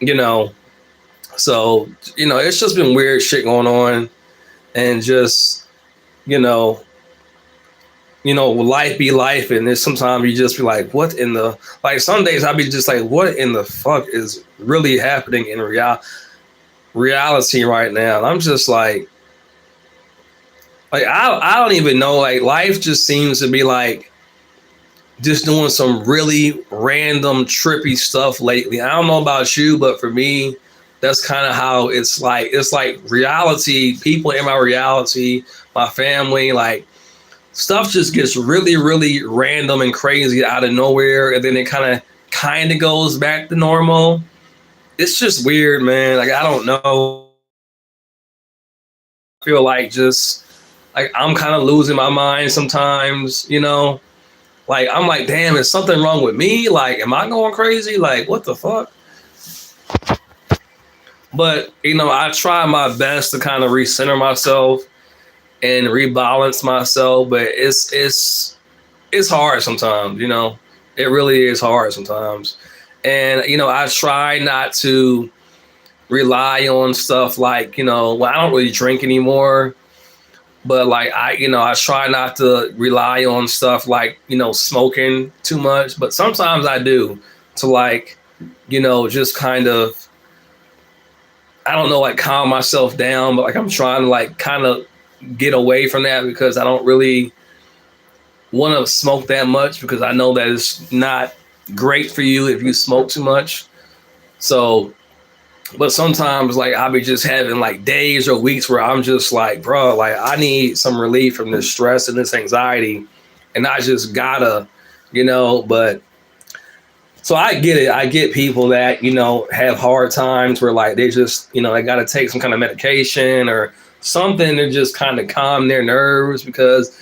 you know, so it's just been weird shit going on, and just you know, life be life, and there's sometimes you just be like, what in the like? Some days I be just like, what in the fuck is really happening in reality right now? And I'm just like I don't even know. Like life just seems to be like just doing some really random trippy stuff lately. I don't know about you, but for me, that's kind of how it's like. It's like reality, people in my reality, my family, like stuff just gets really, really random and crazy out of nowhere, and then it kind of goes back to normal. It's just weird, man. Like I don't know. I feel like just like I'm kind of losing my mind sometimes. Like I'm like, damn, is something wrong with me? Like, am I going crazy? Like, what the fuck? But I try my best to kind of recenter myself and rebalance myself, but it's hard sometimes. It really is hard sometimes. And I try not to rely on stuff like well, I don't really drink anymore, but like I try not to rely on stuff like smoking too much, but sometimes I do, to like just kind of, I don't know, like calm myself down, but like I'm trying to like kind of get away from that, because I don't really want to smoke that much, because I know that it's not great for you if you smoke too much. So but sometimes like I'll be just having like days or weeks where I'm just like, bro, like I need some relief from this stress and this anxiety, and I just gotta, but so I get it. I get people that, have hard times where like they just, they gotta take some kind of medication or something to just kind of calm their nerves, because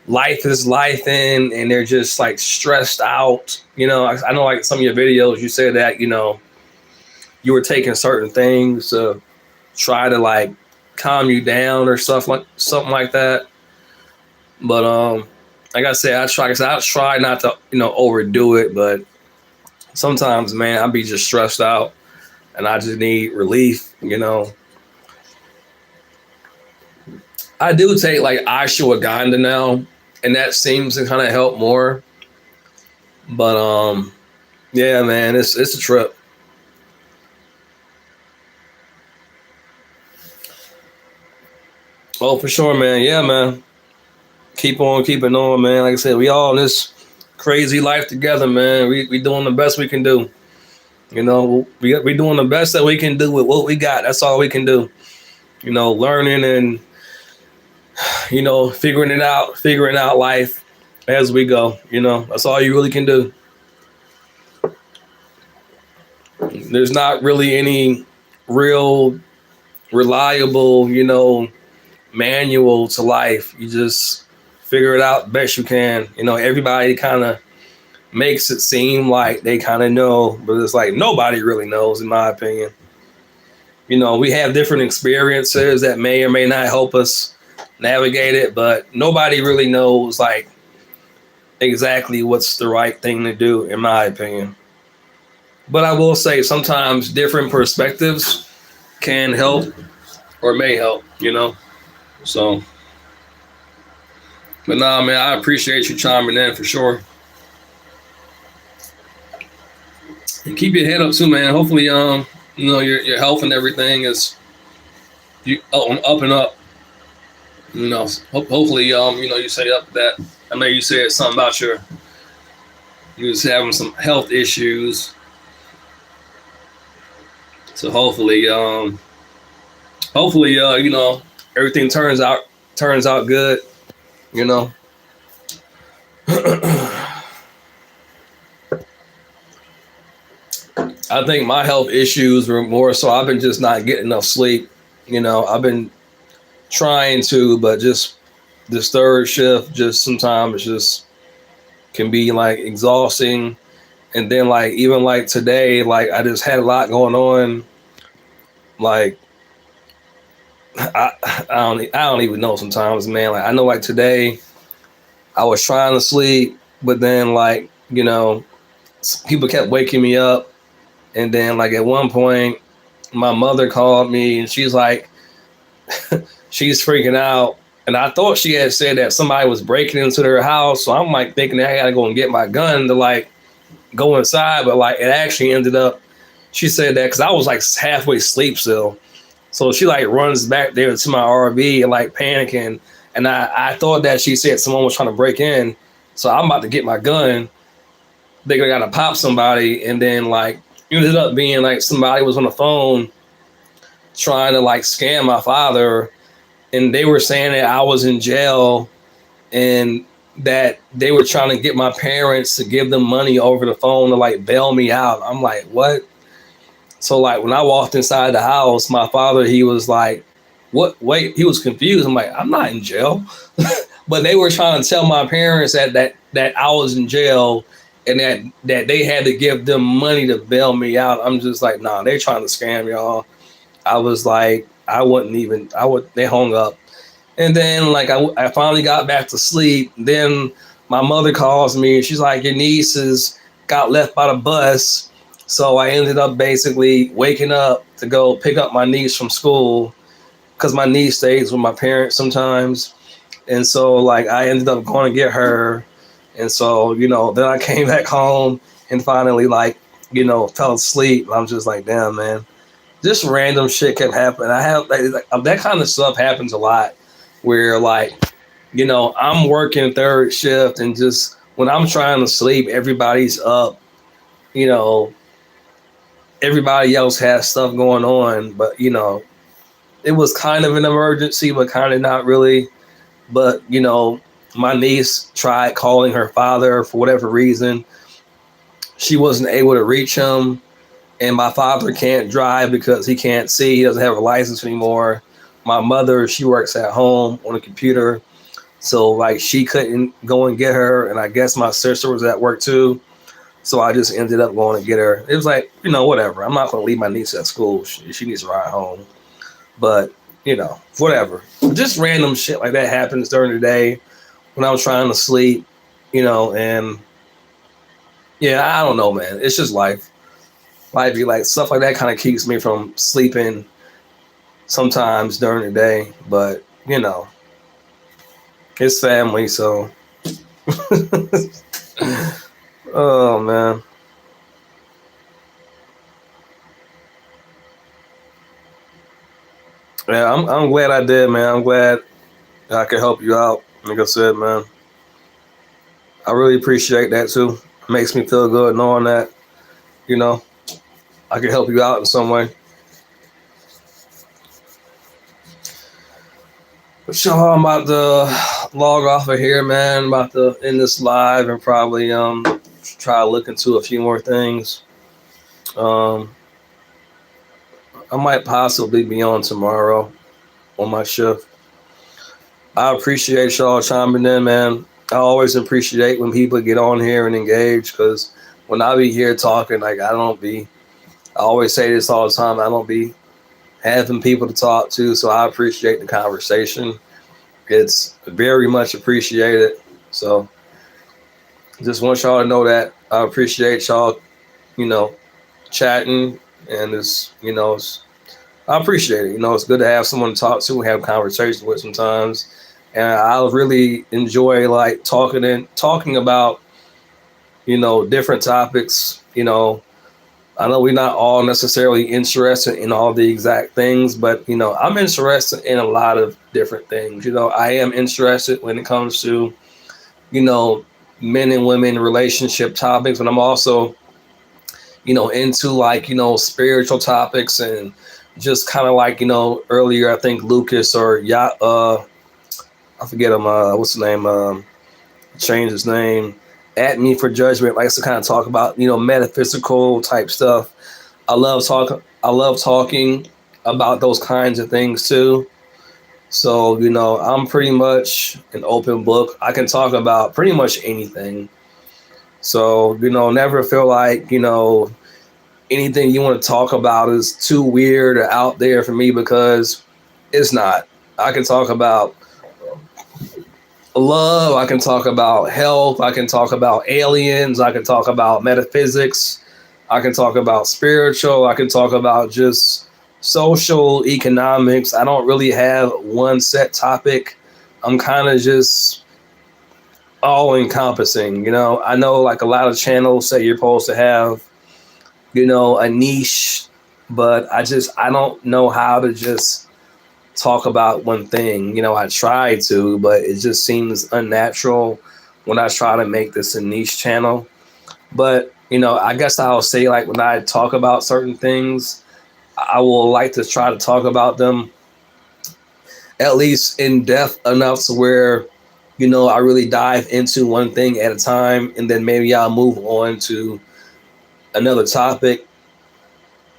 life is life and they're just like stressed out. I know like some of your videos you said that, you were taking certain things to try to like calm you down or something like that. But like I said, I try not to overdo it, but sometimes, man, I be just stressed out and I just need relief. I do take like ashwagandha now, and that seems to kind of help more. But yeah, man, it's a trip. Oh, for sure, man. Yeah, man. Keep on keeping on, man. Like I said, we all in this crazy life together, man. We doing the best we can do. We doing the best that we can do with what we got. That's all we can do. Learning and figuring out life as we go. That's all you really can do. There's not really any real reliable, manual to life. You just figure it out best you can. Everybody kind of makes it seem like they kind of know, but it's like nobody really knows, in my opinion. We have different experiences that may or may not help us navigate it, but nobody really knows like exactly what's the right thing to do, in my opinion. But I will say sometimes different perspectives can help or may help. So, but nah, man, I appreciate you chiming in for sure. And keep your head up too, man. Hopefully, your health and everything is up and up. Hopefully, you say up that. I know you said something about you was having some health issues. So hopefully, everything turns out good. You know. I think my health issues were more so I've been just not getting enough sleep. I've been trying to, but just this third shift, just sometimes it's just can be like exhausting. And then like even like today, like I just had a lot going on. Like I don't even know sometimes, man. Like I know like today I was trying to sleep, but then like, people kept waking me up. And then like at one point my mother called me and she's like, she's freaking out. And I thought she had said that somebody was breaking into their house. So I'm like thinking I gotta go and get my gun to like go inside. But like it actually ended up, she said that because I was like halfway asleep still. So she like runs back there to my RV and like panicking. And I thought that she said someone was trying to break in. So I'm about to get my gun. They gotta pop somebody. And then like it ended up being like somebody was on the phone trying to like scam my father. And they were saying that I was in jail and that they were trying to get my parents to give them money over the phone to like bail me out. I'm like, what? So like when I walked inside the house, my father, he was like, what? Wait, he was confused. I'm like, I'm not in jail. But they were trying to tell my parents that I was in jail and that they had to give them money to bail me out. I'm just like, nah, they're trying to scam y'all. I was like, they hung up. And then like I finally got back to sleep. Then my mother calls me and she's like, your nieces got left by the bus. So I ended up basically waking up to go pick up my niece from school because my niece stays with my parents sometimes. And so like I ended up going to get her. And so, then I came back home and finally like, fell asleep. I'm just like, damn, man. Just random shit kept happening. I have like that kind of stuff happens a lot where like, I'm working third shift and just when I'm trying to sleep, everybody's up, everybody else has stuff going on, but it was kind of an emergency, but kind of not really. But, my niece tried calling her father for whatever reason. She wasn't able to reach him. And my father can't drive because he can't see. He doesn't have a license anymore. My mother, she works at home on a computer. So like she couldn't go and get her. And I guess my sister was at work too. So I just ended up going to get her. It was like, whatever. I'm not going to leave my niece at school. She needs to ride home. But, whatever. Just random shit like that happens during the day when I was trying to sleep, and yeah, I don't know, man. It's just life. Life be like stuff like that kind of keeps me from sleeping sometimes during the day. But, it's family, so. Oh, man. Yeah, I'm glad I did, man. I'm glad I could help you out. Like I said, man, I really appreciate that too. It makes me feel good knowing that, I can help you out in some way. So I'm about to log off of here, man. I'm about to end this live and probably try to look into a few more things. Um, I might possibly be on tomorrow on my shift. I appreciate y'all chiming in, man. I always appreciate when people get on here and engage because when I be here talking, like I always say this all the time, I don't be having people to talk to, so I appreciate the conversation. It's very much appreciated. So just want y'all to know that I appreciate y'all, chatting and I appreciate it. It's good to have someone to talk to and have conversations with sometimes. And I really enjoy like talking about, different topics, I know we're not all necessarily interested in all the exact things, but I'm interested in a lot of different things. I am interested when it comes to, you know, men and women relationship topics, but I'm also, into like, spiritual topics and just kind of like, earlier I think Lucas or I forget him, what's his name? Changed his name. At Me for Judgment likes to kind of talk about, metaphysical type stuff. I love talking about those kinds of things too. So, I'm pretty much an open book. I can talk about pretty much anything. So, never feel like, anything you want to talk about is too weird or out there for me, because it's not. I can talk about love, I can talk about health, I can talk about aliens, I can talk about metaphysics, I can talk about spiritual, I can talk about just social economics. I don't really have one set topic. I'm kind of just all encompassing. I know like a lot of channels say you're supposed to have, a niche, but I don't know how to just talk about one thing. I try to, but it just seems unnatural when I try to make this a niche channel. But, I guess I'll say like when I talk about certain things, I will like to try to talk about them at least in depth enough to where, I really dive into one thing at a time, and then maybe I'll move on to another topic,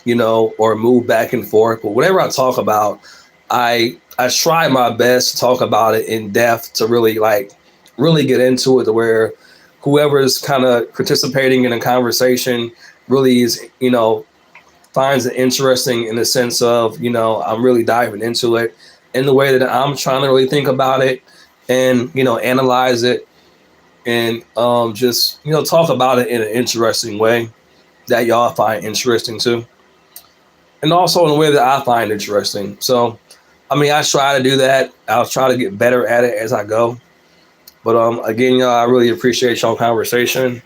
or move back and forth. But whatever I talk about, I try my best to talk about it in depth, to really get into it, to where whoever is kind of participating in a conversation really is, finds it interesting, in the sense of, I'm really diving into it in the way that I'm trying to really think about it and, analyze it, and just, talk about it in an interesting way that y'all find interesting too. And also in a way that I find interesting. So, I mean, I try to do that. I'll try to get better at it as I go. But again, y'all, I really appreciate y'all conversation,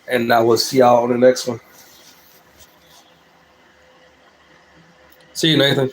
and I will see y'all on the next one. See you, Nathan.